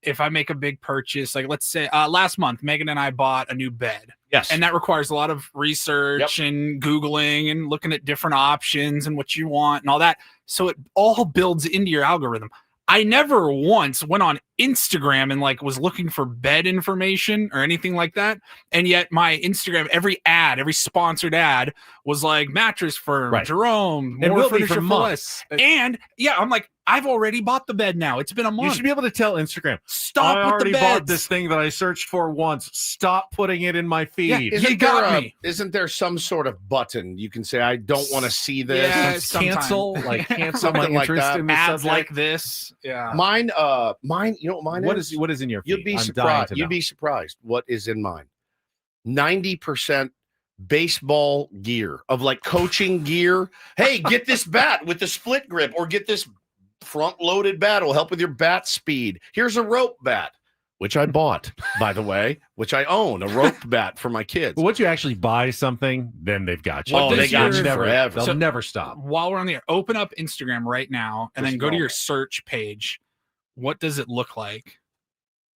if I make a big purchase, like let's say last month, Megan and I bought a new bed. Yes. And that requires a lot of research and Googling and looking at different options and what you want and all that. So it all builds into your algorithm. I never once went on Instagram and was looking for bed information or anything like that. And yet my Instagram, every sponsored ad was like Mattress Firm, right. Jerome, and more will be furniture for for months. less. And yeah, I'm like, I've already bought the bed now. It's been a month. You should be able to tell Instagram, stop I with already the beds. bought this thing that I searched for once. Stop putting it in my feed. Yeah, Isn't there some sort of button you can say, I don't want to see this? Yeah, cancel my Something like interest that. in the ads subject. like this. Yeah. Mine, you know what mine is? What is in your feed? You'd be I'm dying surprised. to You'd know. be surprised what is in mine. 90% baseball gear of coaching gear. Hey, get this bat with the split grip, or get this front-loaded bat. It'll help with your bat speed. Here's a rope bat, which I bought, by the way, which I own, a rope bat for my kids. But once you actually buy something, then they've got you. They got you forever. They'll never stop. While we're on the air, open up Instagram right now and then go to your search page. What does it look like?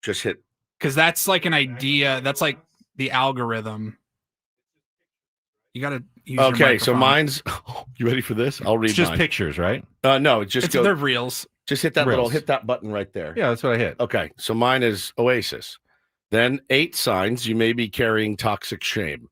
Just hit. Because that's like an idea. That's like the algorithm. You got to use your Okay, so microphone. mine's. You ready for this? I'll read It's just mine. pictures, right? No, it's just They're reels. Just hit that hit that button right there. Yeah, that's what I hit. Okay, so mine is Oasis. Then 8 signs you may be carrying toxic shame.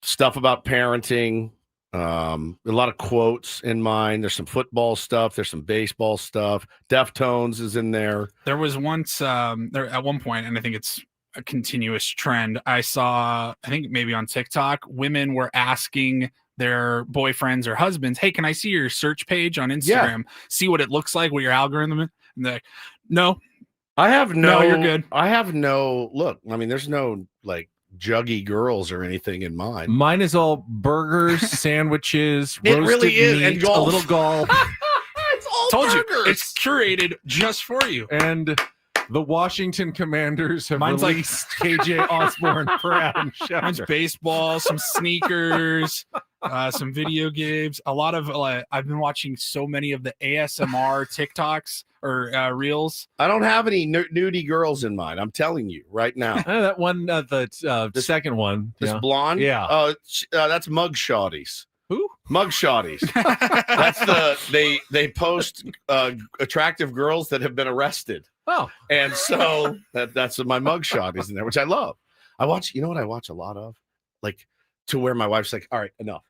Stuff about parenting. A lot of quotes in mine. There's some football stuff. There's some baseball stuff. Deftones is in there. There was once there at one point, and I think it's a continuous trend. I saw, I think maybe on TikTok, women were asking their boyfriends or husbands, "Hey, can I see your search page on Instagram? See what it looks like, what your algorithm is?" And they're like, "No, I have no. you're good." I have no look. I mean, there's no juggy girls or anything in mine. Mine is all burgers, sandwiches, It roasted really is, meat, and golf. a little golf, It's all Told burgers. you, it's curated just for you. and The Washington Commanders have Mine's like- released KJ Osborne for Adam Mine's Schefter. baseball, some sneakers, some video games. A lot of I've been watching so many of the ASMR TikToks or reels. I don't have any nudie girls in mind. I'm telling you right now. That one, the second one. This yeah. blonde? Yeah. That's mug shotties. Who? Mug shotties. That's they post attractive girls that have been arrested. Oh. And so that's my mug shot is in there, which I love. I watch, you know what I watch a lot of? Like to where my wife's like, all right, enough.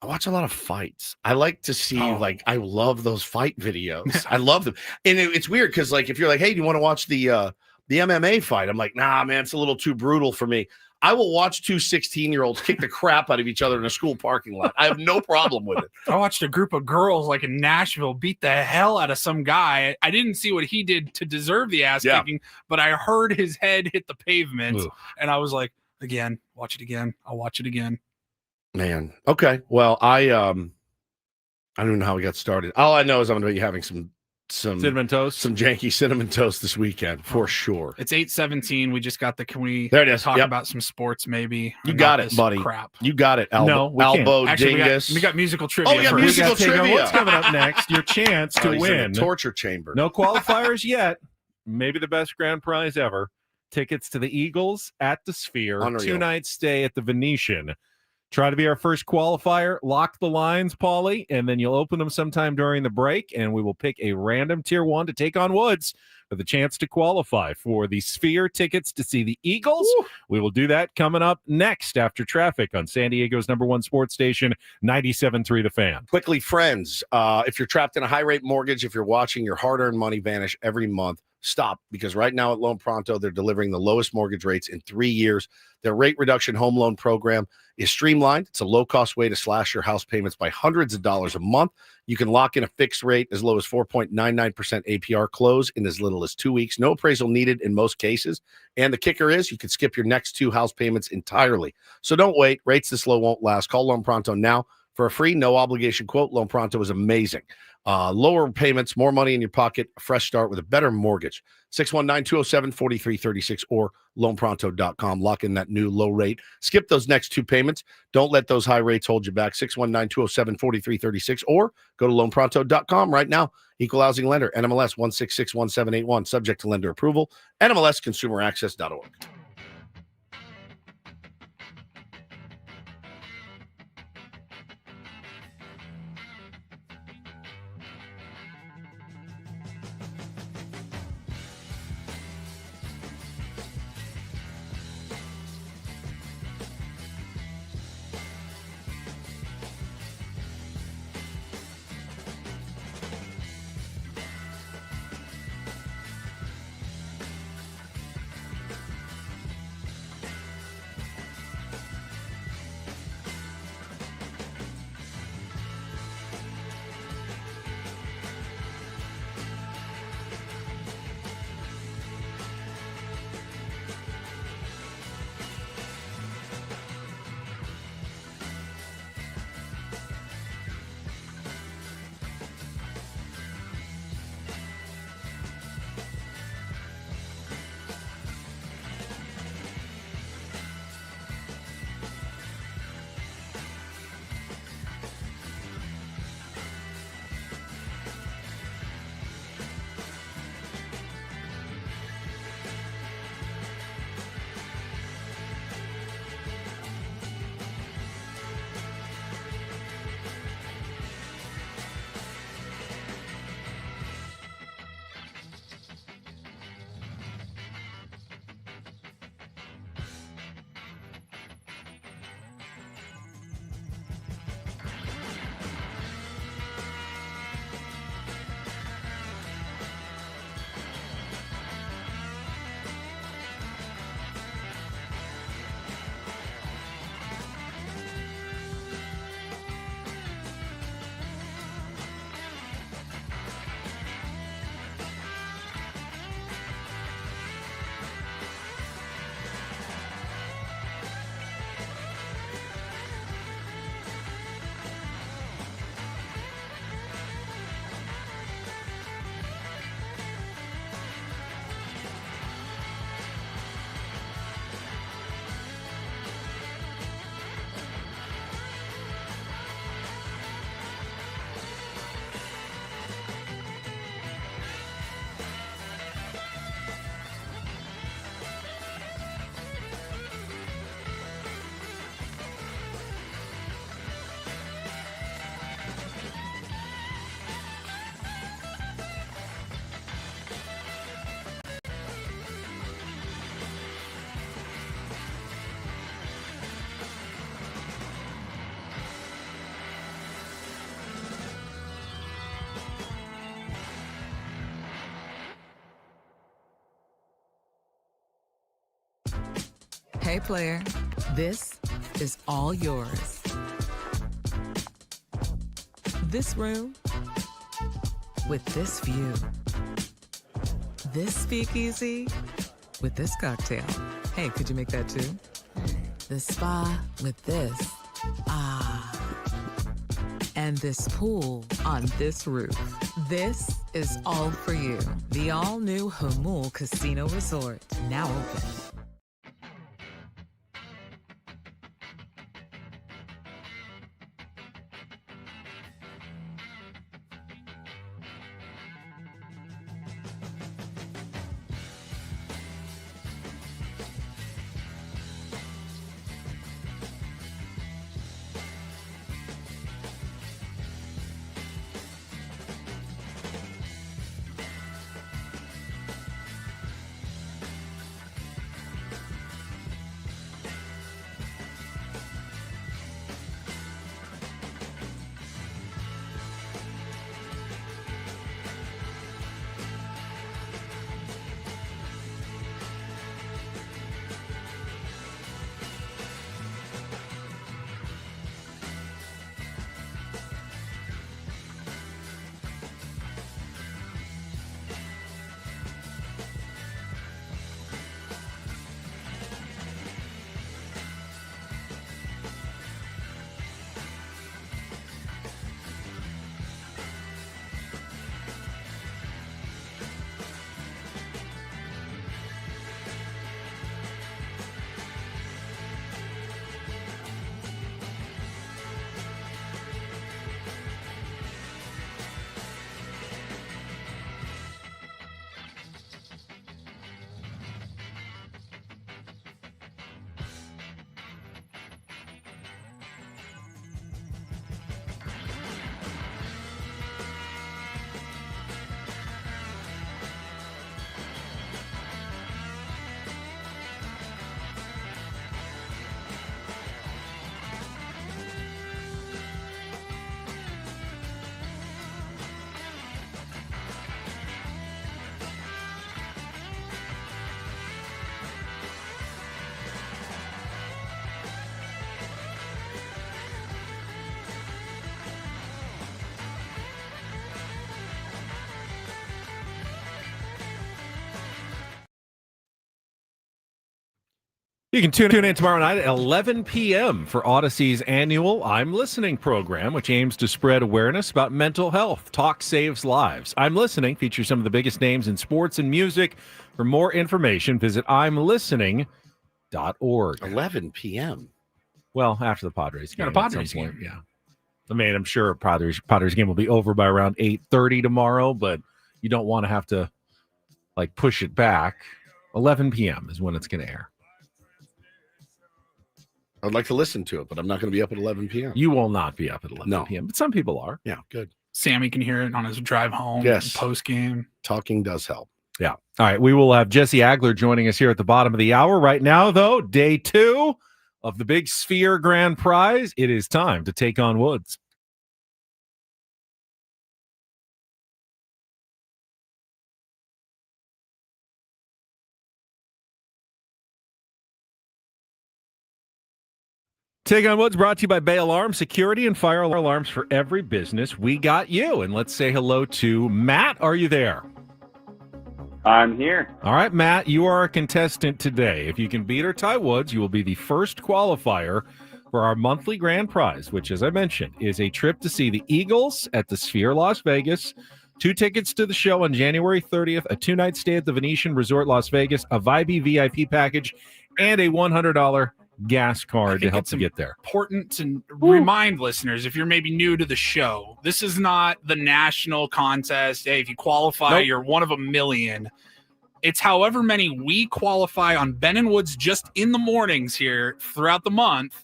I watch a lot of fights. I like to see, I love those fight videos. I love them. And it's weird because, like, if you're like, hey, do you want to watch the MMA fight? I'm like, nah, man, it's a little too brutal for me. I will watch two 16-year-olds kick the crap out of each other in a school parking lot. I have no problem with it. I watched a group of girls like in Nashville beat the hell out of some guy. I didn't see what he did to deserve the ass kicking, but I heard his head hit the pavement. Ooh. And I was like, again, watch it again. I'll watch it again. Man. Okay. Well, I don't even know how we got started. All I know is I'm going to be having some cinnamon toast, some janky cinnamon toast this weekend for sure. It's 8:17. We just got There it is. talk Yep. about some sports maybe? You Or got not it, this buddy. Crap. You got it. No, we can't. Elbow Actually, dingus. we got musical trivia. we got first. musical We gotta take on trivia. what's coming up next? Your chance to He's in win. the torture chamber. No qualifiers yet. Maybe the best grand prize ever. Tickets to the Eagles at the Sphere. Unreal. 2-night stay at the Venetian. Try to be our first qualifier. Lock the lines, Paulie, and then you'll open them sometime during the break, and we will pick a random tier 1 to take on Woods for the chance to qualify for the Sphere tickets to see the Eagles. Woo. We will do that coming up next after traffic on San Diego's #1 sports station, 97.3 The Fan. Quickly, friends, if you're trapped in a high-rate mortgage, if you're watching your hard-earned money vanish every month, stop, because right now at Loan Pronto, they're delivering the lowest mortgage rates in 3 years. Their rate reduction home loan program is streamlined. It's a low-cost way to slash your house payments by hundreds of dollars a month. You can lock in a fixed rate as low as 4.99% APR, close in as little as 2 weeks. No appraisal needed in most cases. And the kicker is you can skip your next 2 house payments entirely. So don't wait. Rates this low won't last. Call Loan Pronto now for a free, no-obligation quote. Loan Pronto is amazing. Lower payments, more money in your pocket, a fresh start with a better mortgage. 619-207-4336 or loanpronto.com. Lock in that new low rate. Skip those next 2 payments. Don't let those high rates hold you back. 619-207-4336 or go to loanpronto.com right now. Equal housing lender, NMLS 1661781, subject to lender approval, NMLSconsumeraccess.org. Hey, player, this is all yours. This room with this view. This speakeasy with this cocktail. Hey, could you make that too? The spa with this. Ah. And this pool on this roof. This is all for you. The all-new Hamul Casino Resort, now open. You can tune in tomorrow night at 11 p.m. for Odyssey's annual I'm Listening program, which aims to spread awareness about mental health. Talk saves lives. I'm Listening features some of the biggest names in sports and music. For more information, visit imlistening.org. 11 p.m. Well, after the Padres game. Got a Padres game. Yeah. I mean, I'm sure Padres game will be over by around 8:30 tomorrow, but you don't want to have to push it back. 11 p.m. is when it's going to air. I'd like to listen to it, but I'm not going to be up at 11 p.m. You will not be up at 11 p.m., but some people are. Yeah, good. Sammy can hear it on his drive home. Yes. Post game. Talking does help. Yeah. All right. We will have Jesse Agler joining us here at the bottom of the hour. Right now, though, day 2 of the Big Sphere Grand Prize. It is time to take on Woods. Take on Woods brought to you by Bay Alarm Security and Fire Alarms for every business. We got you. And let's say hello to Matt. Are you there? I'm here. All right, Matt, you are a contestant today. If you can beat or tie Woods, you will be the first qualifier for our monthly grand prize, which, as I mentioned, is a trip to see the Eagles at the Sphere Las Vegas, 2 tickets to the show on January 30th, a 2-night stay at the Venetian Resort Las Vegas, a Vibey VIP package, and a $100 gas card to help you get there. Important to remind listeners, if you're maybe new to the show, this is not the national contest. Hey, if you qualify, you're one of a million. It's however many we qualify on Ben and Woods just in the mornings here throughout the month.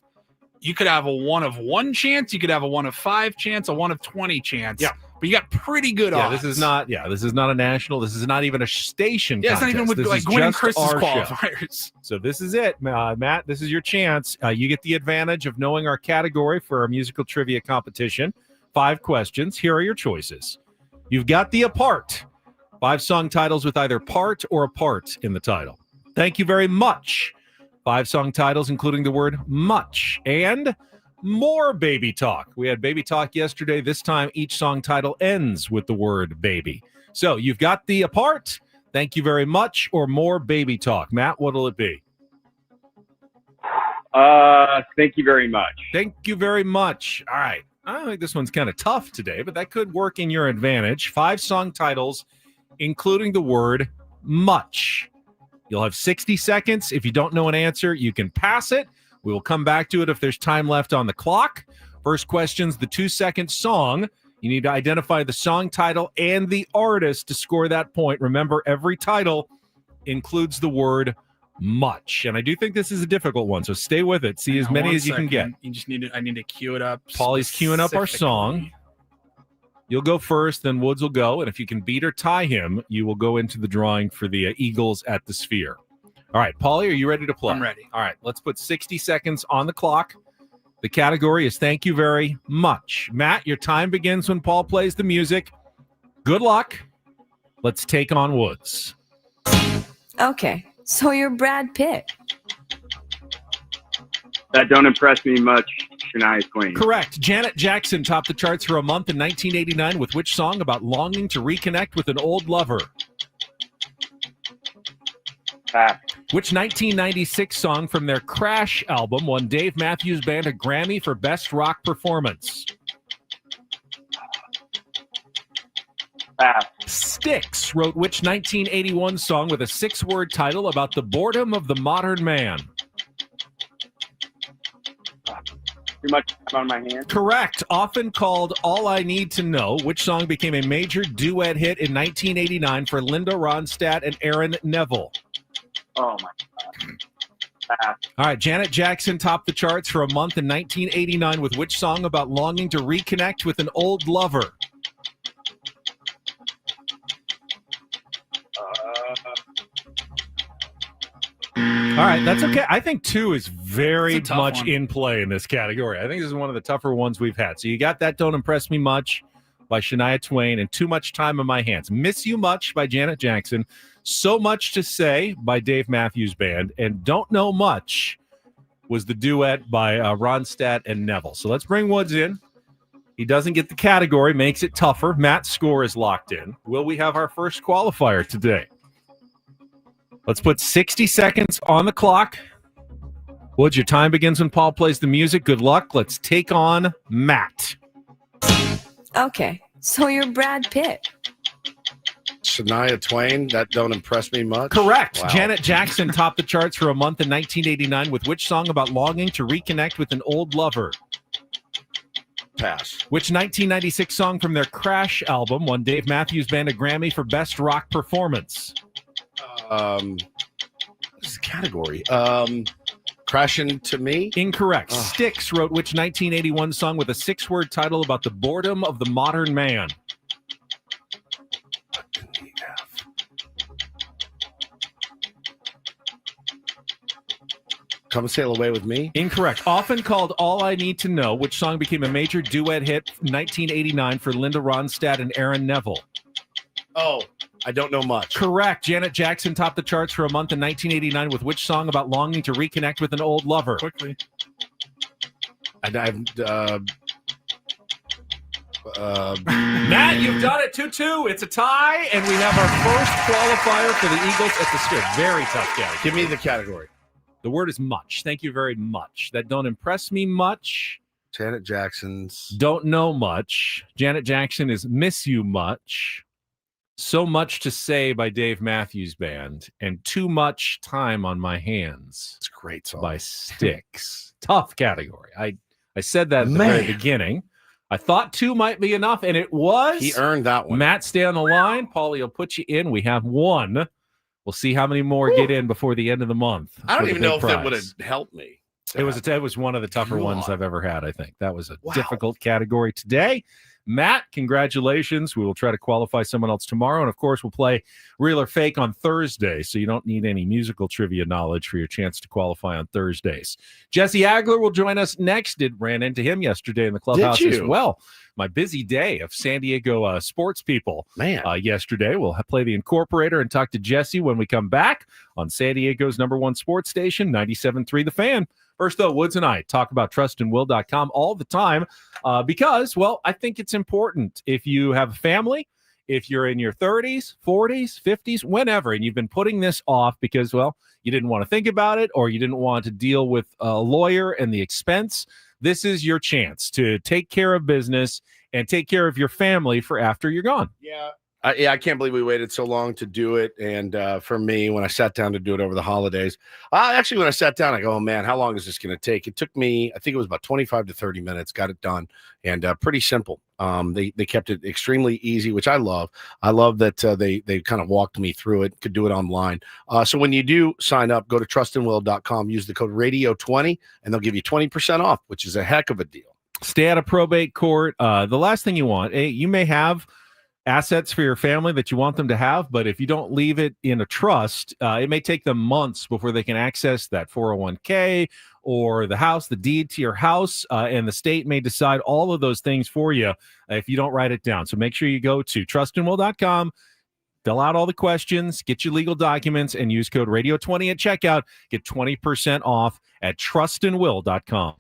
You could have a 1 of 1 chance. You could have a 1 of 5 chance, a 1 of 20 chance. Yeah. But you got pretty good odds. This is not a national. This is not even a station contest. It's not even with this Gwen and Chris's our qualifiers. Show. So this is it, Matt. This is your chance. You get the advantage of knowing our category for our musical trivia competition. 5 questions. Here are your choices. You've got the apart. 5 song titles with either part or apart in the title. Thank you very much. 5 song titles, including the word much, and more baby talk. We had baby talk yesterday. This time, each song title ends with the word baby. So you've got the apart, thank you very much, or more baby talk. Matt, what'll it be? Thank you very much. Thank you very much. All right. I think this one's kind of tough today, but that could work in your advantage. 5 song titles, including the word much. You'll have 60 seconds. If you don't know an answer, you can pass it. We will come back to it if there's time left on the clock. First question's the 2-second song. You need to identify the song title and the artist to score that point. Remember, every title includes the word much. And I do think this is a difficult one, so stay with it. See as many as you can get. You just need to, I need to cue it up. Paulie's queuing up our song. You'll go first, then Woods will go. And if you can beat or tie him, you will go into the drawing for the Eagles at the Sphere. All right, Paulie, are you ready to play? I'm ready. All right, let's put 60 seconds on the clock. The category is thank you very much. Matt, your time begins when Paul plays the music. Good luck. Let's take on Woods. Okay, so you're Brad Pitt. That don't impress me much. Shania Twain. Correct. Janet Jackson topped the charts for a month in 1989 with which song about longing to reconnect with an old lover? Pass. Which 1996 song from their Crash album won Dave Matthews Band a Grammy for Best Rock Performance? Pass. Styx wrote which 1981 song with a 6-word title about the boredom of the modern man? Too much time on my hands. Correct. Often called All I Need to Know, which song became a major duet hit in 1989 for Linda Ronstadt and Aaron Neville? Oh, my God. Pass. All right, Janet Jackson topped the charts for a month in 1989 with which song about longing to reconnect with an old lover? All right, that's okay. I think 2 is very much one. in play in this category. I think this is one of the tougher ones we've had. So you got that Don't Impress Me Much by Shania Twain and Too Much Time in My Hands. Miss You Much by Janet Jackson. So Much to Say by Dave Matthews Band. And Don't Know Much was the duet by Ronstadt and Neville. So let's bring Woods in. He doesn't get the category, makes it tougher. Matt's score is locked in. Will we have our first qualifier today? Let's put 60 seconds on the clock. Woods, your time begins when Paul plays the music. Good luck. Let's take on Matt. Okay, so you're Brad Pitt. Shania Twain, that don't impress me much. Correct. Wow. Janet Jackson topped the charts for a month in 1989 with which song about longing to reconnect with an old lover? Pass. Which 1996 song from their Crash album won Dave Matthews Band a Grammy for Best Rock Performance? What's the category? Crashing to Me? Incorrect. Styx wrote which 1981 song with a 6-word title about the boredom of the modern man? Come Sail Away With Me? Incorrect. Often called All I Need to Know, which song became a major duet hit in 1989 for Linda Ronstadt and Aaron Neville? Oh, I don't know much. Correct. Janet Jackson topped the charts for a month in 1989 with which song about longing to reconnect with an old lover? Quickly. Matt, you've done it 2-2. It's a tie, and we have our first qualifier for the Eagles at the Sphere. Very tough category. Give me the category. The word is much. Thank you very much. That don't impress me much. Janet Jackson's. Don't know much. Janet Jackson is Miss You Much. So Much to Say by Dave Matthews Band. And Too Much Time on My Hands. It's a great song. By Styx. Tough category. I said that at the very beginning. I thought 2 might be enough, and it was. He earned that one. Matt, stay on the line. Paulie will put you in. We have 1. We'll see how many more get in before the end of the month. I don't even know if that would have helped me. It was one of the tougher ones I've ever had, I think. That was a difficult category today. Matt, congratulations. We will try to qualify someone else tomorrow. And, of course, we'll play Real or Fake on Thursday, so you don't need any musical trivia knowledge for your chance to qualify on Thursdays. Jesse Agler will join us next. Ran into him yesterday in the clubhouse as well. My busy day of San Diego sports people. Man. Yesterday, we'll play the Incorporator and talk to Jesse when we come back on San Diego's #1 sports station, 97.3 The Fan. First, though, Woods and I talk about trustandwill.com all the time because, well, I think it's important. If you have a family, if you're in your 30s, 40s, 50s, whenever, and you've been putting this off because, well, you didn't want to think about it or you didn't want to deal with a lawyer and the expense, this is your chance to take care of business and take care of your family for after you're gone. Yeah. I can't believe we waited so long to do it. And for me, when I sat down to do it over the holidays, actually, when I sat down, I go, oh, man, how long is this going to take? It took me, I think it was about 25 to 30 minutes, got it done, and pretty simple. They kept it extremely easy, which I love. I love that they kind of walked me through it, could do it online. So when you do sign up, go to trustandwill.com, use the code radio20, and they'll give you 20% off, which is a heck of a deal. Stay out of probate court. The last thing you want, you may have assets for your family that you want them to have, but if you don't leave it in a trust, it may take them months before they can access that 401k or the house, the deed to your house, and the state may decide all of those things for you if you don't write it down. So make sure you go to trustandwill.com, fill out all the questions, get your legal documents, and use code radio20 at checkout. Get 20% off at trustandwill.com.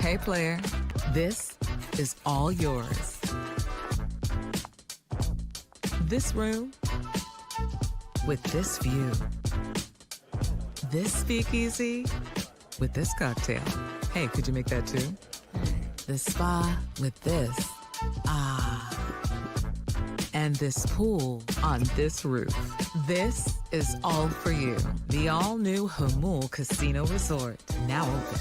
Hey, player, this is all yours. This room with this view. This speakeasy with this cocktail. Hey, could you make that too? This spa with this. Ah. And this pool on this roof. This is all for you. The all-new Hamul Casino Resort, now open.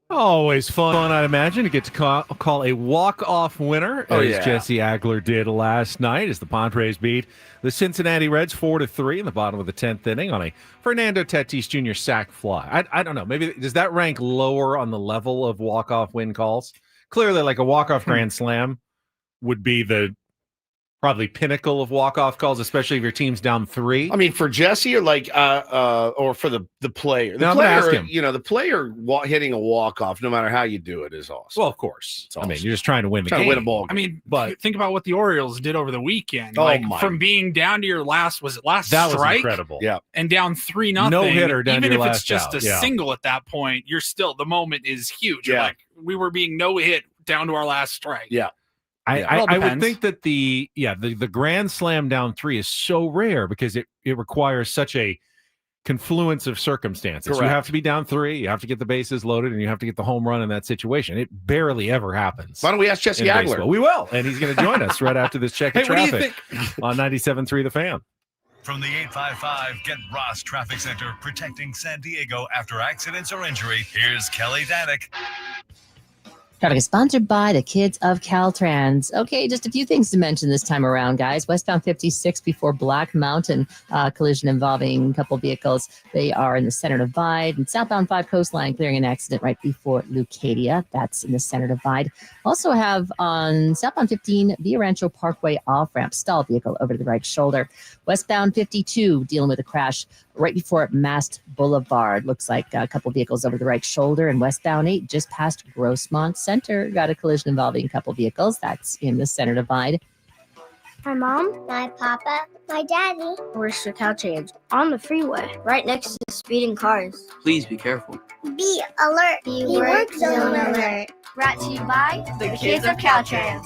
Always fun, I'd imagine, to get to call a walk-off winner, as Jesse Agler did last night, as the Padres beat the Cincinnati Reds 4-3 in the bottom of the 10th inning on a Fernando Tatis Jr. sac fly. I don't know. Maybe does that rank lower on the level of walk-off win calls? Clearly, like a walk-off grand slam would be the probably pinnacle of walk-off calls, especially if your team's down 3. I mean, for Jesse, or like, or for the player. The I'm player, gonna ask him. you know, the player hitting a walk-off, no matter how you do it, is awesome. Well, of course. Awesome. I mean, you're just trying to win the Trying game. to win a ball game. I mean, but think about what the Orioles did over the weekend. Oh, like my. from being down to your last that strike? was incredible. Yeah. And down 3-0. No hitter down even to if your it's last just out. a Yeah. single at that point, you're still, the moment is huge. You're Yeah. like, we were being no hit down to our last strike. Yeah. I would think that the grand slam down 3 is so rare because it requires such a confluence of circumstances. Correct. You have to be down 3, you have to get the bases loaded, and you have to get the home run in that situation. It barely ever happens. Why don't we ask Jesse in Agler? baseball. We will, and he's going to join us right after this check of Hey, what do you traffic on 97.3 The Fan. From the 855 Get Ross Traffic Center, protecting San Diego after accidents or injury, here's Kelly Danick. Traffic is sponsored by the kids of Caltrans. Okay, just a few things to mention this time around, guys. Westbound 56 before Black Mountain, collision involving a couple vehicles. They are in the Center Divide. And southbound 5 Coastline, clearing an accident right before Leucadia. That's in the Center Divide. Also have on southbound 15, Via Rancho Parkway off-ramp, stalled vehicle over to the right shoulder. Westbound 52, dealing with a crash right before Mast Boulevard. Looks like a couple vehicles over the right shoulder. And westbound 8, just past Grossmont Center, got a collision involving a couple vehicles. That's in the Center Divide. My mom, my papa, my daddy. Where's the cow change? On the freeway, right next to speeding cars. Please be careful. Be alert. Be work zone alert. Brought to you by the kids of Caltrans.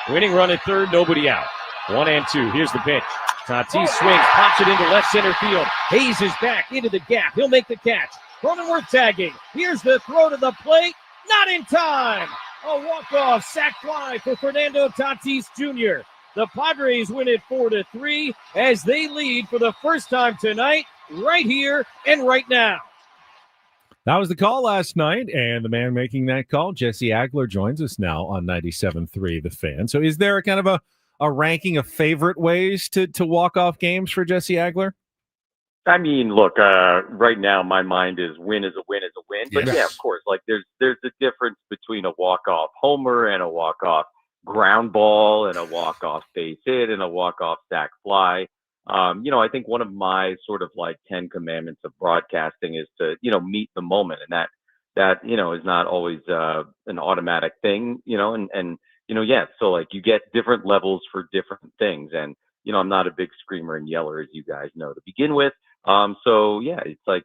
Winning run at third, nobody out. 1-2. Here's the pitch. Tatis swings, pops it into left center field. Hayes is back into the gap. He'll make the catch. Cronenworth tagging. Here's the throw to the plate. Not in time. A walk-off sac fly for Fernando Tatis Jr. The Padres win it 4-3 as they lead for the first time tonight, right here and right now. That was the call last night, and the man making that call, Jesse Agler, joins us now on 97.3 The Fan. So is there a kind of a ranking of favorite ways to walk off games for Jesse Agler? I mean, look, right now my mind is win is a win is a win. But Yes. yeah, of course, like there's a difference between a walk-off homer and a walk-off ground ball and a walk-off base hit and a walk-off sac fly. I think one of my sort of like 10 commandments of broadcasting is to, meet the moment. And that is not always an automatic thing, so like you get different levels for different things. And, I'm not a big screamer and yeller, as you guys know, to begin with. So yeah, it's like,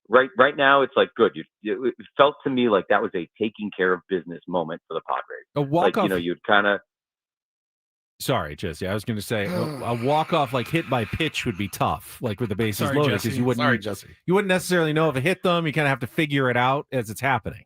right now it's like good. It felt to me like that was a taking care of business moment for the Padres. A walk-off. Like, you'd kind of. Sorry, Jesse. I was going to say a walk-off like hit by pitch would be tough, like with the bases Sorry, loaded, Jesse. because you wouldn't necessarily know if it hit them. You kind of have to figure it out as it's happening.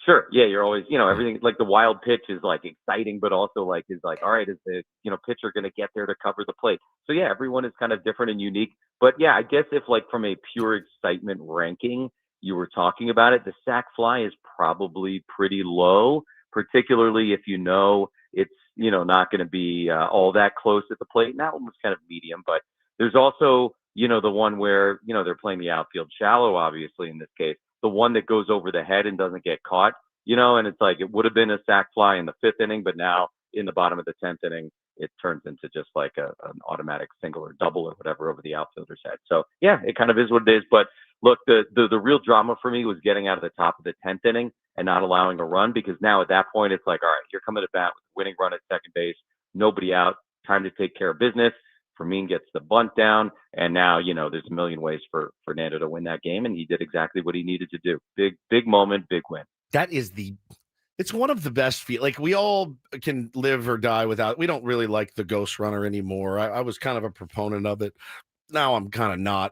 Sure. Yeah, you're always, everything like the wild pitch is like exciting, but also like is like, all right, is the pitcher going to get there to cover the plate? So yeah, everyone is kind of different and unique. But yeah, I guess if like from a pure excitement ranking, you were talking about it, the sac fly is probably pretty low, particularly if it's not going to be all that close at the plate. And that one was kind of medium, but there's also the one where they're playing the outfield shallow, obviously in this case. The one that goes over the head and doesn't get caught, and it's like it would have been a sac fly in the 5th inning, but now in the bottom of the 10th inning, it turns into just like an automatic single or double or whatever over the outfielder's head. So yeah, it kind of is what it is. But look, the real drama for me was getting out of the top of the 10th inning and not allowing a run, because now at that point it's like, all right, you're coming to bat with a winning run at second base, nobody out, time to take care of business. Fermin gets the bunt down, and now, there's a million ways for Fernando to win that game, and he did exactly what he needed to do. Big moment, big win. It's one of the best like we all can live or die without. We don't really like the ghost runner anymore. I was kind of a proponent of it. Now I'm kind of not.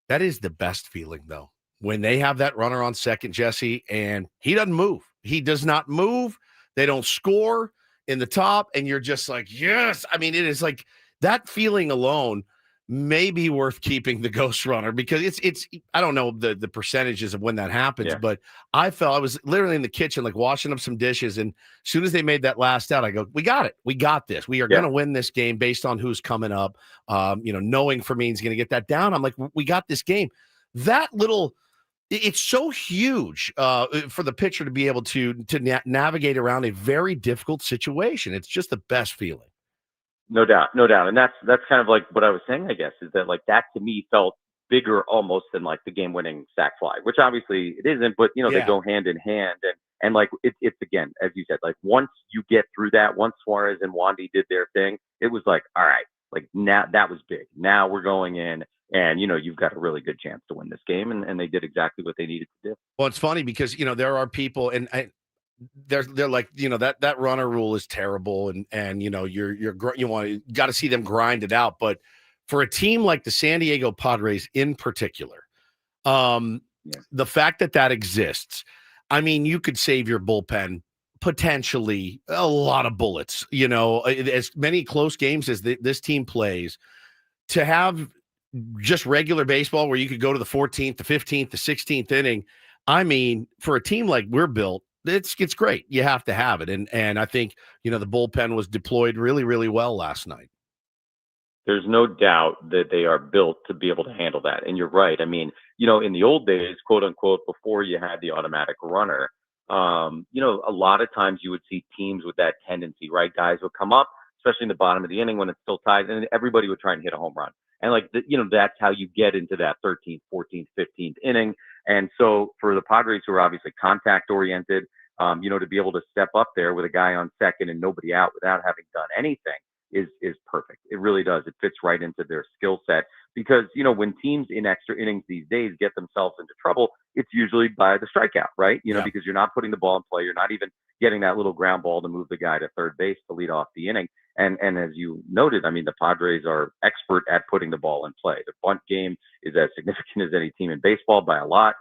That is the best feeling, though, when they have that runner on second, Jesse, and he doesn't move. He does not move. They don't score in the top, and you're just like, yes. I mean, it is like, that feeling alone may be worth keeping the ghost runner, because it's I don't know the percentages of when that happens, but I was literally in the kitchen, like washing up some dishes. And as soon as they made that last out, I go, we got it. We got this. We are going to win this game based on who's coming up. Knowing Fermin's going to get that down. I'm like, we got this game. It's so huge for the pitcher to be able to navigate around a very difficult situation. It's just the best feeling. No doubt. And that's kind of like what I was saying, I guess, is that like that to me felt bigger almost than like the game-winning sac fly, which obviously it isn't, but they go hand in hand. And like it's again, as you said, like once you get through that, once Suarez and Wandy did their thing, it was like, all right, like now that was big. Now we're going in, and you've got a really good chance to win this game, and they did exactly what they needed to do. Well, it's funny because there are people, and they're like, that runner rule is terrible, and you got to see them grind it out. But for a team like the San Diego Padres in particular, the fact that exists, I mean, you could save your bullpen potentially a lot of bullets. As many close games as this team plays, to have just regular baseball where you could go to the 14th, the 15th, the 16th inning. I mean, for a team like we're built, it's great. You have to have it. And I think, the bullpen was deployed really, really well last night. There's no doubt that they are built to be able to handle that. And you're right. I mean, in the old days, quote unquote, before you had the automatic runner, a lot of times you would see teams with that tendency, right? Guys would come up, especially in the bottom of the inning when it's still tied, and everybody would try and hit a home run. And like, that's how you get into that 13th, 14th, 15th inning. And so for the Padres, who are obviously contact oriented, to be able to step up there with a guy on second and nobody out without having done anything is perfect. It really does. It fits right into their skill set, because, when teams in extra innings these days get themselves into trouble, it's usually by the strikeout, right? Because you're not putting the ball in play. You're not even getting that little ground ball to move the guy to third base to lead off the inning. And as you noted, I mean, the Padres are expert at putting the ball in play. The bunt game is as significant as any team in baseball by a lot.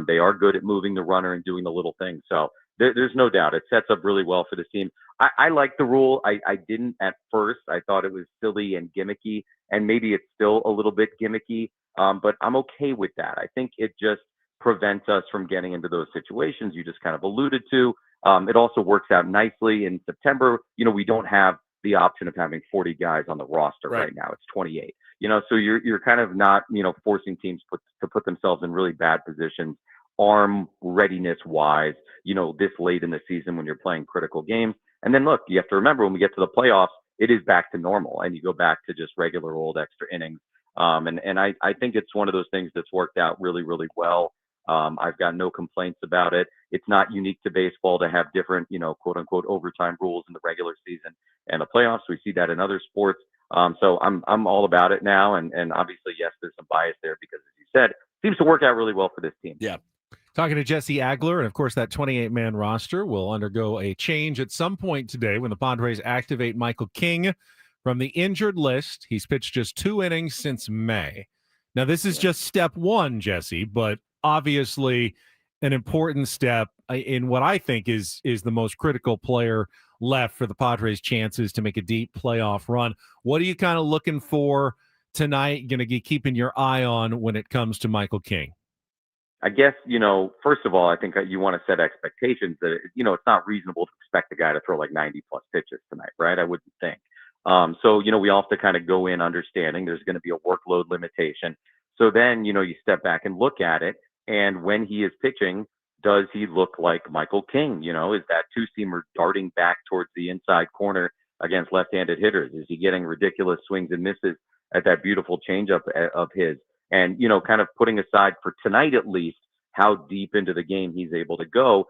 They are good at moving the runner and doing the little things. So there's no doubt it sets up really well for this team. I like the rule. I didn't at first. I thought it was silly and gimmicky, and maybe it's still a little bit gimmicky, but I'm okay with that. I think it just prevents us from getting into those situations you just kind of alluded to. It also works out nicely in September. We don't have the option of having 40 guys on the roster right now. It's 28. So you're kind of not, forcing teams to put themselves in really bad positions, arm readiness wise, this late in the season when you're playing critical games. And then look, you have to remember when we get to the playoffs, it is back to normal and you go back to just regular old extra innings. And I think it's one of those things that's worked out really, really well. I've got no complaints about it. It's not unique to baseball to have different, quote unquote, overtime rules in the regular season and the playoffs. We see that in other sports. So I'm all about it now. And obviously, yes, there's some bias there because, as you said, it seems to work out really well for this team. Yeah. Talking to Jesse Agler, and of course, that 28-man roster will undergo a change at some point today when the Padres activate Michael King from the injured list. He's pitched just 2 innings since May. Now, this is just step one, Jesse, but obviously an important step in what I think is the most critical player left for the Padres' chances to make a deep playoff run. What are you kind of looking for tonight, going to be keeping your eye on when it comes to Michael King? I guess, first of all, I think you want to set expectations that, it's not reasonable to expect a guy to throw like 90 plus pitches tonight, right? I wouldn't think. So, we all have to kind of go in understanding there's going to be a workload limitation. So then, you step back and look at it. And when he is pitching, does he look like Michael King? Is that two-seamer darting back towards the inside corner against left-handed hitters? Is he getting ridiculous swings and misses at that beautiful changeup of his? And, kind of putting aside for tonight at least how deep into the game he's able to go,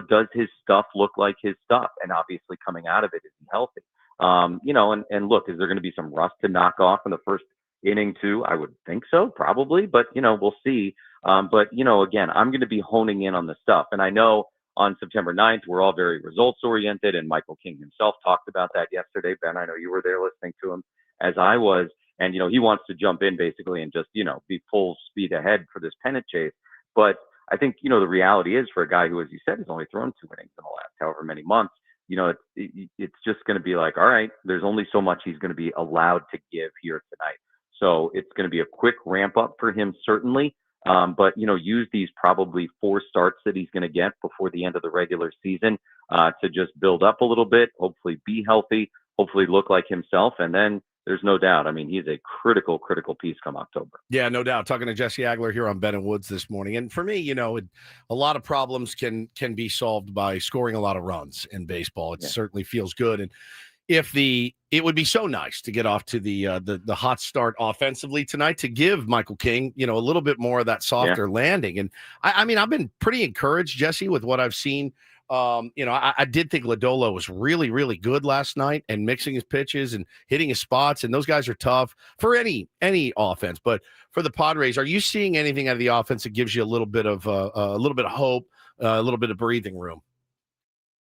does his stuff look like his stuff? And obviously coming out of it, is he healthy? And look, is there going to be some rust to knock off in the first inning too? I would think so, probably, but, we'll see. But, again, I'm going to be honing in on the stuff. And I know on September 9th, we're all very results oriented. And Michael King himself talked about that yesterday. Ben, I know you were there listening to him as I was. And, he wants to jump in basically and just, be full speed ahead for this pennant chase. But I think, the reality is for a guy who, as you said, has only thrown 2 innings in the last however many months, it's just going to be like, all right, there's only so much he's going to be allowed to give here tonight. So it's going to be a quick ramp up for him, certainly. But, use these probably 4 starts that he's going to get before the end of the regular season to just build up a little bit, hopefully be healthy, hopefully look like himself. And then there's no doubt. I mean, he's a critical piece come October. Yeah, no doubt. Talking to Jesse Agler here on Ben and Woods this morning. And for me, a lot of problems can be solved by scoring a lot of runs in baseball. It certainly feels good. And it would be so nice to get off to the hot start offensively tonight to give Michael King, a little bit more of that softer landing. And I mean, I've been pretty encouraged, Jesse, with what I've seen. I did think Lodolo was really, really good last night and mixing his pitches and hitting his spots. And those guys are tough for any offense. But for the Padres, are you seeing anything out of the offense that gives you a little bit of hope, a little bit of breathing room?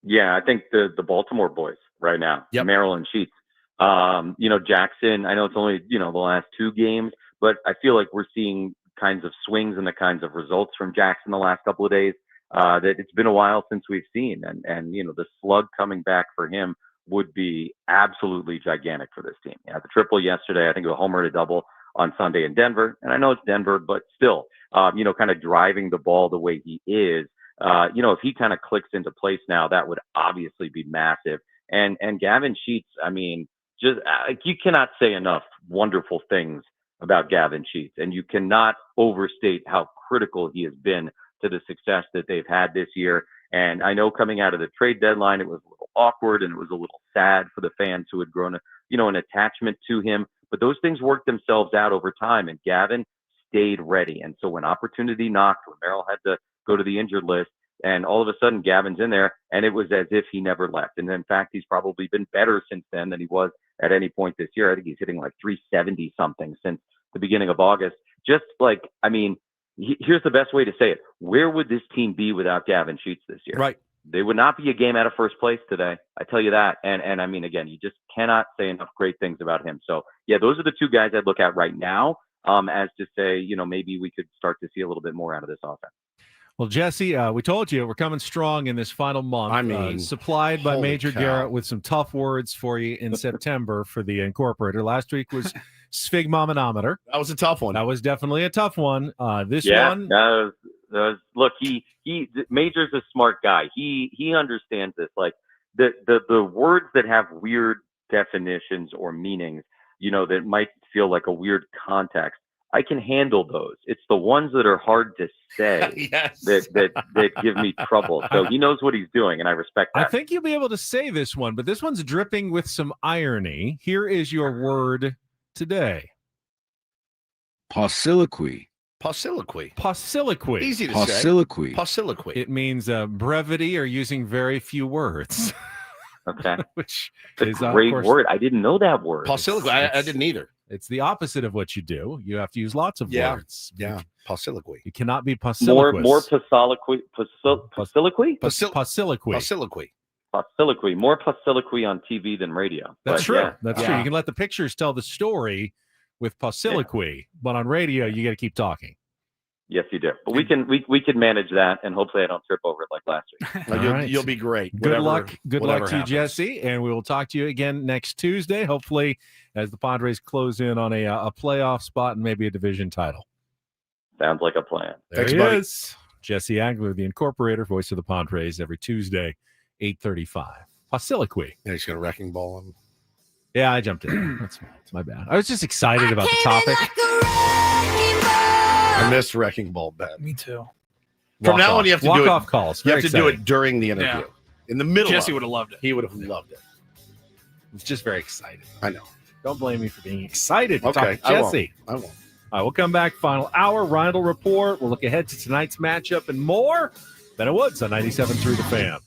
Yeah, I think the Baltimore boys right now, Merrill and Sheets. Jackson, I know it's only, the last 2 games, but I feel like we're seeing kinds of swings and the kinds of results from Jackson the last couple of days that it's been a while since we've seen. And the slug coming back for him would be absolutely gigantic for this team. The triple yesterday, I think it was a homer and a double on Sunday in Denver. And I know it's Denver, but still, kind of driving the ball the way he is. If he kind of clicks into place now, that would obviously be massive. And Gavin Sheets, I mean, just you cannot say enough wonderful things about Gavin Sheets, and you cannot overstate how critical he has been to the success that they've had this year. And I know coming out of the trade deadline, it was a little awkward and it was a little sad for the fans who had grown, an attachment to him. But those things worked themselves out over time, and Gavin stayed ready. And so when opportunity knocked, when Merrill had to go to the injured list, and all of a sudden Gavin's in there, and it was as if he never left. And in fact, he's probably been better since then than he was at any point this year. I think he's hitting like 370 something since the beginning of August. Just like, I mean, here's the best way to say it. Where would this team be without Gavin Sheets this year? Right. They would not be a game out of first place today. I tell you that. And I mean, again, you just cannot say enough great things about him. So yeah, those are the 2 guys I'd look at right now as to say, maybe we could start to see a little bit more out of this offense. Well, Jesse, we told you we're coming strong in this final month. I mean, supplied by holy Major cow. Garrett with some tough words for you in September for the Incorporator. Last week was sphygmomanometer. That was a tough one. That was definitely a tough one. This Yeah, one, look, he Major's a smart guy. He understands this. Like the words that have weird definitions or meanings, that might feel like a weird context. I can handle those. It's the ones that are hard to say Yes. that give me trouble. So he knows what he's doing, and I respect that. I think you'll be able to say this one, but this one's dripping with some irony. Here is your word today. Pauciliquy. Pauciliquy. Easy to Pauciliquy. say. Pauciliquy. It means brevity or using very few words. Okay. Which It's is a great of course, word. I didn't know that word. Pauciliquy. I didn't either. It's the opposite of what you do. You have to use lots of words. Yeah. Pauciliquy. You cannot be More pauciliquous. pauciliquy. Pauciliquy? Pauciliquy. Pauciliquy. More pauciliquy on TV than radio. That's But true. yeah. That's true. You can let the pictures tell the story with pauciliquy, but on radio you got to keep talking. Yes, you do. But we can manage that, and hopefully I don't trip over it like last week. Well, All right. you'll be great. Good Whatever- luck. Good whatever luck to you, happens. Jesse. And we will talk to you again next Tuesday, hopefully, as the Padres close in on a playoff spot and maybe a division title. Sounds like a plan. There Thanks, he buddy. is. Jesse Agler, the Incorporator, voice of the Padres, every Tuesday, 8:35. Pauciliquy. Yeah, he's going to wrecking ball him. Yeah, I jumped in. That's my bad. I was just excited about the topic. I missed wrecking ball bad. Me too. From now on, you have to do it. Walk-off calls. You Very have to do exciting. it during the interview. Yeah. In the middle. Jesse of would have loved it. He would have loved it. It's just very excited. I know. Don't blame me for being excited to talk Okay. to I won't. Jesse. I won't. All right, we'll come back. Final hour. Reindl Report. We'll look ahead to tonight's matchup and more. Ben Woods on 97.3 The Fan.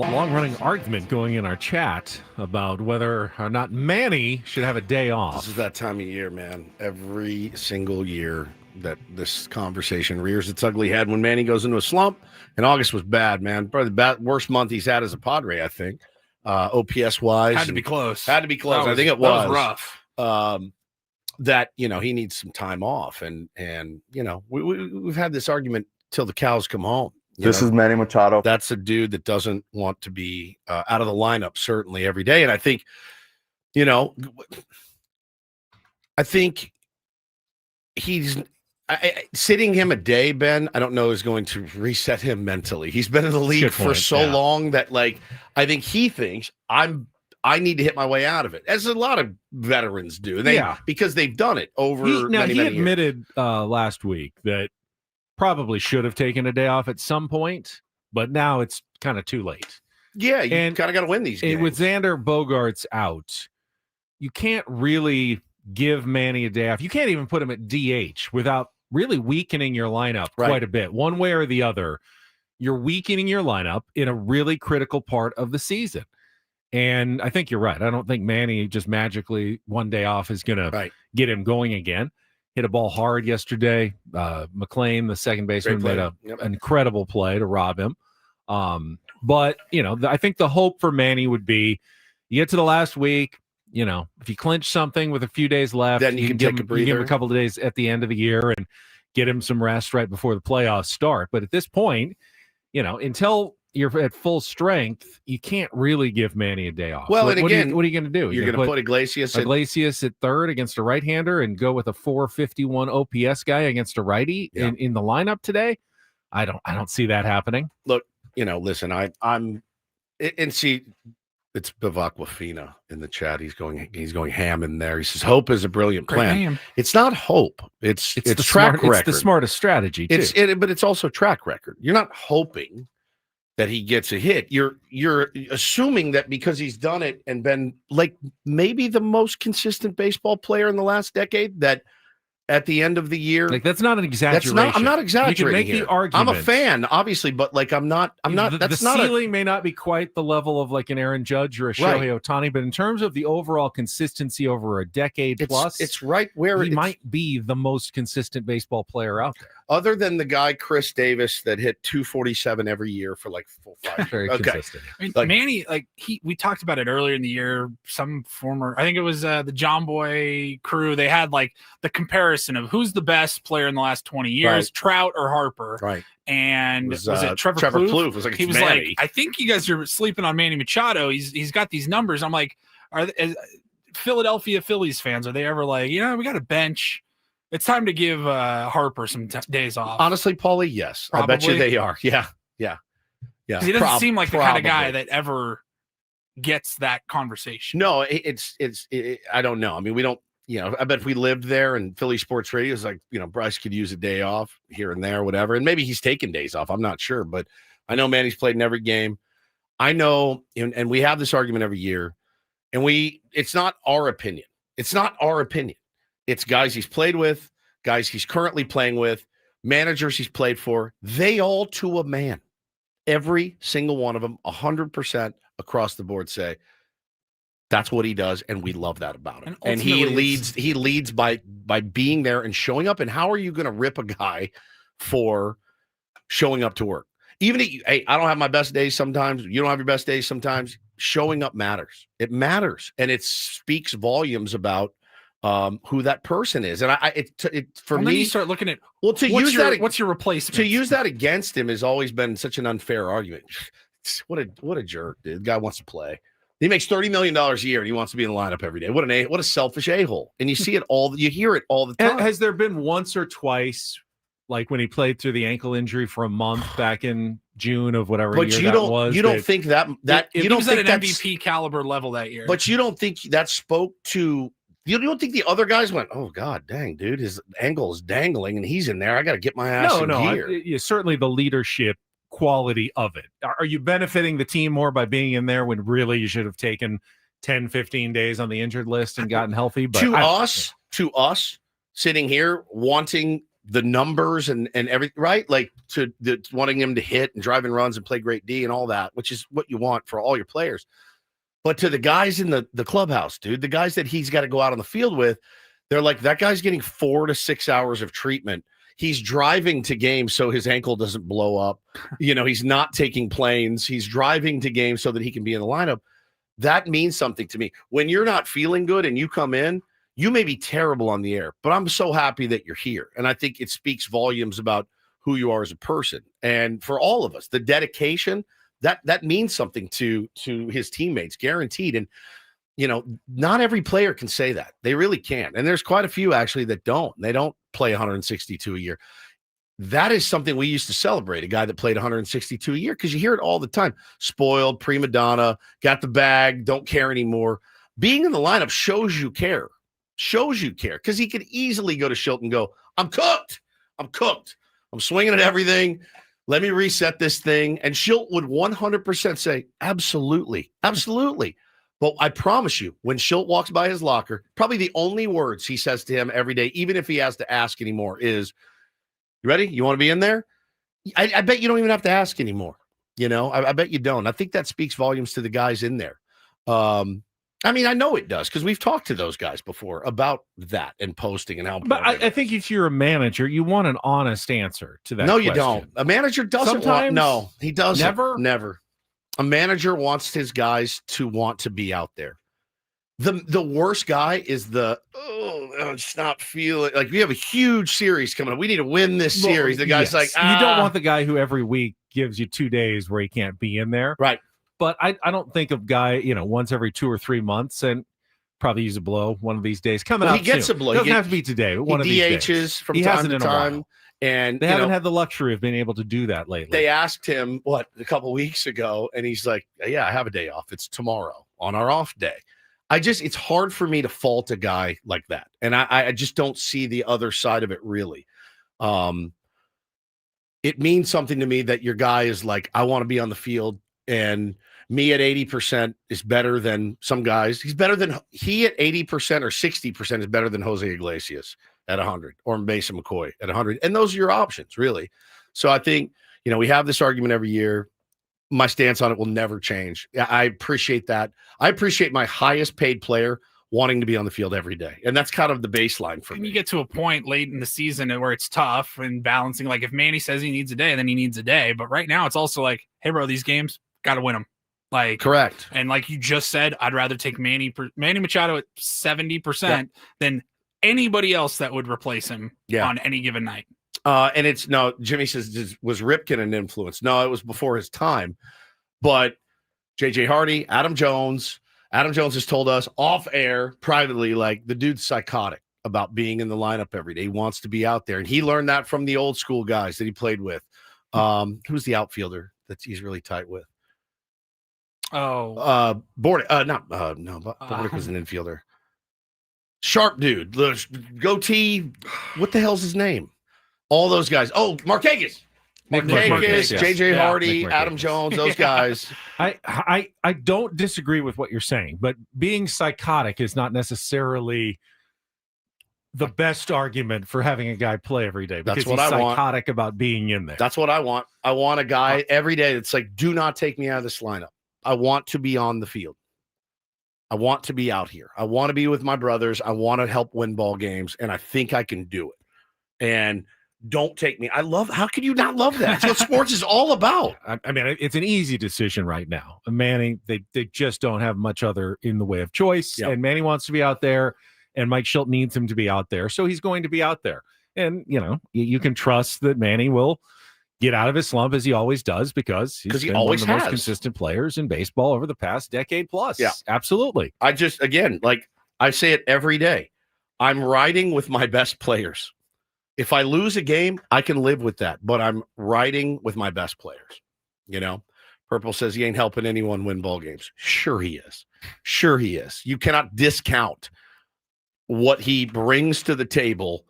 long-running argument going in our chat about whether or not Manny should have a day off. This is that time of year, man. Every single year that this conversation rears its ugly head when Manny goes into a slump. And August was bad, man. Probably the worst month he's had as a Padre, I think. OPS-wise. Had to be close. Had to be close. I think it was rough. That, he needs some time off. And we've had this argument till the cows come home. This is Manny Machado. That's a dude that doesn't want to be out of the lineup certainly every day. And I think, he's sitting him a day, Ben, I don't know is going to reset him mentally. He's been in the league for so long that I think he thinks I need to hit my way out of it, as a lot of veterans do. Because they've done it over many admitted years. Last week that probably should have taken a day off at some point, but now it's kind of too late. Yeah, you kind of got to win these games. With Xander Bogaerts out, you can't really give Manny a day off. You can't even put him at DH without really weakening your lineup quite a bit. One way or the other, you're weakening your lineup in a really critical part of the season. And I think you're right. I don't think Manny just magically one day off is going to get him going again. Hit a ball hard yesterday. McLean, the second baseman, made an incredible play to rob him. But, I think the hope for Manny would be you get to the last week, if you clinch something with a few days left, then you can take a breather. You give him a couple of days at the end of the year and get him some rest right before the playoffs start. But at this point, until you're at full strength, you can't really give Manny a day off. Well, what are you going to do? You're going to put Iglesias at third against a right-hander and go with a 451 OPS guy against a righty in the lineup today? I don't see that happening. Look, listen, it's Bavakwafina in the chat. He's going ham in there. He says hope is a brilliant plan. It's not hope. It's track record. It's the smartest strategy too. But it's also track record. You're not hoping that he gets a hit. You're assuming that because he's done it and been maybe the most consistent baseball player in the last decade, that at the end of the year, that's not an exaggeration. I'm not exaggerating. You can make here. the argument. I'm a fan, obviously, but I'm not. The ceiling may not be quite the level of an Aaron Judge or a Shohei Ohtani, but in terms of the overall consistency over a decade plus, it's right where he might be the most consistent baseball player out there. Other than the guy Chris Davis that hit 247 every year for 5 Very years. consistent. Manny, we talked about it earlier in the year. Some former, I think it was the John Boy crew. They had the comparison of who's the best player in the last 20 years, Trout or Harper. Right. And was it Trevor Plouffe? He was I think you guys are sleeping on Manny Machado. He's got these numbers. I'm like, Philadelphia Phillies fans, are they ever we got a bench? It's time to give Harper some days off. Honestly, Paulie, yes. Probably. I bet you they are. Yeah. He doesn't seem like the kind of guy that ever gets that conversation. No, it's I don't know. I mean, we don't, I bet if we lived there and Philly Sports Radio is Bryce could use a day off here and there, whatever. And maybe he's taking days off. I'm not sure, but I know Manny's played in every game. I know, and we have this argument every year, and it's not our opinion. It's not our opinion. It's guys he's played with, guys he's currently playing with, managers he's played for. They all, to a man, every single one of them, 100% across the board say that's what he does, and we love that about him. And he leads by being there and showing up. And how are you going to rip a guy for showing up to work? Even if I don't have my best days sometimes, you don't have your best days sometimes. Showing up matters. It matters, and it speaks volumes about who that person is. And for me, then you start looking at what's your replacement. To use that against him has always been such an unfair argument. What a jerk, dude. The guy wants to play. He makes $30 million a year and he wants to be in the lineup every day. What a selfish a-hole. And you see it you hear it all the time. Has there been once or twice, when he played through the ankle injury for a month back in June of whatever year that was? You don't think that he was at an MVP caliber level that year. But you don't think that spoke to. You don't think the other guys went, oh, God, dang, dude, his ankle is dangling and he's in there. I got to get my ass in gear. Certainly the leadership quality of it. Are you benefiting the team more by being in there when really you should have taken 10, 15 days on the injured list and gotten healthy? But to us, sitting here wanting the numbers and everything, right? Like to wanting him to hit and driving runs and play great D and all that, which is what you want for all your players. But to the guys in the clubhouse, dude, the guys that he's got to go out on the field with, they're like, that guy's getting 4 to 6 hours of treatment. He's driving to games so his ankle doesn't blow up. He's not taking planes. He's driving to games so that he can be in the lineup. That means something to me. When you're not feeling good and you come in, you may be terrible on the air, but I'm so happy that you're here. And I think it speaks volumes about who you are as a person. And for all of us, the dedication, that means something to his teammates, guaranteed. And, not every player can say that. They really can't. And there's quite a few actually that don't. They don't play 162 a year. That is something we used to celebrate, a guy that played 162 a year, because you hear it all the time. Spoiled, prima donna, got the bag, don't care anymore. Being in the lineup shows you care. Because he could easily go to Shilton and go, I'm cooked. I'm swinging at everything. Let me reset this thing. And Schilt would 100% say, absolutely. But I promise you, when Schilt walks by his locker, probably the only words he says to him every day, even if he has to ask anymore, is, you ready? You want to be in there? I bet you don't even have to ask anymore. I bet you don't. I think that speaks volumes to the guys in there. I know it does, because we've talked to those guys before about that and posting and how. But I think if you're a manager, you want an honest answer to that. No, question. You don't. A manager doesn't want. No, he doesn't. Never. A manager wants his guys to want to be out there. The worst guy is I'm just not feeling like we have a huge series coming up. We need to win this series. The guy's like, you don't want the guy who every week gives you 2 days where he can't be in there. Right. But I don't think of guy, once every 2 or 3 months, and probably use a blow one of these days. Coming up, he gets soon. a blow. Doesn't have to be today. But one of these days. DHs from time to time, and they haven't had the luxury of being able to do that lately. They asked him a couple weeks ago, and he's like, "Yeah, I have a day off. It's tomorrow on our off day." It's hard for me to fault a guy like that, and I just don't see the other side of it really. It means something to me that your guy is like, I want to be on the field, and me at 80% is better than some guys. He at 80% or 60% is better than Jose Iglesias at 100 or Mason McCoy at 100. And those are your options, really. So I think, we have this argument every year. My stance on it will never change. I appreciate that. I appreciate my highest paid player wanting to be on the field every day. And that's kind of the baseline for me. You get to a point late in the season where it's tough and balancing. Like if Manny says he needs a day, then he needs a day. But right now it's also like, hey, bro, these games, got to win them. Correct. And like you just said, I'd rather take Manny Machado at 70% than anybody else that would replace him on any given night. And Jimmy says, was Ripken an influence? No, it was before his time. But JJ Hardy, Adam Jones has told us off air privately, like the dude's psychotic about being in the lineup every day. He wants to be out there. And he learned that from the old school guys that he played with. Who's the outfielder that he's really tight with? Oh, Bordick. Bordick was an infielder. Sharp dude, the goatee. What the hell's his name? All those guys. Oh, Marquez. Marquez, JJ Hardy, Adam Jones, those guys. I don't disagree with what you're saying, but being psychotic is not necessarily the best argument for having a guy play every day, because he's psychotic about being in there. That's what I want. I want a guy every day that's like, do not take me out of this lineup. I want to be on the field. I want to be out here. I want to be with my brothers. I want to help win ball games, and I think I can do it. And don't take me. How could you not love that? It's what sports is all about. I mean, it's an easy decision right now. Manny, they just don't have much other in the way of choice. Yep. And Manny wants to be out there, and Mike Schilt needs him to be out there. So he's going to be out there. And, you can trust that Manny will get out of his slump as he always does, because he's been one of the most consistent players in baseball over the past decade plus. Yeah, absolutely. I say it every day. I'm riding with my best players. If I lose a game, I can live with that, but I'm riding with my best players. Purple says he ain't helping anyone win ball games. Sure he is. You cannot discount what he brings to the table,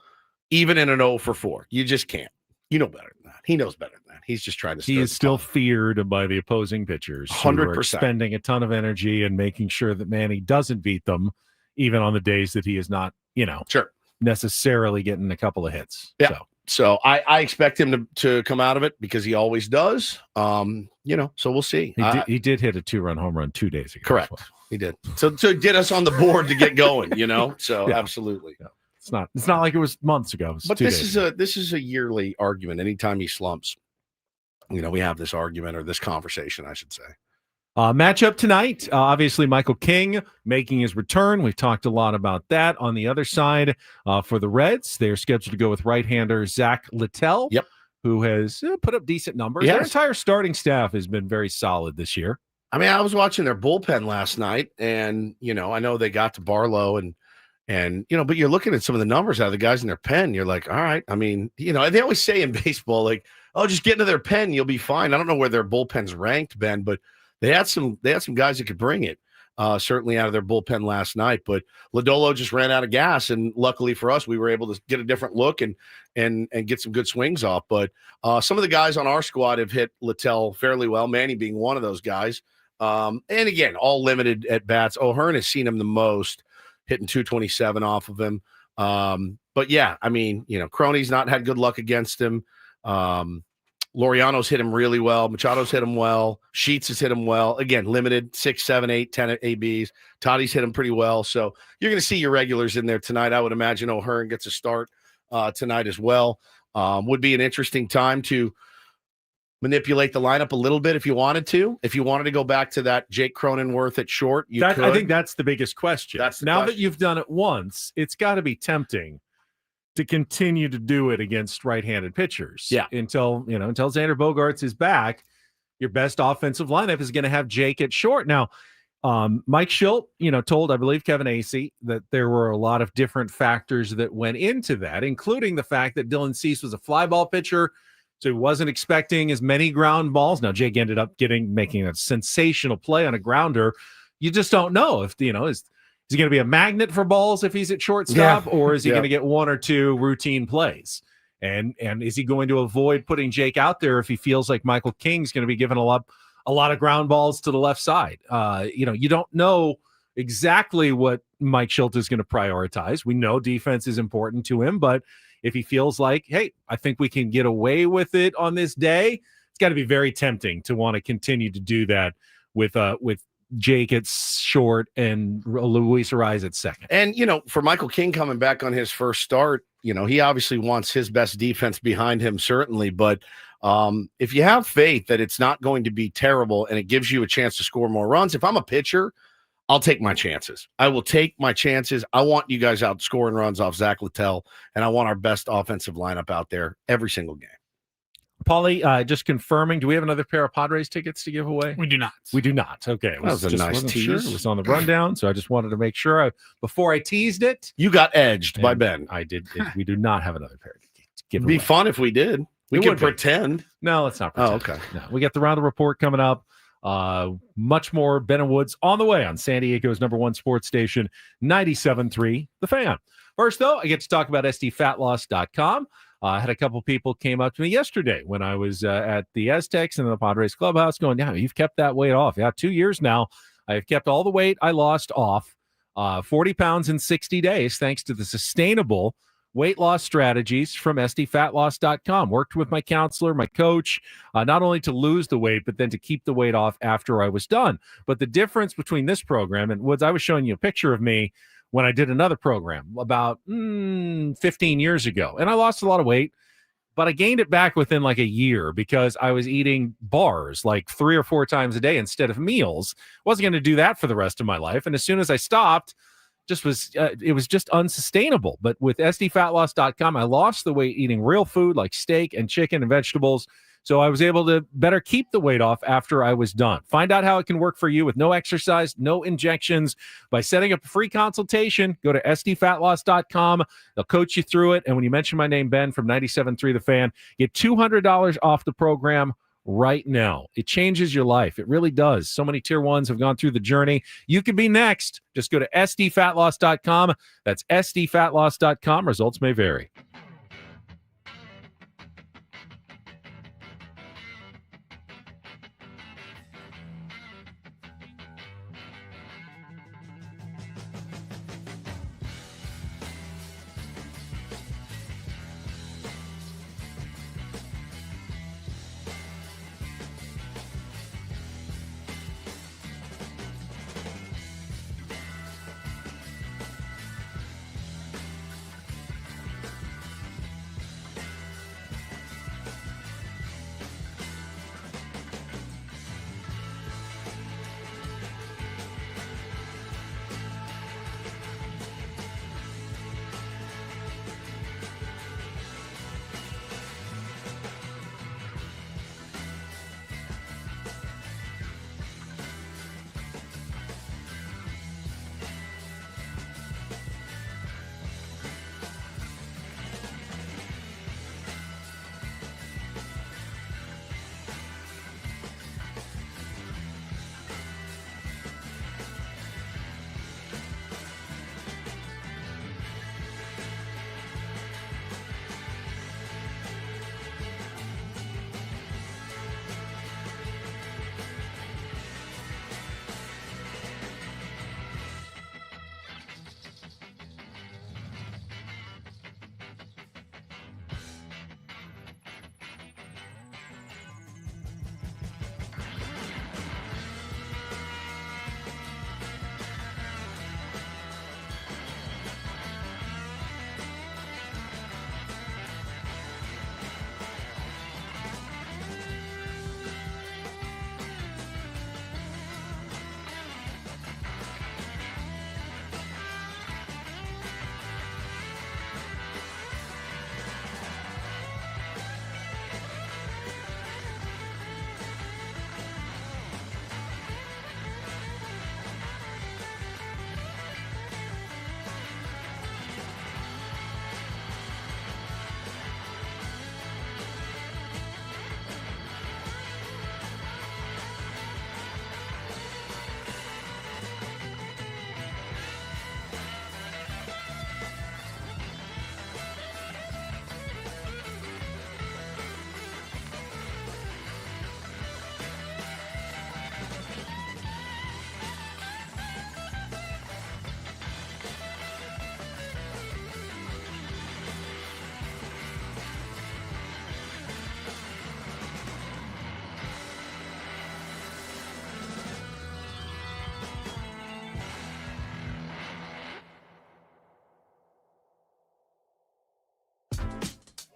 even in an 0 for 4. You just can't. You know better than that. He knows better than that. He's just trying to. He is still feared by the opposing pitchers. 100%. Spending a ton of energy and making sure that Manny doesn't beat them, even on the days that he is not, necessarily getting a couple of hits. Yeah. So I expect him to come out of it because he always does. So we'll see. He did hit a 2-run home run 2 days ago. Correct. He did. So to get us on the board to get going, So Yeah. absolutely. Yeah. It's not like it was months ago. It was But 2 this days is ago. this is a yearly argument. Anytime he slumps, we have this argument or this conversation, I should say. Matchup tonight, obviously Michael King making his return. We've talked a lot about that. On the other side, for the Reds, they're scheduled to go with right-hander Zach Littell, who has put up decent numbers. Their entire starting staff has been very solid this year. I mean, I was watching their bullpen last night, and I know they got to Barlow and but you're looking at some of the numbers out of the guys in their pen. You're like, all right. I mean, they always say in baseball, like, oh, just get into their pen, you'll be fine. I don't know where their bullpen's ranked, Ben, but they had some guys that could bring it. Certainly out of their bullpen last night, but Lodolo just ran out of gas, and luckily for us, we were able to get a different look and get some good swings off. But some of the guys on our squad have hit Littell fairly well, Manny being one of those guys. And again, all limited at bats. O'Hearn has seen him the most, hitting 227 off of him. But yeah, I mean, Crony's not had good luck against him. Laureano's hit him really well. Machado's hit him well. Sheets has hit him well. Again, limited 6, 7, 8, 10 ABs. Toddy's hit him pretty well. So you're going to see your regulars in there tonight. I would imagine O'Hearn gets a start tonight as well. Would be an interesting time to manipulate the lineup a little bit if you wanted to. If you wanted to go back to that Jake Cronenworth at short, you could. I think that's the biggest question. Now that you've done it once, it's got to be tempting to continue to do it against right-handed pitchers. Yeah. Until Xander Bogaerts is back, your best offensive lineup is going to have Jake at short. Now, Mike Schilt, told, I believe, Kevin Acee that there were a lot of different factors that went into that, including the fact that Dylan Cease was a fly ball pitcher, so he wasn't expecting as many ground balls. Now, Jake ended up making a sensational play on a grounder. You just don't know if, is he going to be a magnet for balls if he's at shortstop, or is he going to get one or two routine plays? And is he going to avoid putting Jake out there if he feels like Michael King's going to be giving a lot of ground balls to the left side? You don't know exactly what Mike Schilt is going to prioritize. We know defense is important to him, but if he feels like, hey, I think we can get away with it on this day, it's got to be very tempting to want to continue to do that with Jake at short and Luis Ariz at second. And, for Michael King coming back on his first start, he obviously wants his best defense behind him, certainly. But if you have faith that it's not going to be terrible and it gives you a chance to score more runs, if I'm a pitcher, I'll take my chances. I will take my chances. I want you guys out scoring runs off Zach Littell, and I want our best offensive lineup out there every single game. Paulie, just confirming, do we have another pair of Padres tickets to give away? We do not. We do not. Okay. That was a nice tease. Sure. It was on the rundown, so I just wanted to make sure before I teased it. You got edged by Ben. I did. We do not have another pair to give It'd be away. fun if we did. We could pretend. No, let's not pretend. Oh, okay. No, we got the Reindl Report coming up. Much more Ben and Woods on the way on San Diego's #1 sports station, 97.3 The Fan. First, though, I get to talk about SDFatLoss.com. I had a couple people came up to me yesterday when I was at the Aztecs and the Padres clubhouse going, yeah, you've kept that weight off. Yeah, 2 years now. I've kept all the weight I lost off, 40 pounds in 60 days, thanks to the sustainable weight loss strategies from SDFatLoss.com. Worked with my counselor, my coach, not only to lose the weight, but then to keep the weight off after I was done. But the difference between this program and Woods, I was showing you a picture of me when I did another program about 15 years ago. And I lost a lot of weight, but I gained it back within like a year because I was eating bars like 3 or 4 times a day instead of meals. Wasn't going to do that for the rest of my life. And as soon as I stopped, it was just unsustainable. But with SDFatLoss.com, I lost the weight eating real food like steak and chicken and vegetables. So I was able to better keep the weight off after I was done. Find out how it can work for you with no exercise, no injections by setting up a free consultation. Go to SDFatLoss.com. They'll coach you through it. And when you mention my name, Ben, from 97.3 The Fan, get $200 off the program right now. It changes your life. It really does. So many tier ones have gone through the journey. You could be next. Just go to SDFatLoss.com. That's SDFatLoss.com. Results may vary.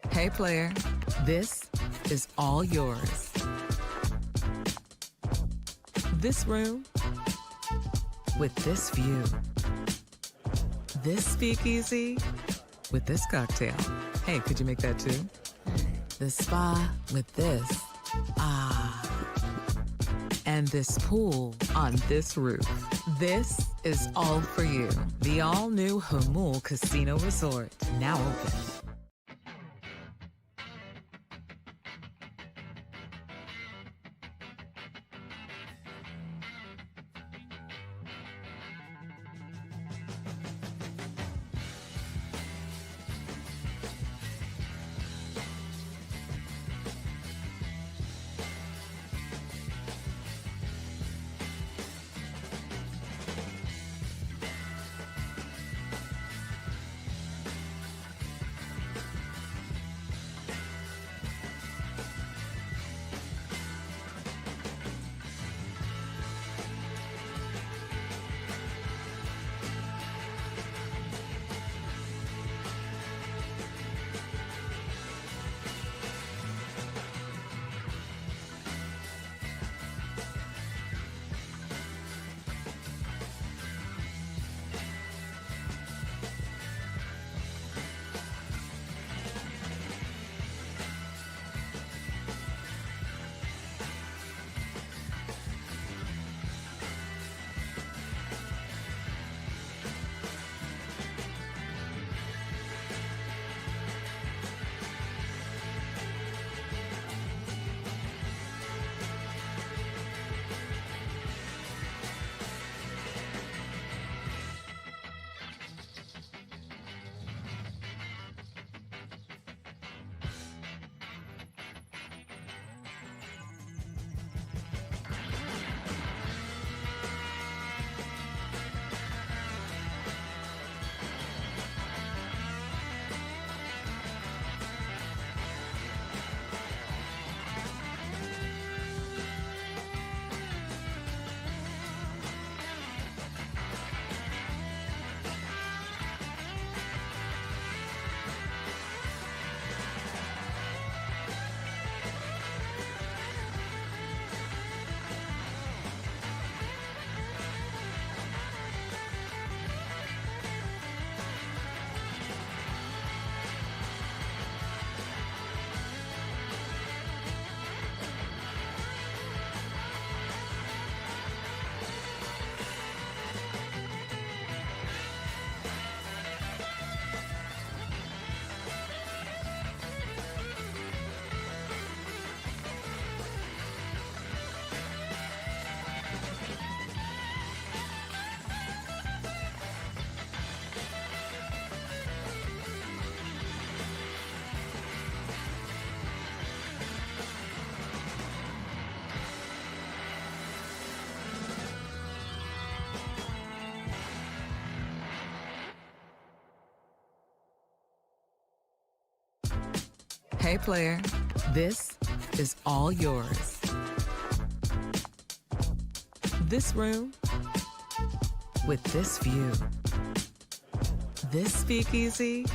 Hey, player, this is all yours. This room with this view. This speakeasy with this cocktail. Hey, could you make that too? The spa with this. Ah. And this pool on this roof. This is all for you. The all-new Hamul Casino Resort, now open. Hey, player, this is all yours. This room with this view. This speakeasy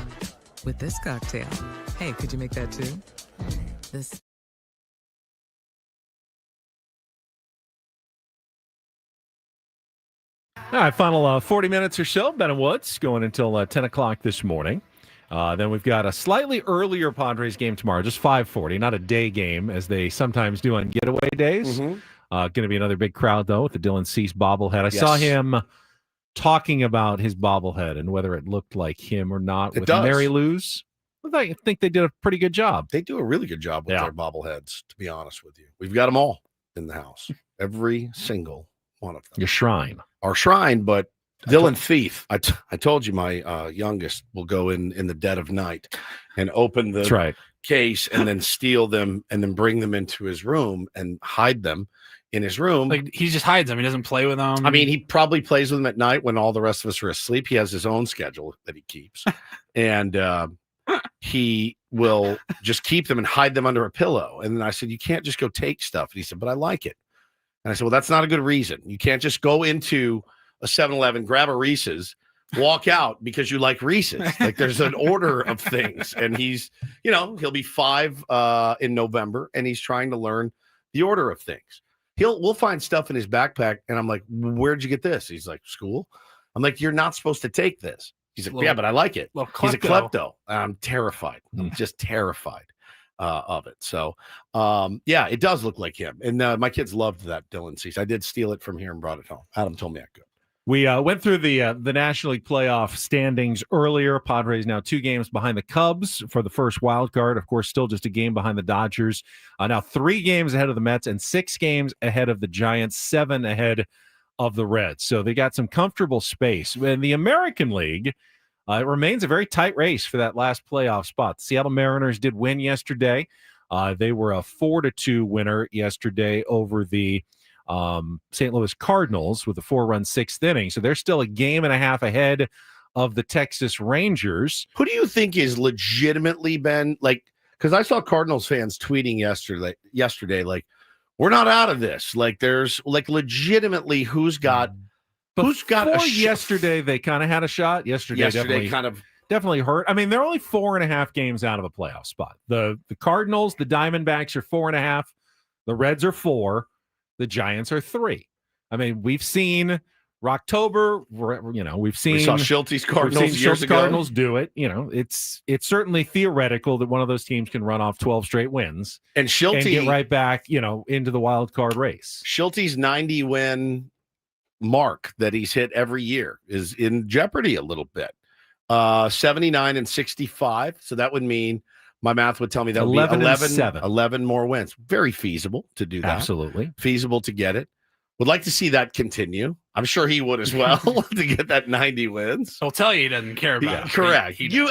with this cocktail. Hey, could you make that too? This. All right, final 40 minutes or so. Ben and Woods going until 10 o'clock this morning. Then we've got a slightly earlier Padres game tomorrow, just 5:40, not a day game as they sometimes do on getaway days. Going to be another big crowd, though, with the Dylan Cease bobblehead. I saw him talking about his bobblehead and whether it looked like him or not with Mary Lou's. I think they did a pretty good job. They do a really good job with their bobbleheads, to be honest with you. We've got them all in the house, every single one of them. Your shrine. Our shrine, but Dylan Thief. I told you my youngest will go in the dead of night and open the case and then steal them and then bring them into his room and hide them in his room. Like he just hides them. He doesn't play with them. I mean, he probably plays with them at night when all the rest of us are asleep. He has his own schedule that he keeps. And he will just keep them and hide them under a pillow. And then I said, you can't just go take stuff. And he said, but I like it. And I said, well, that's not a good reason. You can't just go into a 7-Eleven, grab a Reese's, walk out because you like Reese's. Like there's an order of things, and he's, he'll be 5 in November, and he's trying to learn the order of things. We'll find stuff in his backpack, and I'm like, "Where'd you get this?" He's like, "School." I'm like, "You're not supposed to take this." He's like, "Yeah, but I like it." He's a klepto. I'm terrified. I'm just terrified of it. So, it does look like him. And my kids loved that Dylan Cease. I did steal it from here and brought it home. Adam told me I could. We went through the National League playoff standings earlier. Padres now 2 games behind the Cubs for the first wild card. Of course, still just a game behind the Dodgers. Now 3 games ahead of the Mets and 6 games ahead of the Giants, 7 ahead of the Reds. So they got some comfortable space. In the American League, it remains a very tight race for that last playoff spot. The Seattle Mariners did win yesterday. They were a 4-2 winner yesterday over the St. Louis Cardinals with a 4-run 6th inning. So they're still a game and a half ahead of the Texas Rangers. Who do you think is legitimately been like, because I saw Cardinals fans tweeting yesterday, like, we're not out of this. Like there's like legitimately who's got a yesterday they kind of had a shot. Yesterday definitely hurt. I mean, they're only 4.5 games out of a playoff spot. The Cardinals, the Diamondbacks are 4.5. The Reds are 4. The Giants are 3. I mean, we've seen Rocktober. We saw Schilte's Cardinals years ago. Cardinals do it. It's certainly theoretical that one of those teams can run off 12 straight wins and Schilte get right back, into the wild card race. Schilte's 90 win mark that he's hit every year is in jeopardy a little bit. 79 and 65. So that would mean my math would tell me that would be 11 more wins. Very feasible to do that. Absolutely. Feasible to get it. Would like to see that continue. I'm sure he would as well to get that 90 wins. He'll tell you he doesn't care about it. Correct. You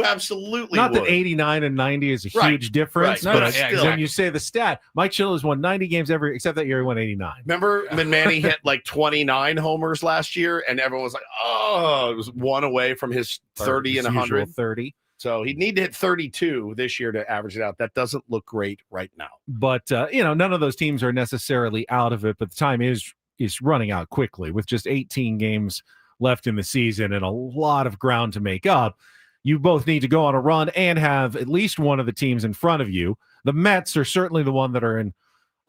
absolutely not would. That 89 and 90 is a huge difference. Right. But when you say the stat, Mike Schiller has won 90 games except that year he won 89. Remember when Manny hit like 29 homers last year, and everyone was like, "Oh, it was one away from his 30 and 100." 30. So he'd need to hit 32 this year to average it out. That doesn't look great right now. But, none of those teams are necessarily out of it, but the time is running out quickly with just 18 games left in the season and a lot of ground to make up. You both need to go on a run and have at least one of the teams in front of you. The Mets are certainly the one that are in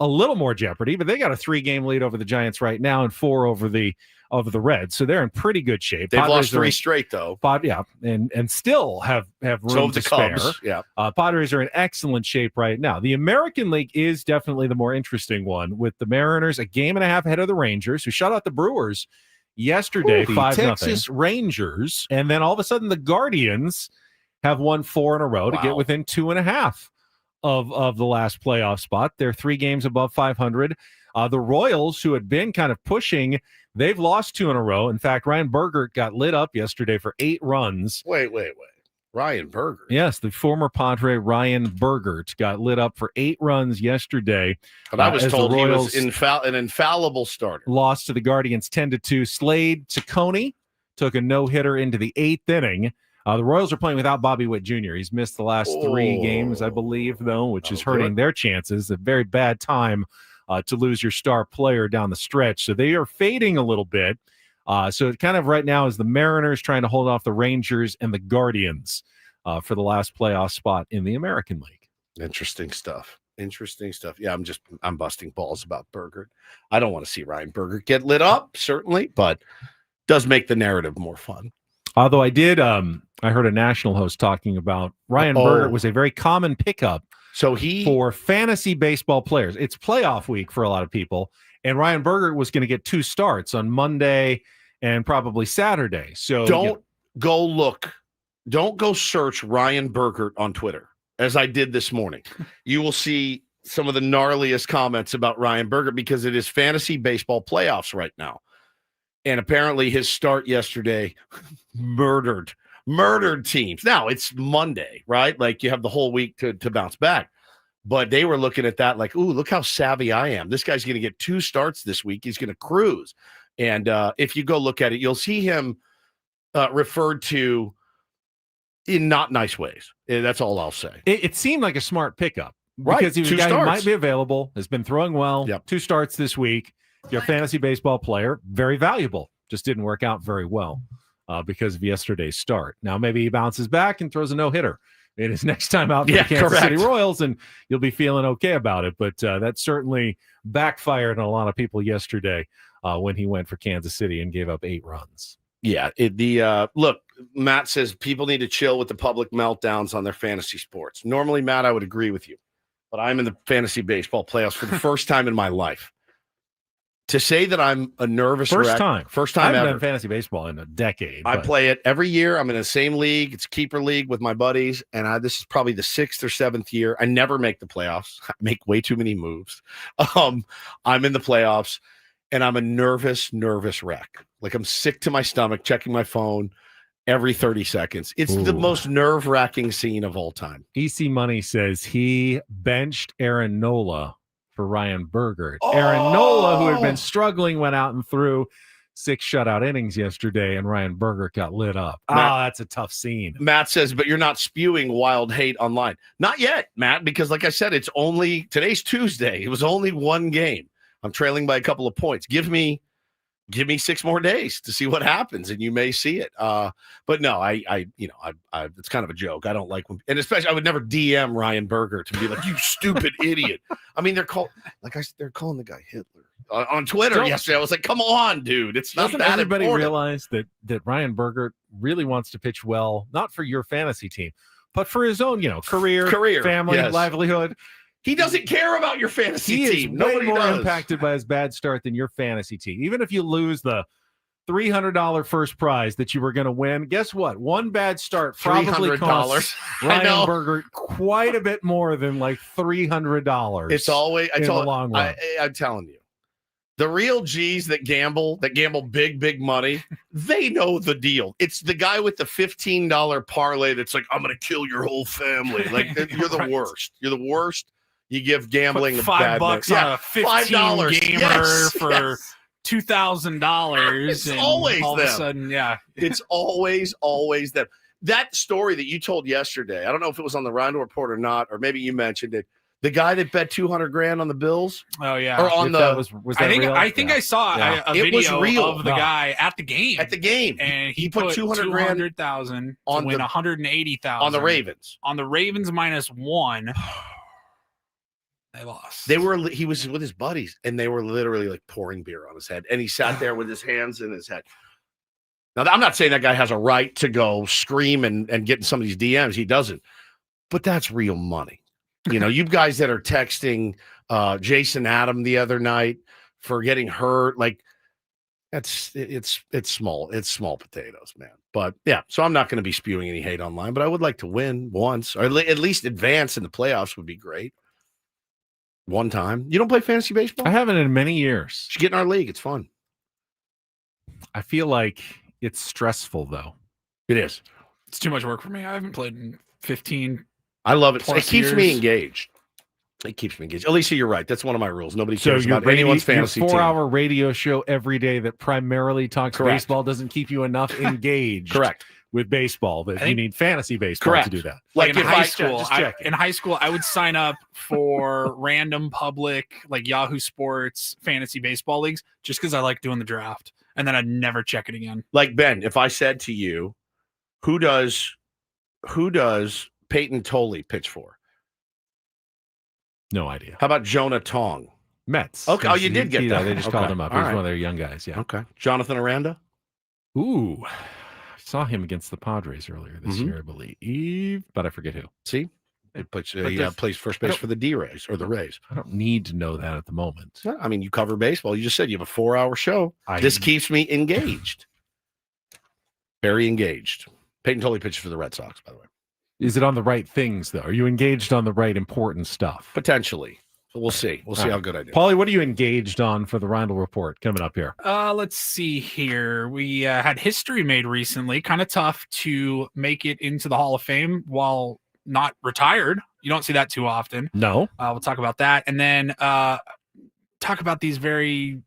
a little more jeopardy, but they got a 3-game lead over the Giants right now and 4 over the Reds, so they're in pretty good shape. They've lost 3 straight though. And still have room to spare. Padres are in excellent shape right now. The American League is definitely the more interesting one, with the Mariners a game and a half ahead of the Rangers, who shut out the Brewers yesterday, 5-0. Texas Rangers, and then all of a sudden the Guardians have won 4 in a row to get within 2.5 of the last playoff spot. They're 3 games above 500. The Royals, who had been kind of pushing, they've lost 2 in a row. In fact, Ryan Bergert got lit up yesterday for 8 runs. Wait. Ryan Bergert? Yes, the former Padre Ryan Bergert got lit up for 8 runs yesterday. But I was told he was an infallible starter. Lost to the Guardians 10-2. Slade Ciccone took a no-hitter into the 8th inning. The Royals are playing without Bobby Witt Jr. He's missed the last 3 games, I believe, though, which is hurting their chances. A very bad time to lose your star player down the stretch. So they are fading a little bit. So it kind of right now is the Mariners trying to hold off the Rangers and the Guardians for the last playoff spot in the American League. Interesting stuff. Yeah, I'm busting balls about Bergert. I don't want to see Ryan Bergert get lit up, certainly, but does make the narrative more fun. Although I heard a national host talking about Ryan Bergert was a very common pickup. So for fantasy baseball players, it's playoff week for a lot of people, and Ryan Bergert was going to get 2 starts on Monday and probably Saturday. So don't go search Ryan Bergert on Twitter, as I did this morning. You will see some of the gnarliest comments about Ryan Bergert because it is fantasy baseball playoffs right now. And apparently his start yesterday murdered teams. Now it's Monday, right? Like you have the whole week to bounce back. But they were looking at that like, ooh, look how savvy I am. This guy's going to get 2 starts this week. He's going to cruise. And if you go look at it, you'll see him referred to in not nice ways. That's all I'll say. It seemed like a smart pickup. Because he was a guy who might be available, has been throwing well. 2 starts this week. If you're a fantasy baseball player, very valuable. Just didn't work out very well because of yesterday's start. Now, maybe he bounces back and throws a no-hitter in his next time out for Yeah, the Kansas correct. City Royals, and you'll be feeling okay about it. But that certainly backfired on a lot of people yesterday when he went for Kansas City and gave up 8 runs. Yeah. Look, Matt says people need to chill with the public meltdowns on their fantasy sports. Normally, Matt, I would agree with you, but I'm in the fantasy baseball playoffs for the first time in my life. To say that I'm a nervous First wreck, time I haven't ever done fantasy baseball in a decade. I but play it every year. I'm in the same league. It's a keeper league with my buddies, and this is probably the 6th or 7th year. I never make the playoffs. I make way too many moves. I'm in the playoffs, and I'm a nervous wreck. Like I'm sick to my stomach, checking my phone every 30 seconds. It's the most nerve-wracking scene of all time. EC Money says he benched Aaron Nola for Ryan Berger. Aaron Nola, who had been struggling, went out and threw 6 shutout innings yesterday, and Ryan Berger got lit up. That's a tough scene. Matt says, but you're not spewing wild hate online. Not yet, Matt, because like I said, today's Tuesday. It was only 1 game. I'm trailing by a couple of points. Give me 6 more days to see what happens, and you may see it. But no, I it's kind of a joke. I don't like when, and especially I would never DM Ryan Berger to be like, you stupid idiot. I mean, they're calling the guy Hitler on Twitter yesterday. I was like, come on, dude. It's not Doesn't that everybody important. realize that Ryan Berger really wants to pitch well, not for your fantasy team, but for his own, career, family, yes. livelihood. He doesn't care about your fantasy He team. is Nobody way more does. impacted by his bad start than your fantasy team. Even if you lose the $300 first prize that you were going to win, guess what? One bad start probably $300. costs I know. Ryan Berger quite a bit more than like $300. It's always in the long run. I'm telling you, the real G's that gamble big money, they know the deal. It's the guy with the $15 parlay that's like, I'm going to kill your whole family. Like you're the worst. You're the worst. You give gambling Put a bad $5 name. on a 15 $5 gamer for $2,000. It's and always all them. of a sudden, yeah. It's always them. That story that you told yesterday, I don't know if it was on the Reindl Report or not, or maybe you mentioned it. The guy that bet $200,000 on the Bills. Oh yeah. Or on that was that real? I think I saw a It was video real. of the guy at the game. And he put put $200,000 on to win the- $180,000 on the Ravens. On the Ravens -1. They lost. He was with his buddies, and they were literally like pouring beer on his head, and he sat there with his hands in his head. Now, I'm not saying that guy has a right to go scream and get in somebody's DMs. He doesn't, but that's real money. You guys that are texting Jason Adam the other night for getting hurt, like it's small. It's small potatoes, man. But yeah, so I'm not going to be spewing any hate online, but I would like to win once, or at least advance in the playoffs would be great. One time. You don't play fantasy baseball? I haven't in many years. You should get in our league. It's fun. I feel like it's stressful, though. It is. It's too much work for me. I haven't played in 15. I love it. It plus keeps me years. engaged. It keeps me engaged. Alicia, you're right. That's one of my rules. Nobody So cares your about anyone's fantasy your team. 4-hour radio show every day that primarily talks Correct. baseball doesn't keep you enough engaged. Correct. With baseball, that I you think- need fantasy baseball Correct. to do that. Like in if high I- school, just I checking. would sign up for random public like Yahoo Sports fantasy baseball leagues just because I like doing the draft, and then I'd never check it again. Like Ben, if I said to you, who does Peyton Tolley pitch for? No idea. How about Jonah Tong? Mets. Okay. Oh, you did get that. They just Okay. called him up. All He's right. one of their young guys. Yeah. Okay. Jonathan Aranda? Ooh, I saw him against the Padres earlier this Mhm. year, I believe, but I forget who. See? He plays there's- plays first base for the D-Rays or the Rays. I don't need to know that at the moment. Yeah, I mean, you cover baseball. You just said you have a 4-hour show. I- This keeps me engaged. Very engaged. Peyton Tolley pitches for the Red Sox, by the way. Is it on the right things, though? Are you engaged on the right important stuff? Potentially. So we'll see. We'll see how good I do. Paulie, what are you engaged on for the Reindl Report coming up here? Let's see here. We had history made recently. Kind of tough to make it into the Hall of Fame while not retired. You don't see that too often. No. We'll talk about that. And then talk about these very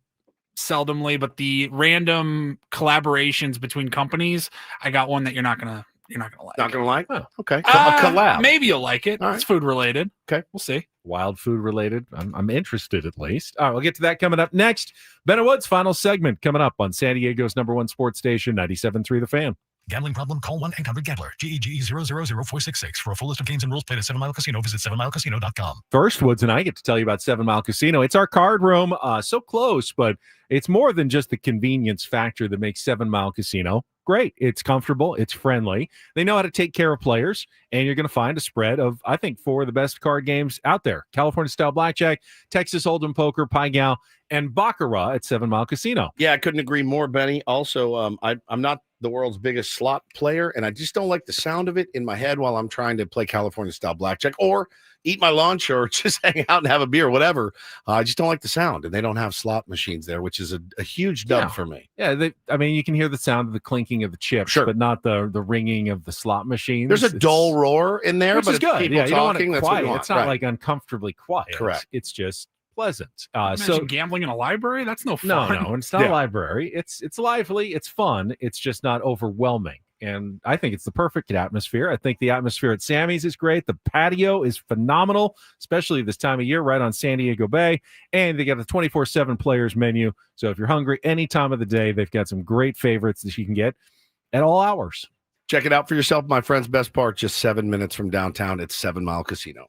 seldomly, but the random collaborations between companies. I got one that you're not going to You're not gonna like. Not it. gonna like? Oh, okay. A collab. Maybe you'll like it. All right. It's food related. Okay, we'll see. Wild food related. I'm interested at least. All right, we'll get to that coming up next. Ben and Woods' final segment coming up on San Diego's #1 sports station, 97.3 The Fan. Gambling problem? Call 1-800-GAMBLER. GEGE 000-466. For a full list of games and rules, play at 7 Mile Casino. Visit 7milecasino.com. First, Woods and I get to tell you about 7 Mile Casino. It's our card room, so close, but it's more than just the convenience factor that makes 7 Mile Casino great. It's comfortable. It's friendly. They know how to take care of players, and you're going to find a spread of, I think, 4 of the best card games out there. California-style blackjack, Texas Hold'em poker, Pai Gow, and Baccarat at 7 Mile Casino. Yeah, I couldn't agree more, Benny. Also, I'm not the world's biggest slot player, and I just don't like the sound of it in my head while I'm trying to play California-style blackjack or eat my lunch or just hang out and have a beer, whatever. I just don't like the sound, and they don't have slot machines there, which is a huge dub for me. Yeah, I mean, you can hear the sound of the clinking of the chips, but not the ringing of the slot machines. There's a dull roar in there, which but is good. people Yeah, you don't want talking, it that's what quiet. you want. It's not Right. like uncomfortably quiet. Correct. It's just pleasant. Imagine gambling in a library? That's no fun. No, it's not a library. It's lively. It's fun. It's just not overwhelming. And I think it's the perfect atmosphere. I think the atmosphere at Sammy's is great. The patio is phenomenal, especially this time of year, right on San Diego Bay. And they got a 24/7 players menu. So if you're hungry any time of the day, they've got some great favorites that you can get at all hours. Check it out for yourself, my friends. Best part, just 7 minutes from downtown. It's 7 Mile Casino.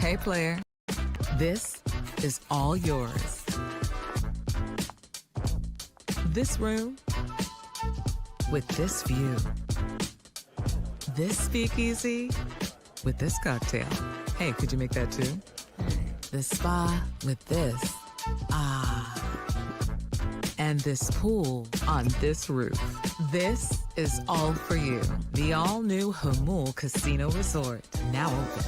Hey, player. This is all yours. This room with this view. This speakeasy with this cocktail. Hey, could you make that too? This spa with this. Ah. And this pool on this roof. This is all for you. The all-new Hamul Casino Resort. Now open.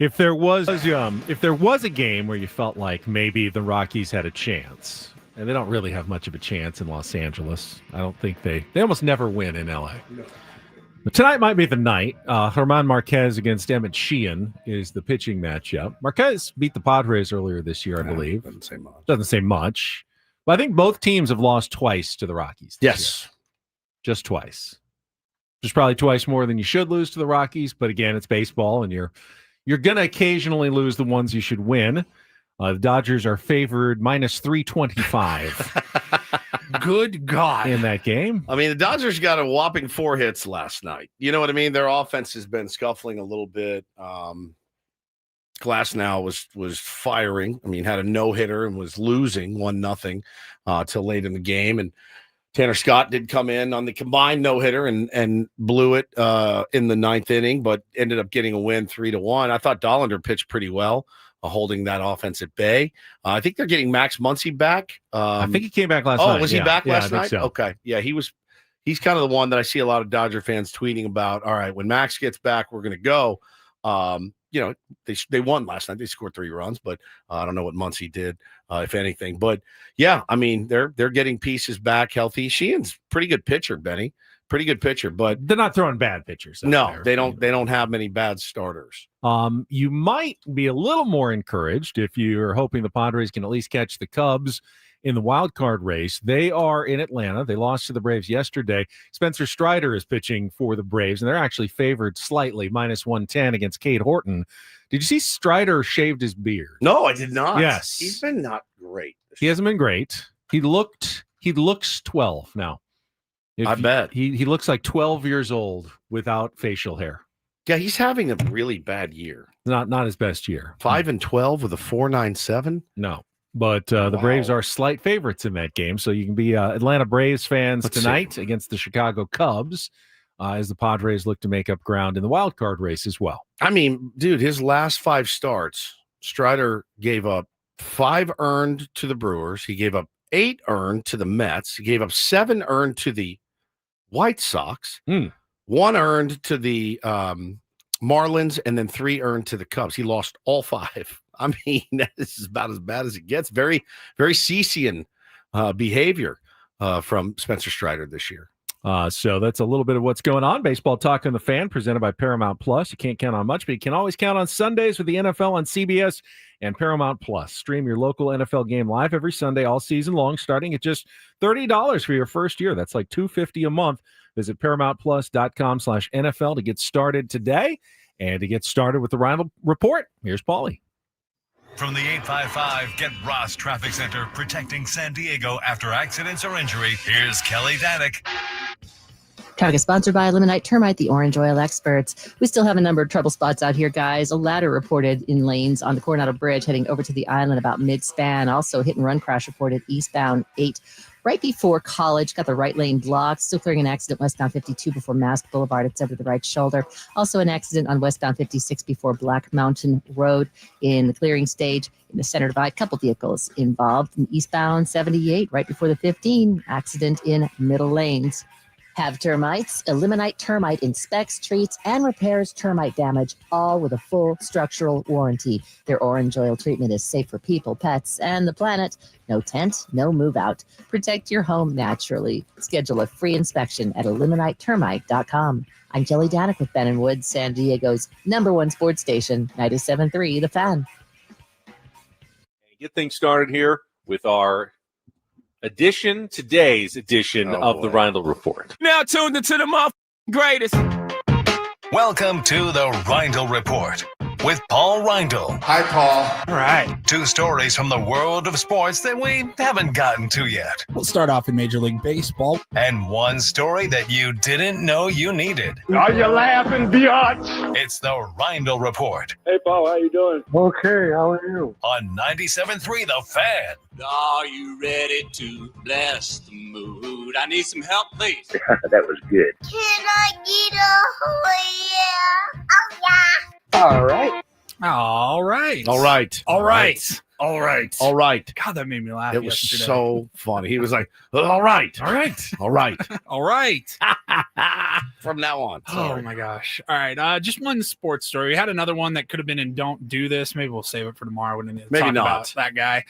If there was a game where you felt like maybe the Rockies had a chance, and they don't really have much of a chance in Los Angeles. I don't think they almost never win in LA. But tonight might be the night. German Marquez against Emmett Sheehan is the pitching matchup. Marquez beat the Padres earlier this year, I believe. Doesn't say much. But I think both teams have lost twice to the Rockies. Yes. Year. Just twice. Just probably twice more than you should lose to the Rockies. But again, it's baseball, and you're going to occasionally lose the ones you should win. The Dodgers are favored minus 325. Good God. In that game. I mean, the Dodgers got a whopping 4 hits last night. You know what I mean? Their offense has been scuffling a little bit. Glasnow was firing. I mean, had a no-hitter and was losing 1-0 till late in the game. And Tanner Scott did come in on the combined no-hitter and blew it in the 9th inning, but ended up getting a win 3-1. I thought Dollander pitched pretty well, holding that offense at bay. I think they're getting Max Muncy back. I think he came back last night. Oh, was he back last night? So. Okay. Yeah, he's kind of the one that I see a lot of Dodger fans tweeting about. All right, when Max gets back, we're going to go. You know, they won last night. They scored 3 runs, but I don't know what Muncy did, if anything. But yeah, I mean, they're getting pieces back healthy. Sheehan's pretty good pitcher, Benny. Pretty good pitcher, but they're not throwing bad pitchers. No, they don't. They don't have many bad starters. You might be a little more encouraged if you're hoping the Padres can at least catch the Cubs in the wild card race. They are in Atlanta. They lost to the Braves yesterday. Spencer Strider is pitching for the Braves, and they're actually favored slightly, minus 110 against Cade Horton. Did you see Strider shaved his beard? No, I did not. Yes. He's been not great. He hasn't been great. He looks 12 now. I bet. He looks like 12 years old without facial hair. Yeah, he's having a really bad year. Not his best year. 5-12 with a 4.97. No. But the Braves are slight favorites in that game, so you can be Atlanta Braves fans tonight against the Chicago Cubs as the Padres look to make up ground in the wild card race as well. I mean, dude, his last 5 starts, Strider gave up 5 earned to the Brewers. He gave up 8 earned to the Mets. He gave up 7 earned to the White Sox, 1 earned to the Marlins, and then 3 earned to the Cubs. He lost all 5. I mean, this is about as bad as it gets. Very, very Ceasean behavior from Spencer Strider this year. So that's a little bit of what's going on. Baseball Talk on the Fan, presented by Paramount Plus. You can't count on much, but you can always count on Sundays with the NFL on CBS and Paramount Plus. Stream your local NFL game live every Sunday all season long, starting at just $30 for your first year. That's like $250 a month. Visit ParamountPlus.com/NFL to get started today. And to get started with the Reindl Report, here's Paulie. From the 855 Get Ross Traffic Center, protecting San Diego after accidents or injury, here's Kelly Danek. Traffic is sponsored by Eliminate Termite, the orange oil experts. We still have a number of trouble spots out here, guys. A ladder reported in lanes on the Coronado Bridge heading over to the island about mid-span. Also, hit and run crash reported eastbound 8 right before College. Got the right lane blocked. Still clearing an accident westbound 52 before Mask Boulevard. It's over the right shoulder. Also, an accident on westbound 56 before Black Mountain Road in the clearing stage. In the center divide, couple vehicles involved. In eastbound 78 right before the 15. Accident in middle lanes. Have termites? Eliminate Termite inspects, treats, and repairs termite damage, all with a full structural warranty. Their orange oil treatment is safe for people, pets, and the planet. No tent, no move out. Protect your home naturally. Schedule a free inspection at eliminatetermite.com. I'm Kelly Danek with Ben and Woods, San Diego's #1 sports station, 97.3 The Fan. Get things started here with our today's edition of the Reindl Report. Now tuned into the greatest. Welcome to the Reindl Report with Paul Reindl. Hi, Paul. All right. 2 stories from the world of sports that we haven't gotten to yet. We'll start off in Major League Baseball. And 1 story that you didn't know you needed. Are you laughing, biatch? It's the Reindl Report Hey, Paul, how you doing? Okay, how are you? on 97.3 The Fan. Are you ready to bless the mood? I need some help, please. That was good. Can I get a oh yeah? All right. All right. All right. All right. All right. All right. God, that made me laugh. It was yesterday. so funny. He was like, all right. All right. All right. All right. From now on. Oh Sorry. my gosh. All right. Just one sports story. We had another one that could have been in Don't Do This. Maybe we'll save it for tomorrow. We didn't Maybe talk not. about that guy.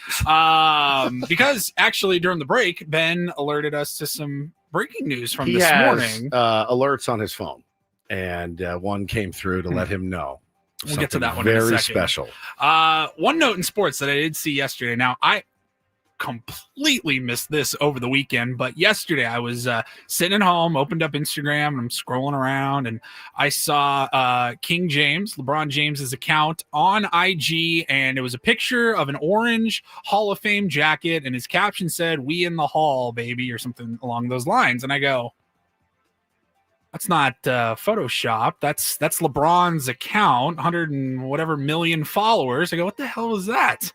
Because actually during the break, Ben alerted us to some breaking news from He this has morning. alerts on his phone, and one came through to let him know. We'll get to something that one in a very second. special. One note in sports that I did see yesterday. Now, I completely missed this over the weekend, but yesterday I was sitting at home, opened up Instagram, and I'm scrolling around, and I saw King James, LeBron James's account on IG, and it was a picture of an orange Hall of Fame jacket, and his caption said, "We in the Hall, baby," or something along those lines. And I go, that's not Photoshop. That's LeBron's account, 100 and whatever million followers. I go, what the hell is that?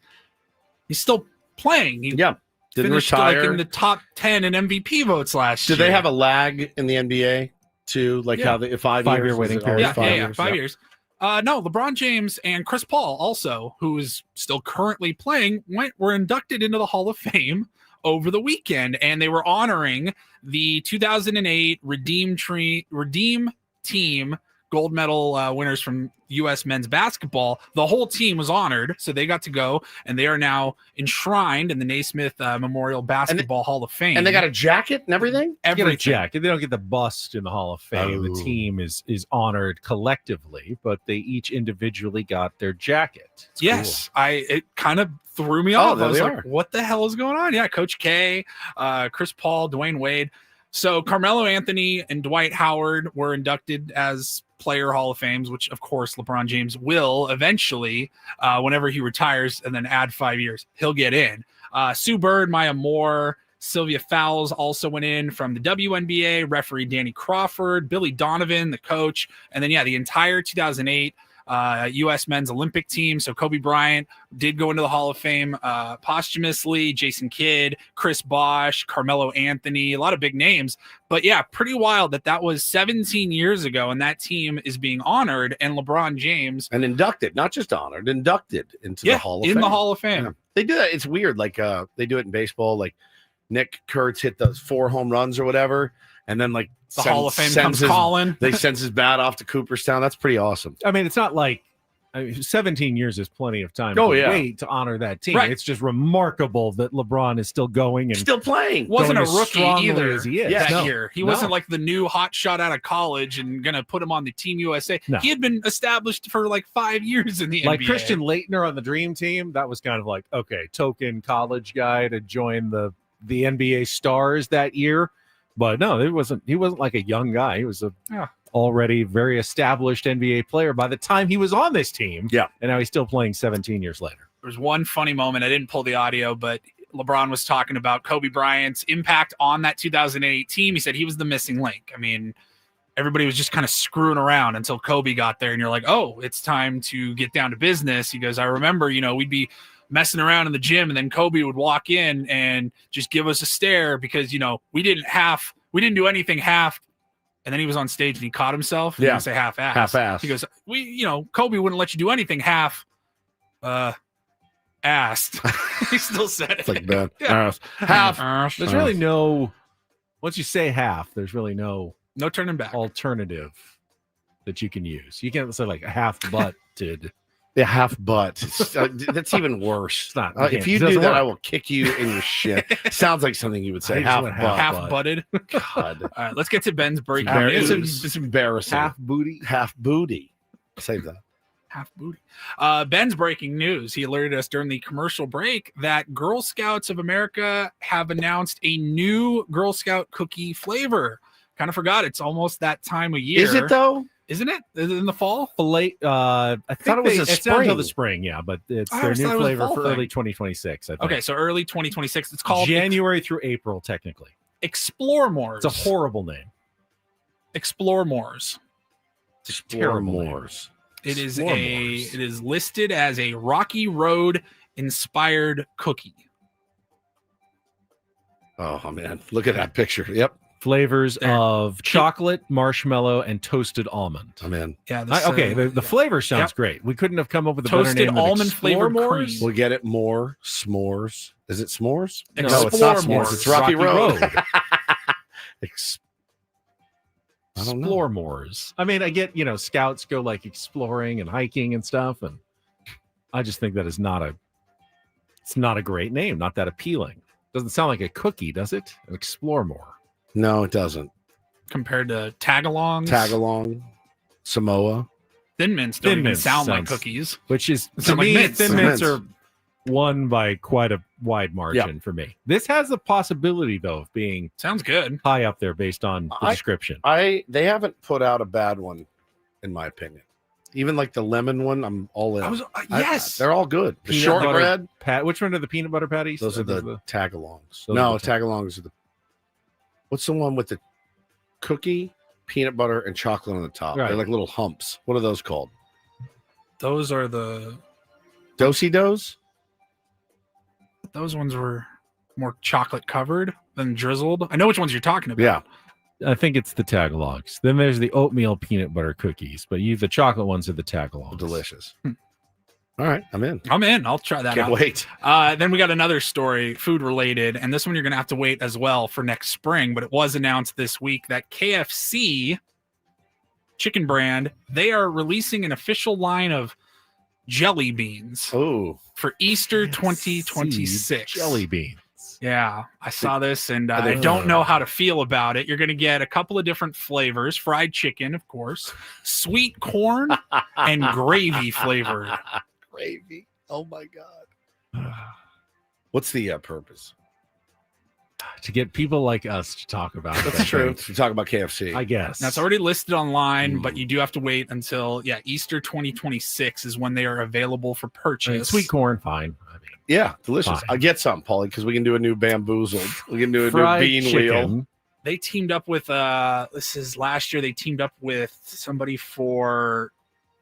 He's still playing. He didn't finished retire. like in the top 10 in MVP votes last year. Do they have a lag in the NBA too? Like how the 5 years? Five-year waiting is it always period. Yeah, 5 years. No, LeBron James and Chris Paul also, who is still currently playing, were inducted into the Hall of Fame over the weekend, and they were honoring the 2008 Redeem Team gold medal winners from U.S. men's basketball. The whole team was honored, so they got to go, and they are now enshrined in the Naismith Memorial Basketball Hall of Fame. And they got a jacket and everything? They get a jacket. They don't get the bust in the Hall of Fame. Oh. The team is honored collectively, but they each individually got their jacket. It's Yes, it kind of threw me Oh, off. there I was they like, are. what the hell is going on? Yeah, Coach K, Chris Paul, Dwayne Wade. So Carmelo Anthony and Dwight Howard were inducted as Player Hall of Fames, which of course LeBron James will eventually, whenever he retires and then add 5 years, he'll get in. Sue Bird, Maya Moore, Sylvia Fowles also went in from the WNBA, referee Danny Crawford, Billy Donovan, the coach, and then, the entire 2008 U.S. men's Olympic team. So Kobe Bryant did go into the Hall of Fame posthumously, Jason Kidd, Chris Bosh, Carmelo Anthony, a lot of big names. But yeah, pretty wild that was 17 years ago, and that team is being honored, and LeBron James. And inducted, not just honored, inducted into the Hall of Fame. in the Hall of Fame. Yeah. They do that. It's weird. Like they do it in baseball. Like Nick Kurtz hit those 4 home runs or whatever, and then like The Hall of Fame comes calling. They sends his bat off to Cooperstown. That's pretty awesome. I mean, it's not like 17 years is plenty of time Oh, to yeah. wait to honor that team. Right. It's just remarkable that LeBron is still going and Still playing. Wasn't a going as rookie strongly either as he is. that No. year. He No. wasn't like the new hot shot out of college and going to put him on the Team USA. No. He had been established for like 5 years in the like NBA. Christian Laettner on the Dream Team. That was kind of like, okay, token college guy to join the NBA stars that year. But no, he wasn't like a young guy. He was a already very established NBA player by the time he was on this team. Yeah. And now he's still playing 17 years later. was one funny moment. I didn't pull the audio, but LeBron was talking about Kobe Bryant's impact on that 2008 team. He said he was the missing link. I mean, everybody was just kind of screwing around until Kobe got there, and you're like, oh, it's time to get down to business. He goes, I remember, we'd be messing around in the gym, and then Kobe would walk in and just give us a stare because, we didn't do anything half. And then he was on stage and he caught himself. Yeah. Say half-ass. Half-ass. He goes, Kobe wouldn't let you do anything half assed. He still said it. It's like that. Yeah. Half. There's really no, once you say half, there's really no turning back alternative that you can use. You can't say like a half butted. Yeah, half butt. That's even worse. It's not. If you do that, I will kick you in your shit. Sounds like something you would say. Half butted. God. All right, let's get to Ben's breaking It's news. it's embarrassing. Half booty. Half booty. Save that. Half booty. Ben's breaking news. He alerted us during the commercial break that Girl Scouts of America have announced a new Girl Scout cookie flavor. Kind of forgot. It's almost that time of year. Is it though? Isn't it? Is it in the fall? I thought it was it's not until the spring, yeah, but it's their new flavor for early 2026. I think. Okay, so early 2026. It's called January through April, technically. Explore Moors. It's a horrible name. Explore Moors. Explore Moors. It is listed as a Rocky Road inspired cookie. Oh man, look at that picture. Yep. Flavors of chocolate, marshmallow, and toasted almond. I'm in. Yeah. The flavor sounds great. We couldn't have come up with a toasted better name than almond flavored Explore cream. We'll get it more. S'mores. Is it s'mores? No, No, it's not Explore s'mores. It's Rocky Road. I don't know. Explore Moors. I mean, I get, scouts go like exploring and hiking and stuff, and I just think that it's not a great name, not that appealing. Doesn't sound like a cookie, does it? Explore More. No, it doesn't. Compared to Tagalongs. Tagalong, Samoa. Thin Mints don't even Mints sound like sounds- cookies. Which is, to Sound like me, mints. Thin Mints. Mints are won by quite a wide margin for me. This has the possibility, though, of being Sounds good. high up there based on the description. They haven't put out a bad one, in my opinion. Even like the lemon one, I'm all in. Yes. They're all good. The Peanut butter shortbread. Which one are the peanut butter patties? Those are the tagalongs. Those No, are the tagalongs are the. What's the one with the cookie, peanut butter, and chocolate on the top? Right. They're like little humps. What are those called? Those are the. Do-si-dos? Those ones were more chocolate covered than drizzled. I know which ones you're talking about. Yeah. I think it's the Tagalongs. Then there's the oatmeal peanut butter cookies, but the chocolate ones are the Tagalongs. Delicious. All right, I'm in. I'll try that Can't out. wait. Then we got another story, food related, and this one you're going to have to wait as well for next spring, but it was announced this week that KFC chicken brand, they are releasing an official line of jelly beans for Easter 2026. Jelly beans. Yeah, I saw this and I don't know how to feel about it. You're going to get a couple of different flavors, fried chicken, of course, sweet corn, and gravy flavored. Gravy. Oh my God. What's the purpose? To get people like us to talk about it. That's true. To talk about KFC. I guess. Now, it's already listed online, but you do have to wait until Easter 2026 is when they are available for purchase. I mean, sweet corn, fine. I mean, Yeah, delicious. Fine. I'll get some, Paulie, because we can do a new bamboozled. We can do a fried new bean chicken. wheel. They teamed up with this is last year. They teamed up with somebody for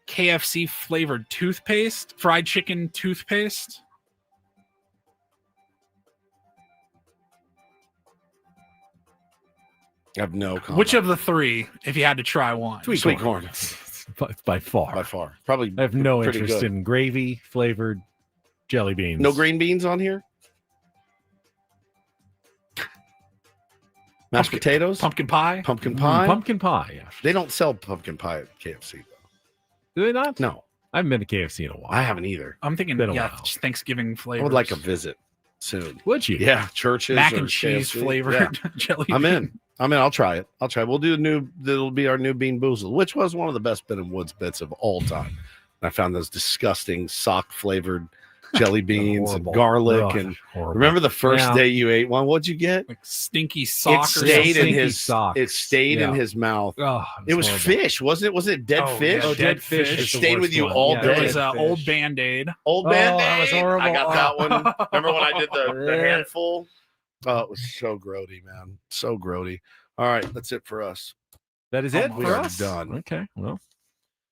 KFC flavored toothpaste, fried chicken toothpaste. I have no comment. Which of the three, if you had to try one? Sweet corn. By far. By far. Probably. I have no pretty interest good. in gravy flavored jelly beans. No green beans on here? Mashed potatoes? Pumpkin pie? Pumpkin pie? Pumpkin pie, yeah. They don't sell pumpkin pie at KFC, though. Do they not? No. I haven't been to KFC in a while. I haven't either. I'm thinking, Been a while. just Thanksgiving flavors. I would like a visit soon. Would you? Yeah, churches. Mac or and cheese KFC. flavored Yeah. jelly I'm bean. in. I'll try it. We'll do it'll be our new bean boozled, which was one of the best Ben and Woods bits of all time. And I found those disgusting sock flavored jelly beans and Horrible. garlic. Ugh, And horrible. remember the first Yeah. day you ate one? What'd you get? Like stinky sock. It stayed in Stinky his socks. It stayed in Yeah. his mouth. Oh, It was horrible. fish, wasn't it? Was it dead fish? yeah, dead fish. It is the stayed with worst you one. all Yeah, There day. was dead old fish. Band-Aid. Old Oh, Band-Aid. that was horrible. I got that one. Oh. Remember when I did the handful? Oh, it was so grody, man. So grody. All right, that's it for us. That is it We for are us. done. Okay, well,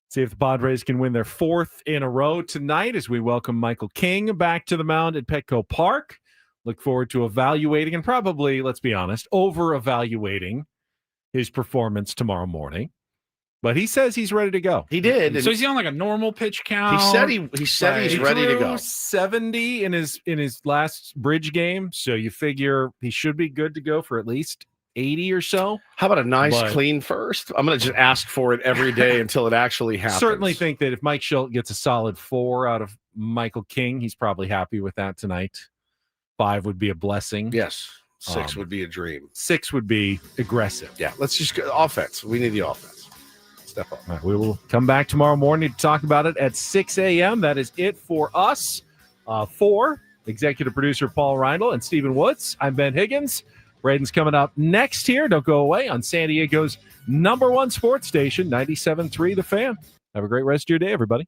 see if the Padres can win their 4th in a row tonight as we welcome Michael King back to the mound at Petco Park. Look forward to evaluating and probably, let's be honest, over-evaluating his performance tomorrow morning. But he says he's ready to go. He did. So is he on like a normal pitch count? He said he's ready to threw go. 70 in his last bridge game, so you figure he should be good to go for at least 80 or so. How about a nice But- clean first? I'm going to just ask for it every day until it actually happens. Certainly think that if Mike Schilt gets a solid 4 out of Michael King, he's probably happy with that tonight. 5 would be a blessing. Yes. 6 would be a dream. 6 would be aggressive. Yeah, let's just go offense. We need the offense. Step up. All right, we will come back tomorrow morning to talk about it at 6 a.m. That is it for us. For executive producer Paul Reindl and Stephen Woods, I'm Ben Higgins. Braden's coming up next here. Don't go away on San Diego's #1 sports station, 97.3 The Fan. Have a great rest of your day, everybody.